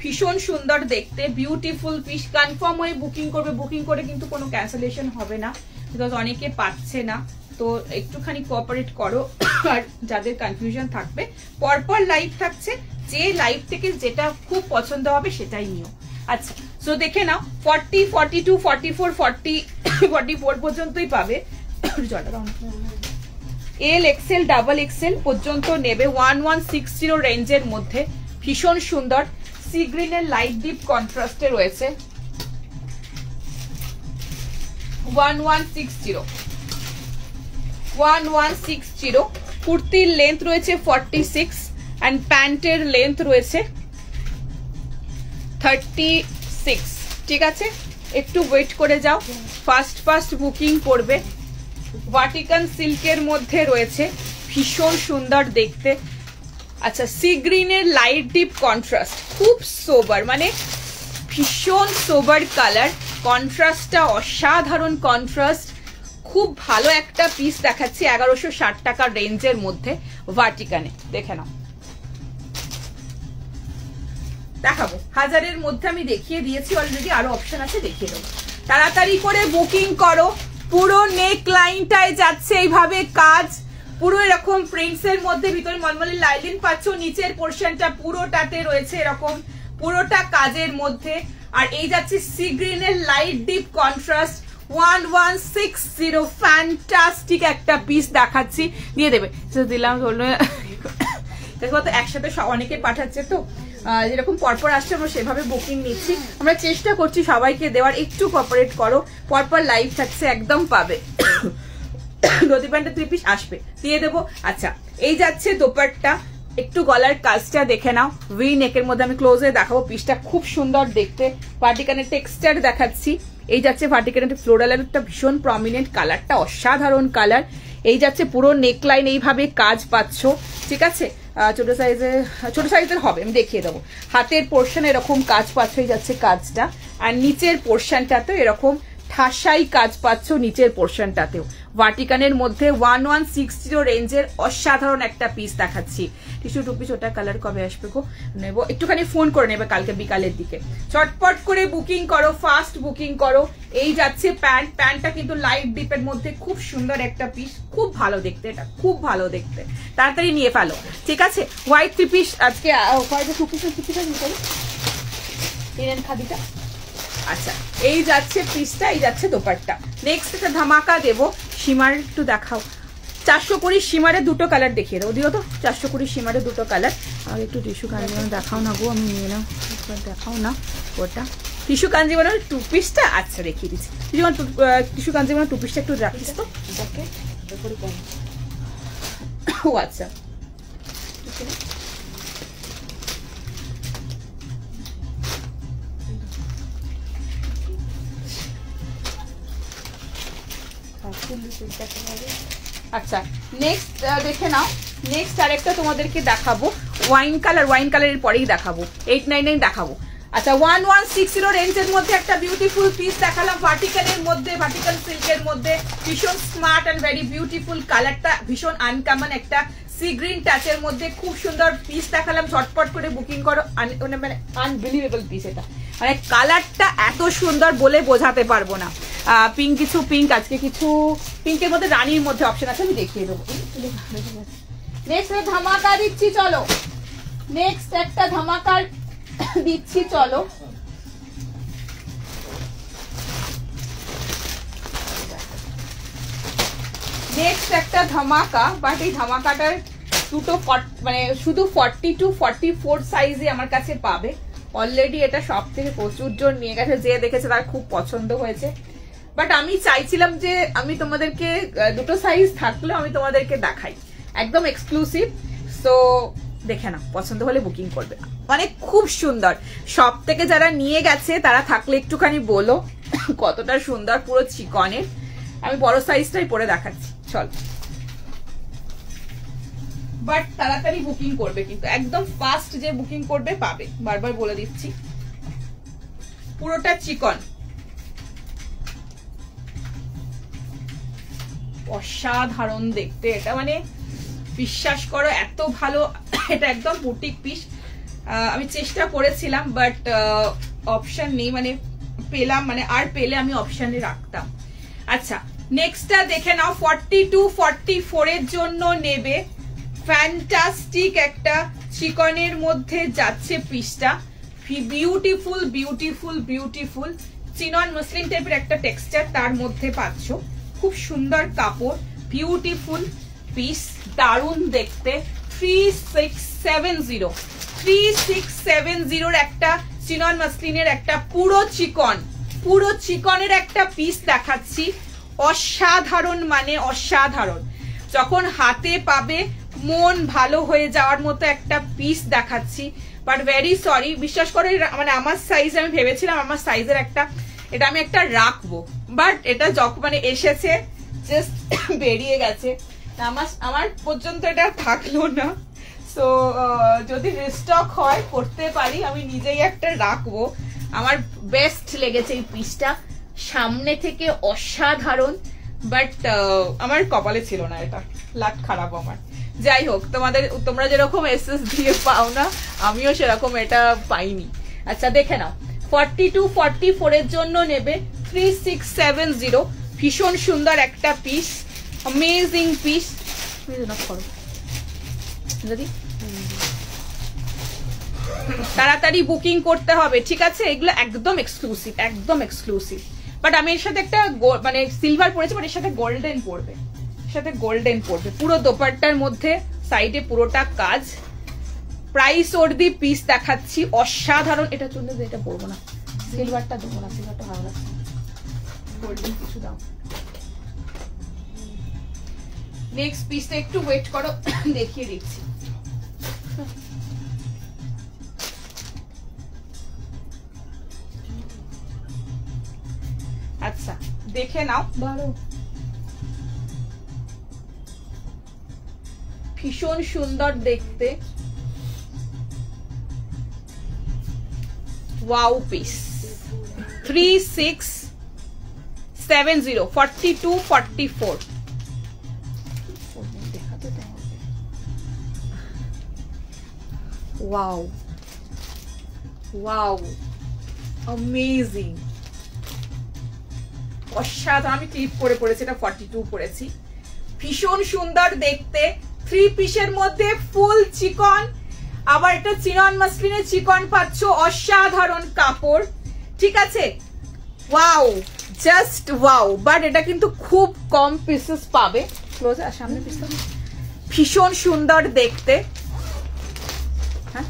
ভীষণ সুন্দর দেখতে, বিউটিফুল পিস। কনফার্ম হয়ে বুকিং করবে, বুকিং করে কিন্তু কোনো ক্যান্সেলেশন হবে না, বিকজ অনেকে পাচ্ছে না। তো একটুখানি কোঅপারেট করো। আর যাদের কনফিউশন থাকবে, পরপর লাইভ থাকছে, যে লাইভ থেকে যেটা খুব পছন্দ হবে সেটাই নিও। আচ্ছা, সো দেখে নাও, 40, 42, 44, 44 পর্যন্তই পাবে। এল এক্সেল, ডাবল এক্সেল পর্যন্ত নেবে। 1160 রেঞ্জের মধ্যে ভীষণ সুন্দর। সি গ্রিনের লাইট ডিপ কন্ট্রাস্টে রয়েছে। 1160 কুর্তির লেন্থ রয়েছে 46 এন্ড প্যান্টের লেন্থ রয়েছে 36। ঠিক আছে, একটু ওয়েট করে যাও, ফার্স্ট বুকিং করবে। ভার্টিকান সিল্কের মধ্যে রয়েছে, ভীষণ সুন্দর দেখতে। আচ্ছা, সি গ্রিনের লাইট ডিপ কন্ট্রাস্ট, খুব সোবার, মানে ভীষণ সোবার কালার। কন্ট্রাস্টটা অসাধারণ কন্ট্রাস্ট, খুব ভালো একটা পিস দেখাচ্ছি 1160 টাকার রেঞ্জের মধ্যে ভার্টিকানে। দেখে নাও, দেখাবো 1000-এর মধ্যে আমি দেখিয়ে দিয়েছি অলরেডি, আরো অপশন আছে, দেখিয়ে দেবো। তাড়াতাড়ি করে বুকিং করো। পুরো নেক লাইনটায় যাচ্ছে এইভাবে কাজ, পুরো এরকম প্রিন্টস এর মধ্যে, ভিতরে মলমলের লাইলিন পাচ্ছ, নিচের পোর্শনটা পুরোটাতে রয়েছে এরকম পুরোটা কাজের মধ্যে। আর এই যাচ্ছে সি গ্রিনের লাইট ডিপ কন্ট্রাস্ট 1160, ফ্যান্টাস্টিক একটা পিস দেখাচ্ছি, দিয়ে দেবে। দিলাম হলো একসাথে অনেকে পাঠাচ্ছে, তো যেরকম পরপর আসছে আমরা সেভাবে বুকিং নিচ্ছি, আমরা চেষ্টা করছি সবাইকে দেওয়ার। একটু কোঅপারেট করো, পরপর লাইভ থাকছে, একদম পাবে। ধুতি প্যান্টের 3 পিস আসবে, দিয়ে দেবো। আচ্ছা, এই যাচ্ছে দোপাট্টা, একটু গলার কাজটা দেখে নাও, ভি নেকের মধ্যে আমি ক্লোজে দেখাবো। পিসটা খুব সুন্দর দেখতে, ভার্টিকানের টেক্সচার দেখাচ্ছি। এই যাচ্ছে ভার্টিকানের ফ্লোরালের একটা ভীষণ প্রমিনেন্ট কালারটা, অসাধারণ কালার। এই যাচ্ছে পুরো নেকলাইন এইভাবে কাজ পাচ্ছ। ঠিক আছে, ছোট সাইজের হবে, আমি দেখিয়ে দেবো। হাতের পোর্শন এরকম কাজ পাচ্ছ, এই যাচ্ছে কাজটা। আর নিচের পোর্শনটাতে এরকম ঠাসাই কাজ পাচ্ছ, নিচের পোর্শনটাতেও। ভার্টিকানের মধ্যে 1160 রেঞ্জের অসাধারণ একটা পিস দেখাচ্ছি। টিস্যু 2 পিস, ওটা কালার কবে আসবে গো, নেবো, একটুখানি ফোন করে নেবে কালকে বিকালের দিকে। চটপট করে বুকিং করো, ফাস্ট বুকিং করো। এই যাচ্ছে প্যান্টটা কিন্তু লাইট ডিপের মধ্যে খুব সুন্দর একটা পিস, খুব ভালো দেখতে, এটা খুব ভালো দেখতে, তাড়াতাড়ি নিয়ে ফেলো। ঠিক আছে, হোয়াইট 3 পিস আজকে, হোয়াইট 2 পিস নিয়ে খাদিটা। আচ্ছা, এই যাচ্ছে পিসটা, এই যাচ্ছে দোপাট্টা। নেক্সট একটা ধামাকা দেবো, সীমার একটু দেখাও। 420 সীমারে দুটো কালার দেখিয়ে দেবো, দিও তো। 420 সীমারে দুটো কালার। আর একটু টিস্যু কাঞ্জিবরম দেখাও না গো, আমি নিয়ে নাও, দেখাও না ওটা টিস্যু কাঞ্জিবরম 2 পিসটা। আচ্ছা, দেখিয়ে দিচ্ছি। টিস্যু কাঞ্জিবরম 2 পিসটা একটু রাখিস তো। ও আচ্ছা, আচ্ছা নেক্সট দেখে নাও, নেক্সট আরেকটা তোমাদেরকে দেখাবো ওয়াইন কালারের পরেই দেখাবো, 899 দেখাবো। আচ্ছা 1160 রেঞ্জের মধ্যে একটা বিউটিফুল পিস দেখালাম, ভার্টিক্যালের মধ্যে, ভার্টিক্যাল সিল্কের মধ্যে, ভীষণ স্মার্ট অ্যান্ড ভেরি বিউটিফুল, কালারটা ভীষণ আনকমন, একটা সি গ্রিন টাচের মধ্যে খুব সুন্দর পিস দেখালাম। ঝটপট করে বুকিং করো, মানে আনবিলিভেবল পিস এটা, মানে কালারটা এত সুন্দর বলে বোঝাতে পারবো না। পিঙ্ক, কিছু পিঙ্ক, আজকে কিছু পিঙ্কের মধ্যে রানীর মধ্যে অপশন আছে, আমি দেখিয়ে দেবো। নেক্সট ধামাকা দিচ্ছি, চলো নেক্সট একটা ধামাকার দিচ্ছি, চলো নেক্সট একটা ধামাকা। বাট এই ধামাকাটার দুটো মানে শুধু 40 to 44 সাইজে আমার কাছে পাবে। অলরেডি এটা সব থেকে প্রচুর জন নিয়ে গেছে, যে দেখেছে তার খুব পছন্দ হয়েছে। বাট আমি চাইছিলাম যে আমি তোমাদেরকে দুটো সাইজ থাকলেও আমি তোমাদেরকে দেখাই, একদম এক্সক্লুসিভ। সো দেখে না, পছন্দ হলে বুকিং করবে, মানে খুব সুন্দর। সব থেকে যারা নিয়ে গেছে তারা থাকলে একটুখানি বলো কতটা সুন্দর, পুরো চিকনের। আমি বড় সাইজটাই পরে দেখাচ্ছি, চল। বাট তাড়াতাড়ি বুকিং করবে, কিন্তু একদম ফাস্ট যে বুকিং করবে পাবে, বারবার বলে দিচ্ছি। পুরোটা চিকন, অসাধারণ দেখতে এটা, মানে বিশ্বাস করো এত ভালো। এটা একদম বুটিক পিস। আমি চেষ্টা করেছিলাম বাট অপশন নেই, মানে পেলাম, মানে আর পেলে আমি অপশনে রাখতাম। আচ্ছা নেক্সটটা দেখে নাও, 40 to 44 এর জন্য নেবে। ফ্যান্টাস্টিক একটা চিকনের মধ্যে যাচ্ছে পিসটা, beautiful beautiful beautiful chinon muslin টাইপের একটা টেক্সচার তার মধ্যে পাচ্ছ। খুব সুন্দর কাপড়, বিউটিফুল পিস, দারুণ দেখতে। 3670 একটা চিনন মসলিনের একটা পুরো চিকনের একটা পিস দেখাচ্ছি। অসাধারণ, মানে অসাধারণ। যখন হাতে পাবে মন ভালো হয়ে যাওয়ার মতো একটা পিস দেখাচ্ছি। বাট ভেরি সরি, বিশ্বাস করে, মানে আমার সাইজ, আমি ভেবেছিলাম আমার সাইজের একটা, এটা আমি একটা রাখবো, বাট এটা যখন মানে এসেছে জাস্ট বেরিয়ে গেছে, আমার পর্যন্ত এটা থাকলো না। সো যদি রিস্টক হয় করতে পারি, আমি নিজেই একটা রাখবো। আমার বেস্ট লেগেছে এই পিসটা, সামনে থেকে অসাধারণ। বাট আমার কপালে ছিল না, এটা লাক খারাপ আমার। যাই হোক, তোমরা যেরকম এসএস দিয়ে পাও না, আমিও সেরকম এটা পাইনি। আচ্ছা দেখে নাও, 40 to 44 এর জন্য নেবে 3670। ভীষণ সুন্দর একটা পিস, অ্যামেজিং পিস। তাড়াতাড়ি বুকিং করতে হবে, ঠিক আছে? এগুলো একদম এক্সক্লুসিভ, একদম এক্সক্লুসিভ। বাট আমি এর সাথে একটা মানে সিলভার পরেছি, বাট এর সাথে গোল্ডেন পড়বে, পুরো দোপাট্টার মধ্যে সাইডে পুরোটা কাজ। প্রাইস ওর্দি পিস দেখাচ্ছি, অসাধারণ। এটা চলে, এটা পরবো না, সিলভারটা দেবো না, সিলভারটা ভালো লাগছে, গোল্ডেন কিছু দাও। নেক্সট পিসটা একটু ওয়েট করো, দেখিয়ে দিচ্ছি। আচ্ছা দেখে নাও, ভীষণ সুন্দর দেখতে, wow piece. 3670, 40 to 44। Wow wow, amazing, অসাধারণ। আমি ক্লিপ করে পড়েছি, এটা 42 পড়েছি। ভীষণ সুন্দর দেখতে, 3 পিসের মধ্যে ফুল চিকন, আবার এটা চিনন মাসলিনের চিকন পাচ্ছ, অসাধারণ কাপড়, ঠিক আছে? Wow, just wow. বাট এটা কিন্তু খুব কম পিসেস পাবে। ক্লোজ আর সামনে পিসটা ভীষণ সুন্দর দেখতে, হ্যাঁ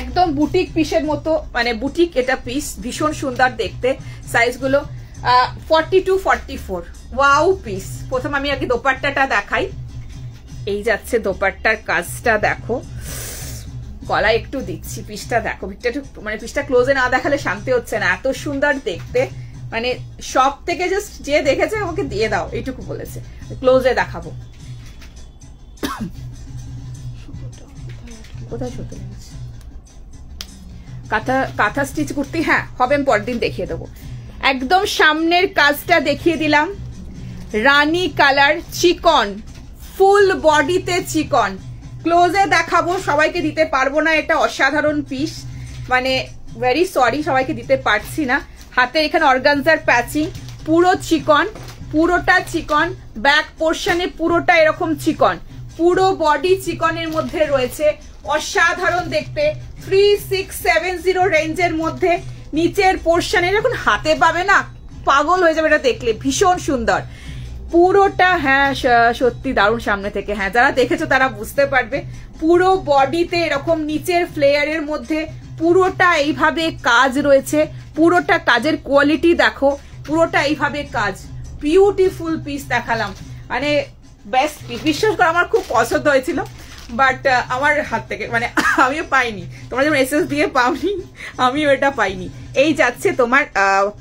একদম বুটিক পিসের মতো, মানে বুটিক এটা পিস, ভীষণ সুন্দর দেখতে। সাইজগুলো 40 to 44। Wow piece. প্রথম আমি আগে দোপাট্টাটা দেখাই। এই যাচ্ছে দোপাট্টার কাজটা, দেখো, গলায় একটু দিচ্ছি, পিসটা দেখো, মানে পিসটা ক্লোজে না দেখালে শান্তি হচ্ছে না, এত সুন্দর দেখতে। মানে শপ থেকে জাস্ট যে দেখেছে আমাকে দিয়ে দাও এইটুকু বলেছে। ক্লোজে দেখাবো। কোথায় ছোট লেগেছে? কাঁথা স্টিচ কুর্তি, হ্যাঁ হবে, আমি পরের দিন দেখিয়ে দেবো। একদম সামনের কাজটা দেখিয়ে দিলাম, রানী কালার, চিকন, ফুল বডিতে চিকন। ক্লোজে দেখাবো, সবাইকে দিতে পারবো না, এটা অসাধারণ পিস, মানে ভেরি সরি সবাইকে দিতে পারছি না। হাতের এখানে অর্গানজার প্যাচিং, পুরো চিকন, পুরোটা চিকন, ব্যাক পোর্শনে পুরোটা এরকম চিকন, পুরো বডি চিকনের মধ্যে রয়েছে, অসাধারণ দেখতে। 3670 রেঞ্জের মধ্যে, নিচের পোর্শনে যখন হাতে পাবে না পাগল হয়ে যাবে এটা দেখলে, ভীষণ সুন্দর পুরোটা। হ্যাঁ সত্যি দারুণ সামনে থেকে, হ্যাঁ যারা দেখেছো তারা বুঝতে পারবে। পুরো বডিতে এরকম নিচের ফ্লেয়ারের মধ্যে পুরোটা এইভাবে কাজ রয়েছে, পুরোটা কাজের কোয়ালিটি দেখো, পুরোটা এইভাবে কাজ, বিউটিফুল পিস দেখালাম, মানে বেস্ট পিস। বিশ্বাস করো আমার খুব পছন্দ হয়েছিল, বাট আমার হাত থেকে মানে আমিও পাইনি, তোমরা যেমন এসএস দিয়ে পাওনি আমিও এটা পাইনি। এই যাচ্ছে তোমার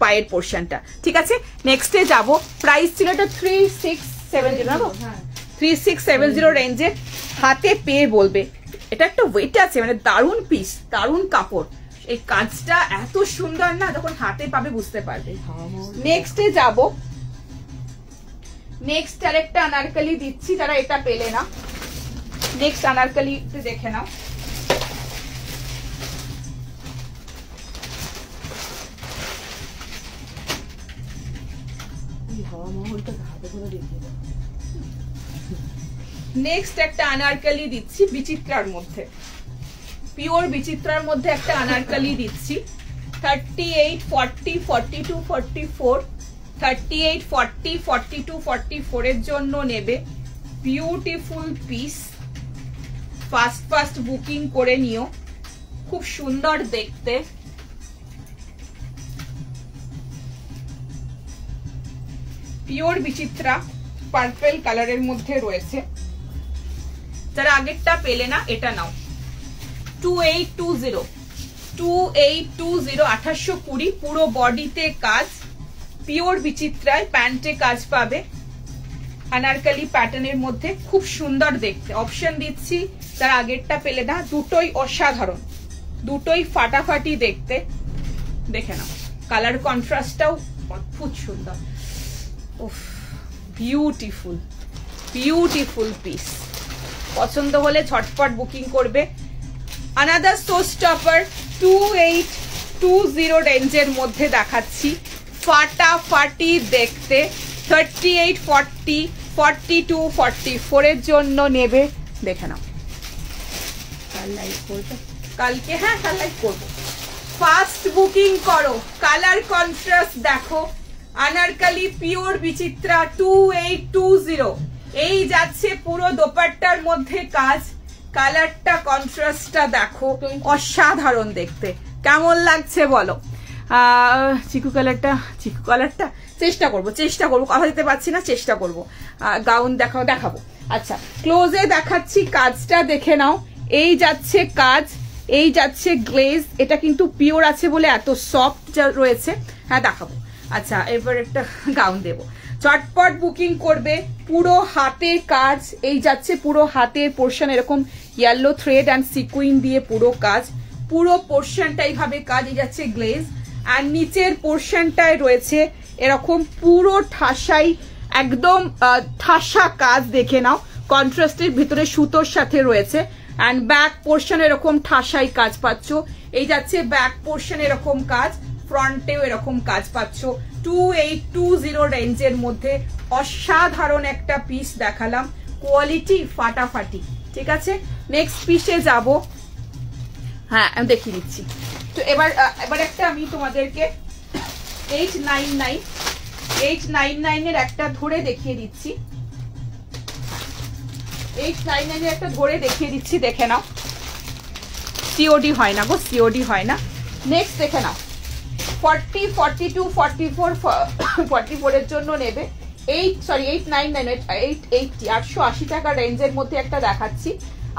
পায়ের পোর্শনটা, ঠিক আছে। নেক্সটে যাব, প্রাইস ছিল এটা 3670 রেঞ্জের, হাতে পেয়ে বলবে এটা একটা ওয়েট আছে, মানে দারুণ পিস, দারুণ কাপড়, এই কাজটা এত সুন্দর না, যখন হাতে পাবে বুঝতে পারবে। নেক্সটে যাব, নেক্সট আরেকটা আনারকলি দিচ্ছি যারা এটা পেলে না, নেক্সট আনারকলি দেখে নাও। নেক্সট একটা আনারকলি দিচ্ছি বিচিত্রার মধ্যে, পিওর বিচিত্রার মধ্যে একটা আনারকলি দিচ্ছি। 38, 40, 42, 44, 38, 40, 42, 44 এর জন্য নেবে। বিউটিফুল পিস, ফাস্ট বুকিং করে নিও, খুব সুন্দর দেখতে। পিওর বিচিত্রা পার্পল কালারের মধ্যে রয়েছে, যারা আগেরটা পেলে না এটা নাও। 2820, 2820, পুরো বডিতে কাজ, পিওর বিচিত্রায়, প্যান্টে কাজ পাবে, আনারকলি প্যাটার্নের মধ্যে, খুব সুন্দর দেখতে। অপশন দিচ্ছি যারা আগেরটা পেলে না, দুটোই অসাধারণ, দুটোই ফাটাফাটি দেখতে, দেখে নাও। কালার কন্ট্রাস্টটাও অদ্ভুত সুন্দর, উফ বিউটিফুল বিউটিফুল পিস। পছন্দ হলে ঝটপট বুকিং করবে। আনাদার শো স্টপার 2820 রেঞ্জের মধ্যে দেখাচ্ছি, ফাটাফাটি দেখতে। 38, 40, 42, 44 এর জন্য নেবে, দেখে নাও। কাল লাইভ করবে, কালকে, হ্যাঁ কাল লাইভ করবো। ফাস্ট বুকিং করো, কালার কন্ট্রাস্ট দেখো, আনারকলি পিওর বিচিত্রা 2820, এই যাচ্ছে পুরো দোপাট্টার মধ্যে কাজ, কালারটা কন্ট্রাস্টটা দেখো, অসাধারণ দেখতে। কেমন লাগছে বলো? চিকু কালারটা চেষ্টা করবো, কথা দিতে পারছি না, চেষ্টা করবো। গাউন দেখাবো। আচ্ছা ক্লোজে দেখাচ্ছি, কাজটা দেখে নাও। এই যাচ্ছে কাজ, এই যাচ্ছে গ্লেজ, এটা কিন্তু পিওর আছে বলে এত সফট রয়েছে, হ্যাঁ দেখাবো। আচ্ছা এবার একটা গাউন দেবো, চটপট বুকিং করবে। পুরো হাতে কাজ, এই যাচ্ছে পুরো হাতের পোর্শন, এরকম ইয়েলো থ্রেড অ্যান্ড সিকুইন দিয়ে পুরো কাজ, পুরো পোর্শনটা এইভাবে কাজ, এই যাচ্ছে গ্লেজ। আর নিচের পোর্শনটায় রয়েছে এরকম পুরো ঠাসাই, একদম ঠাসা কাজ, দেখে নাও। কন্ট্রাস্টের ভিতরে সুতোর সাথে রয়েছে, অ্যান্ড ব্যাক পোর্শন এরকম ঠাসাই কাজ পাচ্ছ। এই যাচ্ছে ব্যাক পোর্শন এরকম কাজ, ফ্রন্টেও এরকম কাজ পাচ্ছ। 2820 রেঞ্জের মধ্যে অসাধারণ একটা পিস দেখালাম, কোয়ালিটি ফাটাফাটি, ঠিক আছে। নেক্সট পিসে যাব, হ্যাঁ আমি দেখিয়ে দিচ্ছি। তো এবার একটা আমি তোমাদেরকে 899 এর একটা ধরে দেখিয়ে দিচ্ছি, 899 এর একটা ধরে দেখিয়ে দিচ্ছি, দেখে নাও। সিওডি হয় না গো, সিওডি হয় না। নেক্সট দেখে নাও, 40, 42, 44, 44 এর জন্য নেবে। 899, 880 টাকা রেঞ্জের মধ্যে একটা দেখাচ্ছি।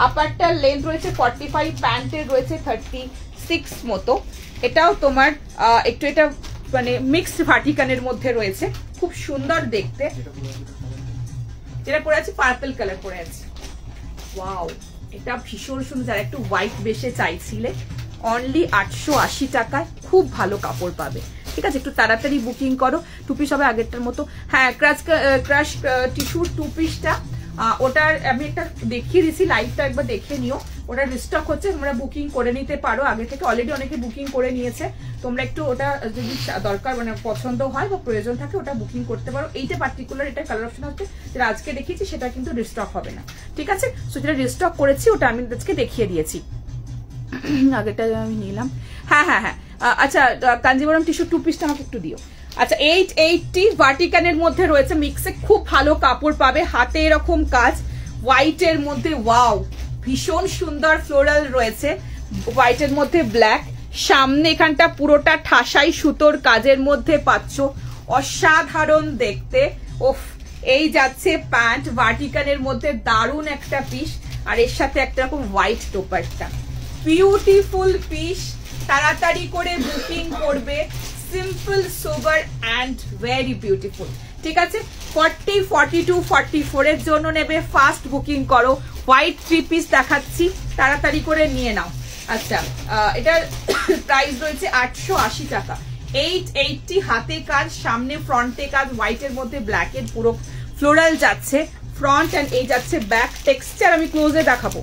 আপারটার লেন্থ রয়েছে 45, প্যান্টের রয়েছে 36 মতো। এটাও তোমার একটু এটা মানে মিক্সড ভার্টিকানের মধ্যে রয়েছে, খুব সুন্দর দেখতে। যেটা পরে আছে পার্পল কালার পরে আছে, ওয়াও এটা ভীষণ সুন্দর। যারা একটু হোয়াইট বেশে চাইছিলে অনলি 880 টাকায় খুব ভালো কাপড় পাবে। ঠিক আছে, একটু তাড়াতাড়ি বুকিং করো। টু পিস হবে আগেরটার মতো। হ্যাঁ, ক্রাশ টিস্যুর 2 পিসটা ওটার আমি একটা দেখিয়ে দিয়েছি, লাইভটা একবার দেখে নিও। ওটা রিস্টক হচ্ছে, তোমরা বুকিং করে নিতে পারো আগে থেকে, অলরেডি অনেকে বুকিং করে নিয়েছে। তোমরা একটু ওটা যদি দরকার মানে পছন্দ হয় বা প্রয়োজন থাকে ওটা বুকিং করতে পারো। এইটা পার্টিকুলার এটা কালার অপশন হচ্ছে যেটা আজকে দেখিয়েছি সেটা কিন্তু রিস্টক হবে না। ঠিক আছে, সো যেটা রিস্টক করেছি ওটা আমি আজকে দেখিয়ে দিয়েছি, আগেটা আমি নিলাম। হ্যাঁ হ্যাঁ হ্যাঁ, আচ্ছা কাঞ্জিবরম টিস্যু 2 পিসটা আমাকে একটু দিও। আচ্ছা 880 ভার্টিকানের মধ্যে রয়েছে, মিক্সে খুব ভালো কাপড় পাবে, হাতে এরকম কাজ হোয়াইটের মধ্যে, ওয়াও ভীষণ সুন্দর ফ্লোরাল রয়েছে, হোয়াইটের মধ্যে ব্ল্যাক, সামনে এখানটা পুরোটা ঠাসাই সুতোর কাজের মধ্যে পাচ্ছ, অসাধারণ দেখতে। ওফ, এই যাচ্ছে প্যান্ট ভার্টিকানের মধ্যে, দারুণ একটা পিস, আর এর সাথে একটা রকম হোয়াইট দোপাট্টা, বিউটিফুল পিস। তাড়াতাড়ি করে বুকিং করবে, simple sober and very beautiful. ঠিক আছে, 40, 42, 44 এর জন্য নেবে, ফাস্ট বুকিং করো। হোয়াইট 3 পিস দেখাচ্ছি, তাড়াতাড়ি করে নিয়ে নাও। আচ্ছা, এটার প্রাইস রয়েছে 880 টাকা। 880, হাতে কাজ, সামনে ফ্রন্টে কাজ, হোয়াইটের মধ্যে ব্ল্যাকের পুরো ফ্লোরাল যাচ্ছে ফ্রন্ট, অ্যান্ড এই যাচ্ছে ব্যাক। টেক্সচার আমি ক্লোজে দেখাবো,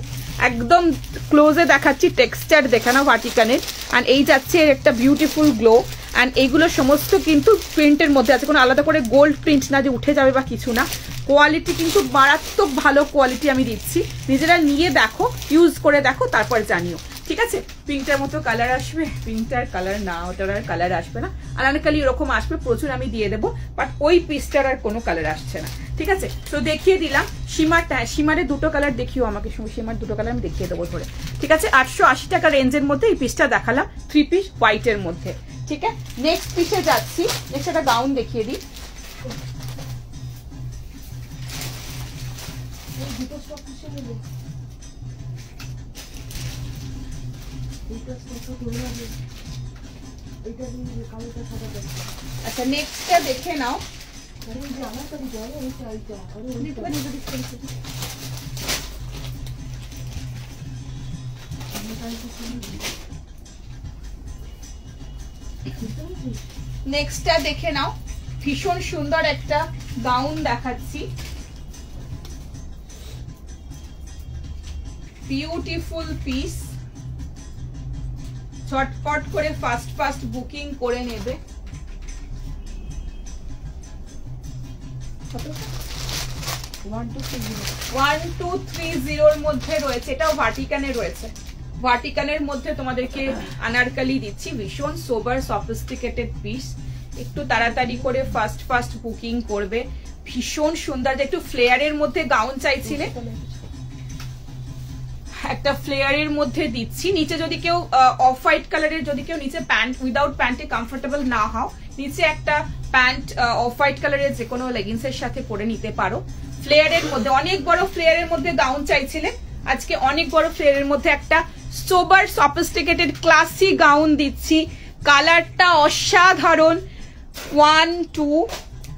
একদম ক্লোজে দেখাচ্ছি, টেক্সচার দেখে নাও ভার্টিকানের। অ্যান্ড এই যাচ্ছে একটা বিউটিফুল গ্লো, অ্যান্ড এইগুলো সমস্ত কিন্তু প্রিন্টের মধ্যে আছে, কোনো আলাদা করে গোল্ড প্রিন্ট না যে উঠে যাবে বা কিছু না। কোয়ালিটি কিন্তু মারাত্মক ভালো কোয়ালিটি আমি দিচ্ছি, নিজেরা নিয়ে দেখো, ইউজ করে দেখো, তারপর জানিও। ঠিক আছে, পিঙ্কটার মতো কালার আসবে, পিঙ্কটার কালার না, ওটার আর কালার আসবে না, আনারকলি এরকম আসবে প্রচুর, আমি দিয়ে দেবো, বাট ওই পিসটার আর কোনো কালার আসছে না। ঠিক আছে, তো দেখিয়ে দিলাম সীমারটা, সীমারে 2টো কালার দেখিও আমাকে, সীমার 2টো কালার আমি দেখিয়ে দেবো ধরে। ঠিক আছে, 880 টাকা রেঞ্জের মধ্যে এই পিসটা দেখালাম, 3 পিস হোয়াইটের মধ্যে। ঠিক আছে, নেক্সট পিসে যাচ্ছি, নেক্সট একটা গাউন দেখিয়ে দিই। আচ্ছা নেক্সটটা দেখে নাও। নেক্সটটা দেখে নাও, ভীষণ সুন্দর একটা গাউন দেখাচ্ছি, বিউটিফুল পিস। ঝটপট করে ফাস্ট বুকিং করে নেবে। 1230 মধ্যে রয়েছে, এটাও ভার্টিকানে রয়েছে। ভার্টিকানের মধ্যে তোমাদেরকে আনারকলি দিচ্ছি, ভীষণ সোবার সফিস্টিকেটেড পিস। একটু তাড়াতাড়ি করে ফাস্ট বুকিং করবে, ভীষণ সুন্দর। একটু ফ্লেয়ারের মধ্যে গাউন চাইছিলে, একটা ফ্লেয়ারের মধ্যে দিচ্ছি। নিচে যদি কেউ অফ হোয়াইট কালারের, যদি কেউ নিচে প্যান্ট উইদাউট প্যান্টে কমফোর্টেবল না হও, নিচে একটা প্যান্ট অফ হোয়াইট কালারের যে কোনো লেগিংস এর সাথে পরে নিতে পারো। ফ্লেয়ারের মধ্যে, অনেক বড় ফ্লেয়ারের মধ্যে গাউন চাইছিলে, আজকে অনেক বড় ফ্লেয়ারের মধ্যে একটা সোবার সফিস্টিকেটেড ক্লাসি গাউন দিচ্ছি। কালারটা অসাধারণ। 1 2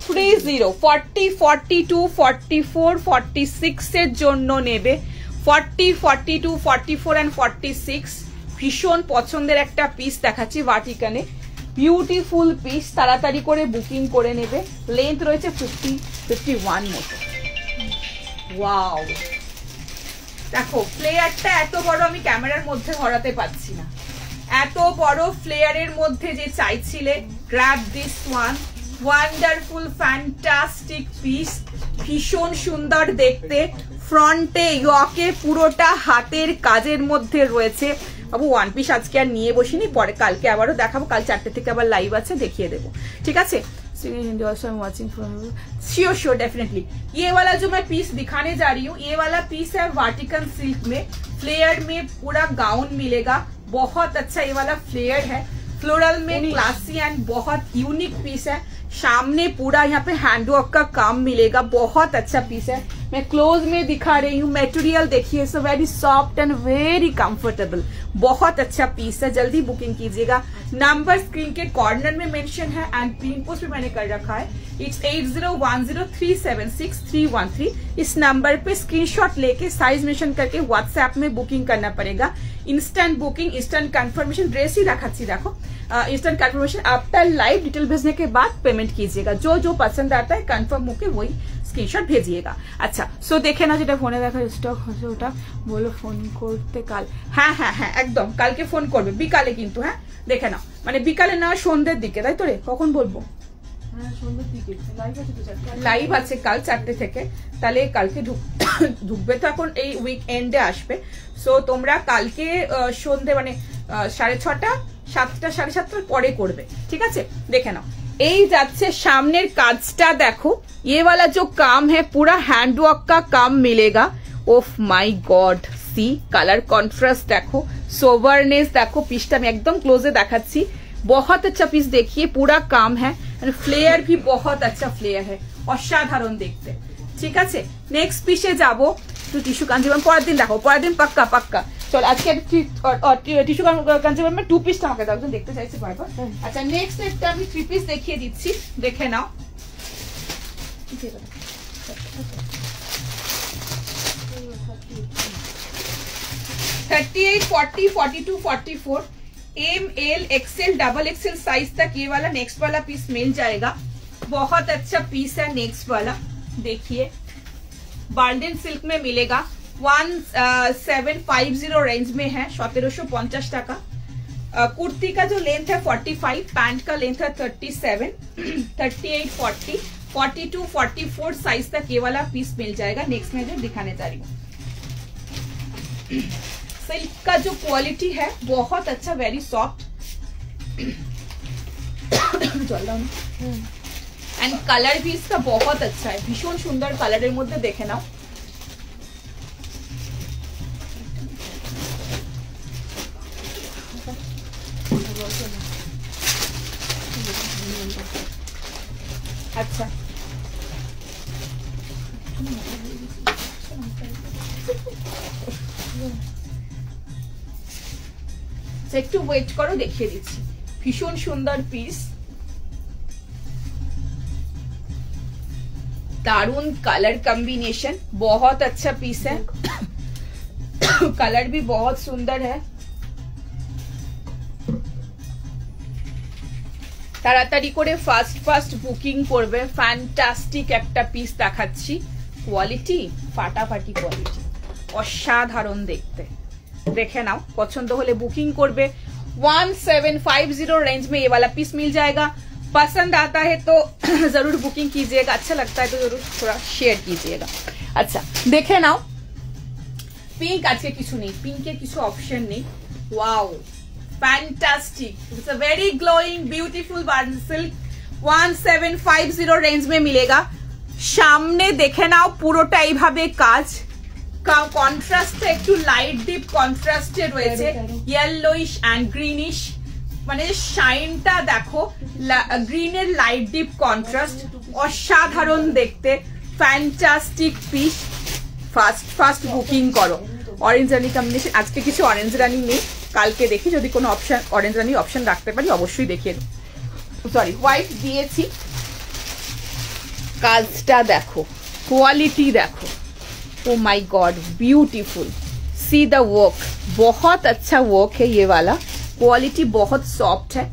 3 0 40 42 44 46 এর জন্য নেবে। 40 42 44 and 46 ভীষণ পছন্দের একটা পিস দেখাচ্ছি ভার্টিকানে, বিউটিফুল পিস। তাড়াতাড়ি করে বুকিং করে নেবে। লেন্থ রয়েছে 50-51 মতো। ওয়াও, দেখো ফ্লেয়ারটা এত বড় আমি ক্যামেরার মধ্যে ধরাতে পারছি না, এত বড় ফ্লেয়ারের মধ্যে যে চাইছিলে, grab this one. Wonderful fantastic piece, ভীষণ সুন্দর দেখতে। ফ্রন্টে ইয়কে পুরোটা হাতের কাজের মধ্যে রয়েছে। বাবু ওয়ান পিস আজকে আর নিয়ে বসিনি, পরে কালকে আবারও দেখাবো, কাল 4টে থেকে আবার লাইভ আছে, দেখিয়ে देबो। ठीक है, श्योर डेफिनेटली। ये वाला जो मैं पीस दिखाने जा रही हूँ, ये वाला पीस है वर्टिकल सिल्क में, फ्लेयर में पूरा गाउन मिलेगा, बहुत अच्छा ये वाला फ्लेयर है, फ्लोरल में क्लासी एंड बहुत यूनिक पीस है। सामने पूरा यहाँ पे हैंडवर्क का काम मिलेगा, बहुत अच्छा पीस है। मैं क्लोज में दिखा रही हूँ, मटेरियल देखिए, so very soft and very comfortable, बहुत अच्छा पीस है, जल्दी बुकिंग कीजिएगा। नंबर स्क्रीन के कॉर्नर में मेंशन है एंड पिन पोस्ट भी मैंने कर रखा है, इट्स 8010376313। इस नंबर पे स्क्रीनशॉट लेके साइज मेंशन करके व्हाट्सएप में बुकिंग करना पड़ेगा। Instant booking, instant confirmation, dress ही रखाচ্ছি देखो, instant confirmation after live detail भेजने के बाद पेमेंट कीजिएगा। जो जो पसंद आता है कंफर्म होके वही स्क्रीनशॉट भेजिएगा। अच्छा, सो देखे ना যেটা ফোনে দেখা স্টক হচ্ছে ওটা বলো ফোন করতে কাল। হ্যাঁ হ্যাঁ হ্যাঁ একদম কালকে ফোন করবে বিকালে কিন্তু, হ্যাঁ দেখে নাও, মানে বিকালে না সন্ধ্যের দিকে, তাই তো রে? কখন বলবো? লাইভ আছে কাল 4টে থেকে, তাহলে কালকে ঢুকবে তো, এখন এই উইকএন্ডে আসবে। সো তোমরা কালকে সন্ধ্যে মানে 6:30 7টা 7:30 পরে করবে, ঠিক আছে? দেখে নাও, এই যাচ্ছে সামনের কাজটা দেখো, ये वाला जो काम है पूरा हैंडवर्क का काम मिलेगा। ओफ माई गॉड, सी कलर कॉन्ट्रास्ट देखो, सोवरनेस देखो, पीसटा मैं एकदम क्लोजे देखाচ্ছি, बहुत अच्छा पीस देखिए, पूरा काम है, फ्लेयर भी बहुत अच्छा फ्लेयर है, असाधारण देखते, ठीक है? नेक्स्ट पीसे जाबो, तो टिश्यू कांजीवरम परेर दिन देखो, परेर दिन पक्का पक्का। चल आज के टिश्यू कांजीवरम में 2 পিসটা আমাকে দাও, দেখতে চাইছি বারবার। আচ্ছা নেক্সট একটা আমি 3 পিস দেখিয়ে দিচ্ছি, দেখে নাও। 38, 40, 42, 44 ML, XL, XXL साइज तक ये वाला नेक्स्ट वाला पीस मिल जाएगा। बहुत अच्छा पीस है नेक्स्ट वाला, देखिए बार्लिन सिल्क में मिलेगा, 1750 रेंज में है, 1750 টাকা। कुर्ती का जो लेंथ है 45, पैंट का लेंथ है 37, 38, 40, 42, 44 साइज तक ये वाला पीस मिल जाएगा। नेक्स्ट में जो दिखाने जा रही हूँ, सिल्क का जो क्वालिटी है बहुत अच्छा, वेरी सॉफ्ट एंड कलर भी इसका बहुत अच्छा है, भीषण सुंदर कलर मध्य देखे नाओ। अच्छा একটু ওয়েট করো, দেখিয়ে দিচ্ছি, ভীষণ সুন্দর পিস, दारुण कलर कॉम्बिनेशन, बहुत अच्छा पीस है, कलर भी बहुत सुंदर है। তাড়াতাড়ি করে ফাস্ট বুকিং করবে, ফ্যান্টাস্টিক একটা পিস দেখাচ্ছি, কোয়ালিটি ফাটাফাটি কোয়ালিটি, অসাধারণ দেখতে, देखे नाओ, पसंद होले बुकिंग करबे। 1750 रेंज में ये वाला पीस मिल जाएगा। पसंद आता है तो जरूर बुकिंग कीजिएगा, अच्छा लगता है तो जरूर थोड़ा शेयर कीजिएगा। अच्छा देखे नाओ, पिंक आज के किछु नहीं, पिंक के किछु ऑप्शन नहीं, wow fantastic, it's a very glowing beautiful Berlin silk, 1750 range में मिलेगा। सामने देखे नाओ পুরোটা এইভাবে কাজ, কন্ট্রাস্টে একটু লাইট ডিপ কন্ট্রাস্টে রয়েছে, ইয়েলোইশ এন্ড গ্রিনিশ, মানে শাইনটা দেখো, গ্রিনের লাইট ডিপ কন্ট্রাস্ট, অসাধারণ দেখতে, ফ্যান্টাস্টিক পিস। ফাস্ট বুকিং করো। অরেঞ্জ রানি কম্বিনেশন, আজকে কিছু অরেঞ্জ রানি নেই, কালকে দেখি যদি কোনো অপশন অরেঞ্জ রানি অপশন রাখতে পারি অবশ্যই দেখিয়ে দেব। সরি হোয়াইট দিয়েছি, কাজটা দেখো, क्वालिटी देखो, oh my God beautiful, see the work, बहुत अच्छा वर्क है ये वाला, क्वालिटी बहुत सॉफ्ट है,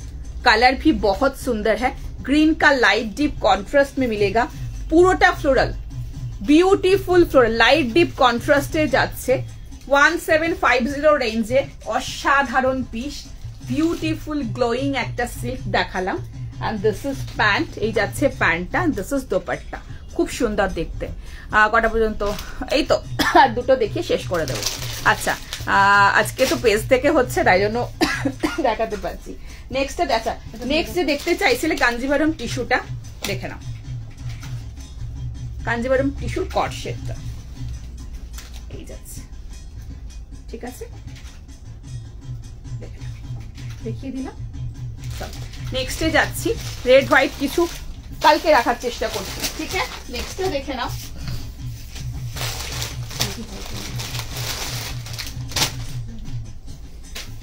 कलर भी बहुत सुंदर है, ग्रीन का लाइट डीप कॉन्ट्रास्ट में मिलेगा, পুরোটা floral beautiful floral light deep कॉन्ट्रास्टे যাচ্ছে 1750 রেঞ্জে, অসাধারণ পিস, বিউটিফুল গ্লোয়িং একটা সিল্ক দেখালাম। এন্ড দিস ইজ প্যান্ট, এই যাচ্ছে প্যান্টটা, দিস ইজ দোপাট্টা, খুব সুন্দর দেখতে। কটা পর্যন্ত? এই তো আর দুটো দেখিয়ে শেষ করে দেবো। আচ্ছা আজকে তো পেজ থেকে হচ্ছে তাই জন্য দেখাতে পারছি। নেক্সট দেখা, নেক্সট দেখতে চাইছিলে কাঞ্জিভারম টিস্যুটা, দেখে নাও, কাঞ্জিভারম টিস্যুর কট সেটটা এই যাচ্ছে, ঠিক আছে, দেখিয়ে দিলাম। নেক্সটে যাচ্ছি, রেড হোয়াইট কিছু কালকে রাখার চেষ্টা করছি, ঠিক আছে। নেক্সটে দেখে নাও,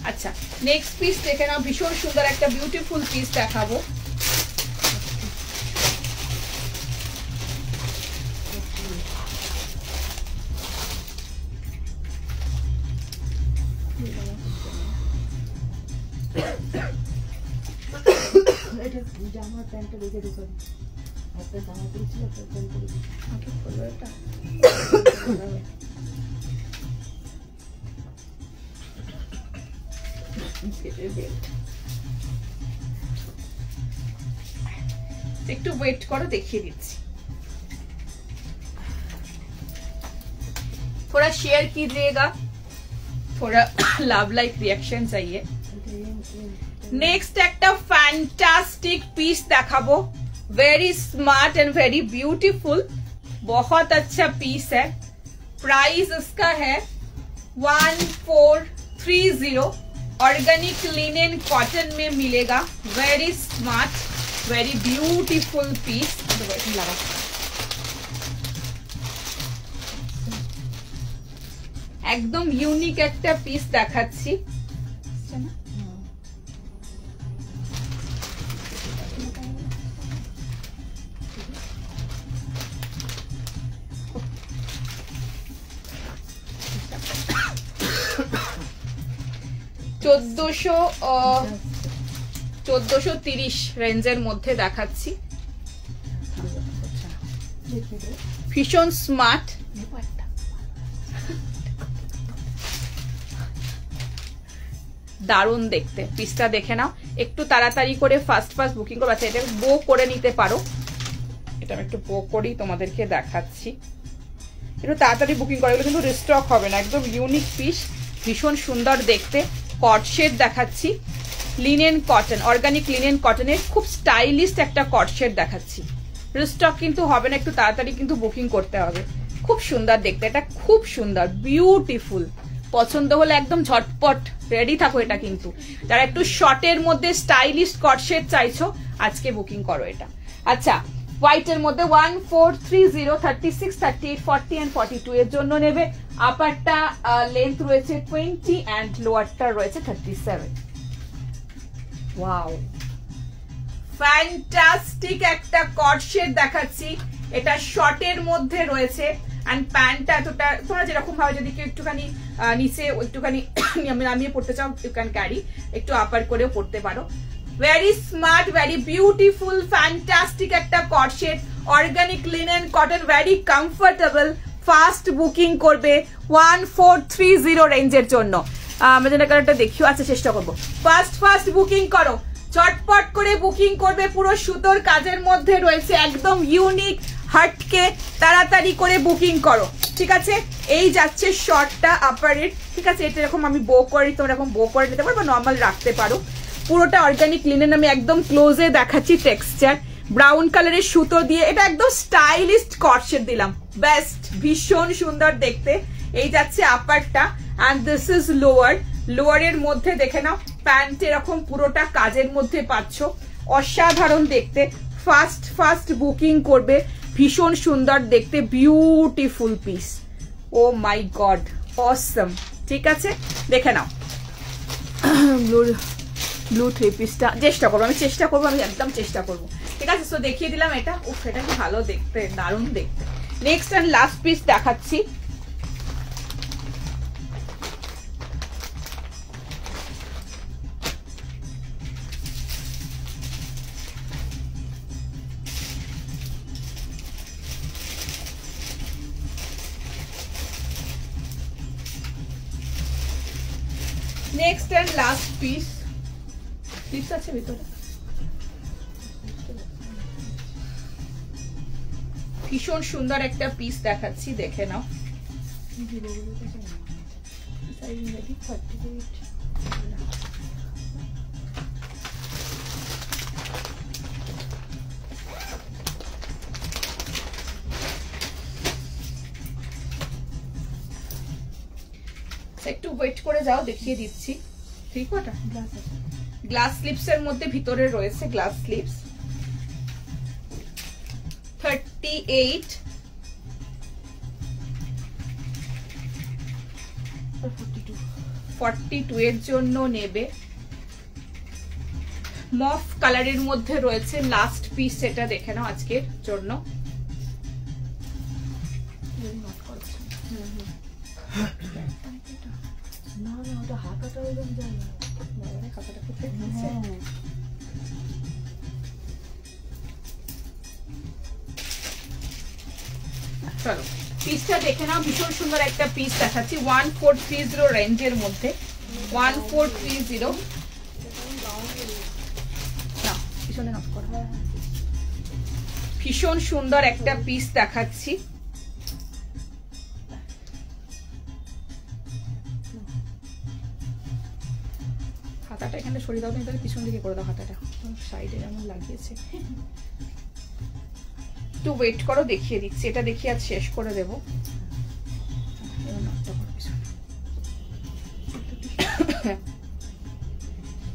আচ্ছা নেক্সট পিস দেখে নাও, ভীষণ সুন্দর একটা বিউটিফুল পিস দেখাবো। জামা প্যান্টটা রেখে দিতে একটা জামা পরেছি একটা প্যান্ট পরেছি এটা একটু ওয়েট করো, দেখিয়ে দিচ্ছি। थोड़ा शेयर कीजिएगा, थोड़ा लव लाइक रिएक्शन चाहिए। नेक्स्ट একটা फैंटास्टिक पीस দেখাবো, very smart and very beautiful, बहुत अच्छा पीस है। प्राइस इसका है 1430, ऑर्गेनिक लिनेन कॉटन में मिलेगा। Very smart very beautiful piece. একদম ইউনিক একটা পিস দেখাচ্ছি। $1430 রেঞ্জের মধ্যে দেখাচ্ছি। ভীষণ স্মার্ট, দারুণ দেখতে। পিসটা দেখে নাও, একটু তাড়াতাড়ি করে ফার্স্ট বুকিং করো। আচ্ছা এটা বো করে নিতে পারো, এটা আমি একটু বো করি তোমাদেরকে দেখাচ্ছি। একটু তাড়াতাড়ি বুকিং করে, এগুলো কিন্তু রিস্টক হবে না। একদম ইউনিক পিস, ভীষণ সুন্দর দেখতে। কট শেড দেখাচ্ছি, লিনেন কটন, অর্গানিক লিনেন কটনের খুব স্টাইলিশ একটা কট শেড দেখাচ্ছি। রিস্টক কিন্তু হবে না, একটু তাড়াতাড়ি কিন্তু বুকিং করতে হবে। খুব সুন্দর দেখতে, এটা খুব সুন্দর বিউটিফুল। পছন্দ হলে একদম ঝটপট রেডি থাকো। এটা কিন্তু যারা একটু শর্টের মধ্যে স্টাইলিশ কট শেড চাইছো, আজকে বুকিং করো এটা। আচ্ছা হোয়াইটের মধ্যে 1430, 36, 38, 40 and 42 এর জন্য নেবে। আপারটা লেন্থ রয়েছে 20 and লোয়ারটা রয়েছে 37। ওয়াও ফ্যান্টাস্টিক একটা কট শেড দেখাচ্ছি। এটা শর্টের মধ্যে রয়েছে এন্ড প্যান্টটা এতটা, তোমরা যেরকম ভাবে যদি কেউ একটুখানি নিচে একটুখানি নামিয়ে পড়তে চাও, ইউ ক্যান ক্যারি, একটু আপার করেও পড়তে পারো। Very smart very beautiful fantastic একটা কট shade, organic linen cotton, very comfortable. Fast booking করবে 1430 রেঞ্জের জন্য। মেজেন্টা কালারটা দেখিও, আচ্ছা চেষ্টা করবো। ফাস্ট বুকিং করো, চটপট করে বুকিং করবে। পুরো সুতোর কাজের মধ্যে রয়েছে, একদম ইউনিক হটকে, তাড়াতাড়ি করে বুকিং করো। ঠিক আছে, এই যাচ্ছে শর্টটা আপারের। ঠিক আছে, এটা এরকম আমি বো করি, তোমরা এরকম বো করে নিতে পারো বা নর্মাল রাখতে পারো। পুরোটা অর্গানিক লিনেন, আমি একদম ক্লোজে দেখাচ্ছি টেক্সচার। ব্রাউন কালারের সুতো দিয়ে এটা একদম স্টাইলিশ কট শেড দিলাম, বেস্ট, ভীষণ সুন্দর দেখতে। এই যাচ্ছে আপারটা এন্ড দিস ইজ লোয়ার। লোয়ারের মধ্যে দেখে নাও, প্যান্ট এরকম পুরোটা কাজের মধ্যে পাচ্ছ, অসাধারণ দেখতে। ফাস্ট বুকিং করবে, ভীষণ সুন্দর দেখতে, beautiful piece. O my god অসম। ঠিক আছে দেখে নাও, ব্লু থ্রি পিসটা চেষ্টা করবো, আমি একদম চেষ্টা করবো। ঠিক আছে, সো দেখিয়ে দিলাম এটা। উফ এটা কি ভালো দেখতে, দারুণ দেখতে। নেক্সট এন্ড লাস্ট পিস দেখাচ্ছি। Next and last piece, clips আছে ভিতরে, ভীষণ সুন্দর একটা পিস দেখাচ্ছি, দেখে নাও। একটু ওয়েট করে যাও, দেখিয়ে দিচ্ছি। ঠিক ওটা গ্লাস স্লিপস এর মধ্যে ভিতরে রয়েছে গ্লাস স্লিপস। 38 42 এর জন্য নেবে। মফ কালারের মধ্যে রয়েছে লাস্ট পিস, সেটা দেখে নাও আজকের জন্য। না না ওটা হাতাটা একদম যায় না, হাতাটা কোথায় দিয়েছে? চলো পিসটা দেখে নাও, ভীষণ সুন্দর একটা পিস দেখাচ্ছি 1430 রেঞ্জের মধ্যে। 1430 না পিছনে নট করা, ভীষণ সুন্দর একটা পিস দেখাচ্ছি। হাতাটা এখানে সরিয়ে দাও, তাহলে পিছন দিকে করে দাও, হাতাটা সাইডে যেমন লাগিয়েছে। একটু ওয়েট করো, দেখিয়ে দিচ্ছি, এটা দেখিয়ে আজ শেষ করে দেবো।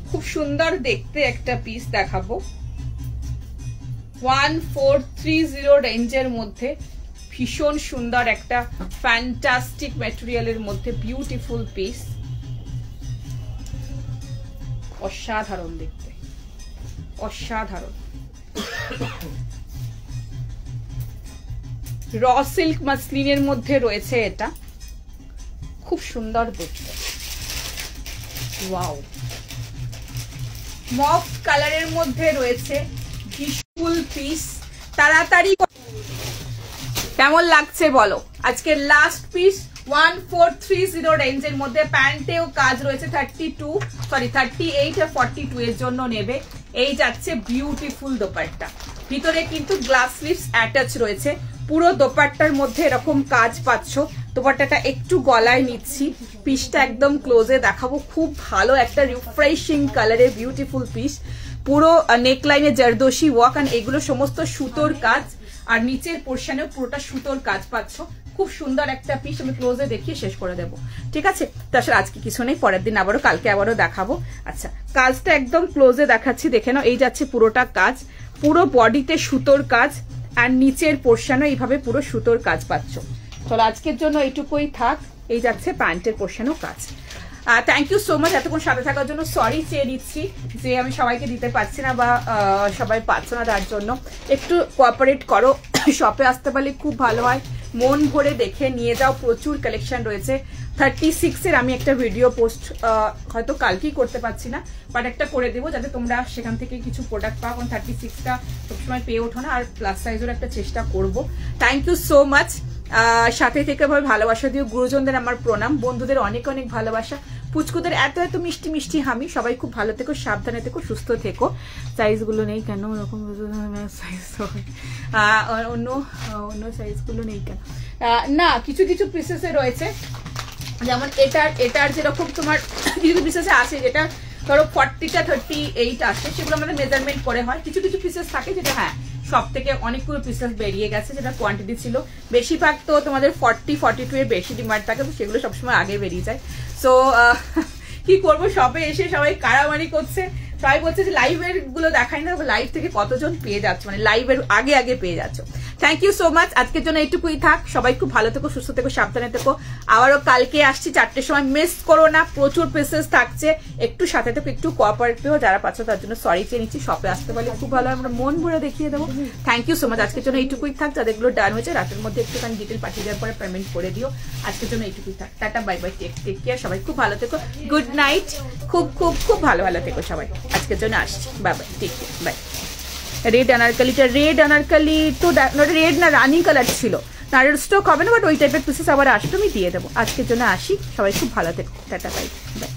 খুব সুন্দর দেখতে একটা পিস দেখাবো 1430 রেঞ্জের মধ্যে। ভীষণ সুন্দর একটা ফ্যান্টাস্টিক ম্যাটেরিয়ালের মধ্যে বিউটিফুল পিস, অসাধারণ দেখতে, অসাধারণ। র সিল্ক মাসলিনের মধ্যে রয়েছে এটা, খুব সুন্দর দেখতে। ওয়াও, মফ কালারের মধ্যে রয়েছে বিউটিফুল পিস। তাড়াতাড়ি কেমন লাগছে বলো। আজকের লাস্ট পিস 1430 রেঞ্জের মধ্যে, প্যান্টেও কাজ রয়েছে 38 আর 42 এর জন্য নেবে। এই যাচ্ছে বিউটিফুল দোপাট্টা, ভিতরে কিন্তু গ্লাস স্লিভস অ্যাটাচ রয়েছে, পুরো দোপাট্টার মধ্যে এরকম কাজ পাচ্ছ। দোপাট্টাটা একটু গলায় নিচ্ছি, পিসটা একদম ক্লোজে দেখাবো। খুব ভালো একটা রিফ্রেশিং কালারের বিউটিফুল পিস, পুরো নেকলাইনে জারদোশি ওয়ার্ক, আর এগুলো সমস্ত সুতোর কাজ, আর নিচের পোর্শনেও পুরোটা সুতোর কাজ পাচ্ছ। খুব সুন্দর একটা পিস, আমি ক্লোজে দেখিয়ে শেষ করে দেবো, ঠিক আছে? তাছাড়া আজকে কিছু নেই, পরের দিন আবারও, কালকে আবারও দেখাবো। আচ্ছা, কাজটা একদম ক্লোজে দেখাচ্ছি, দেখে নাও। এই যাচ্ছে পুরোটা কাজ, পুরো বডিতে সুতোর কাজ, আর নিচের পোর্শনও এইভাবে পুরো সুতোর কাজ পাচ্ছ। চলো আজকের জন্য এইটুকুই থাক। এই যাচ্ছে প্যান্টের পোর্শনও কাজ। থ্যাংক ইউ সো মাচ এতক্ষণ সাথে থাকার জন্য। সরি চেয়ে নিচ্ছি যে আমি সবাইকে দিতে পারছি না, বা সবাই পাচ্ছ না, তার জন্য একটু কোঅপারেট করো। শপে আসতে পারলে খুব ভালো হয়, মন ভরে দেখে নিয়ে যাও, প্রচুর কালেকশন রয়েছে। 36 এর আমি একটা ভিডিও পোস্ট হয়তো কালকেই করতে পারছি না, বাট একটা করে দেবো যাতে তোমরা সেখান থেকে কিছু প্রোডাক্ট পাও, কারণ 36টা সবসময় পেয়ে ওঠো না, আর প্লাস সাইজের একটা চেষ্টা করবো। থ্যাংক ইউ সো মাচ, সাথে থেকে ভালোবাসা দিও। গুরুজনদের আমার প্রণাম, বন্ধুদের অনেক অনেক ভালোবাসা, পুচকুদের এত এত মিষ্টি মিষ্টি হামি। সবাই খুব ভালো থেকো, সাবধানে থেকো, সুস্থ থেকো। সাইজগুলো নেই কেন ওরকম, সাইজ অন্য সাইজগুলো নেই কেন? না, কিছু কিছু পিসেসে রয়েছে, যেমন এটার যেরকম তোমার কিছু পিসেসে আছে, যেটা ধরো 40টা 38 আসে, সেগুলো আমাদের মেজারমেন্ট করে হয়। কিছু কিছু পিসেস থাকে যেটা হ্যাঁ সব থেকে অনেকগুলো পিসেস বেরিয়ে গেছে, যেটা কোয়ান্টিটি ছিল। বেশিরভাগ তো তোমাদের 40-42 এর বেশি ডিমান্ড থাকে, তো সেগুলো সবসময় আগে বেরিয়ে যায়। সো কি করবো, শপে এসে সবাই কারামারি করছে, সবাই বলছে যে লাইভের গুলো দেখাই না, লাইভ থেকে কতজন পেয়ে যাচ্ছে, মানে লাইভের আগে আগে পেয়ে যাচ্ছে। থ্যাংক ইউ সো মাচ, আজকের জন্য এইটুকুই থাক। সবাই খুব ভালো থেকো, সুস্থ থেকো, সাবধানে থেকো। আবারও কালকে আসছি 4টের সময়, মিস করো না, প্রচুর পিসেস থাকছে। একটু সাথে থেকো, একটু কোঅপারেট পেও, যারা পাচ্ছ তার জন্য সরি চেয়ে নিচ্ছি। শপে আসতে পারলে খুব ভালো, আমরা মন ভরে দেখিয়ে দেবো। থ্যাংক ইউ সো মাচ, আজকের জন্য এইটুকুই থাক। যাদেরগুলো ডান হয়েছে রাতের মধ্যে একটুখানি ডিটেল পাঠিয়ে দেওয়ার পরে পেমেন্ট করে দিও। আজকের জন্য এইটুকুই থাক, tata bye bye, take care, সবাই খুব ভালো থেকো, গুড নাইট, খুব খুব খুব ভালো থেকো সবাই। আজকের জন্য আসছি, bye bye, take care, bye. Red আনারকালিটা, রেড আনারকালি তো রেড না রানি কালার ছিল, নারের স্টক হবে না, বাট ওই টাইপের পিসেস আবার আসলে আমি দিয়ে দেবো। আজকের জন্য আসি, সবাই খুব ভালো থেকো, টাটা বাই বাই।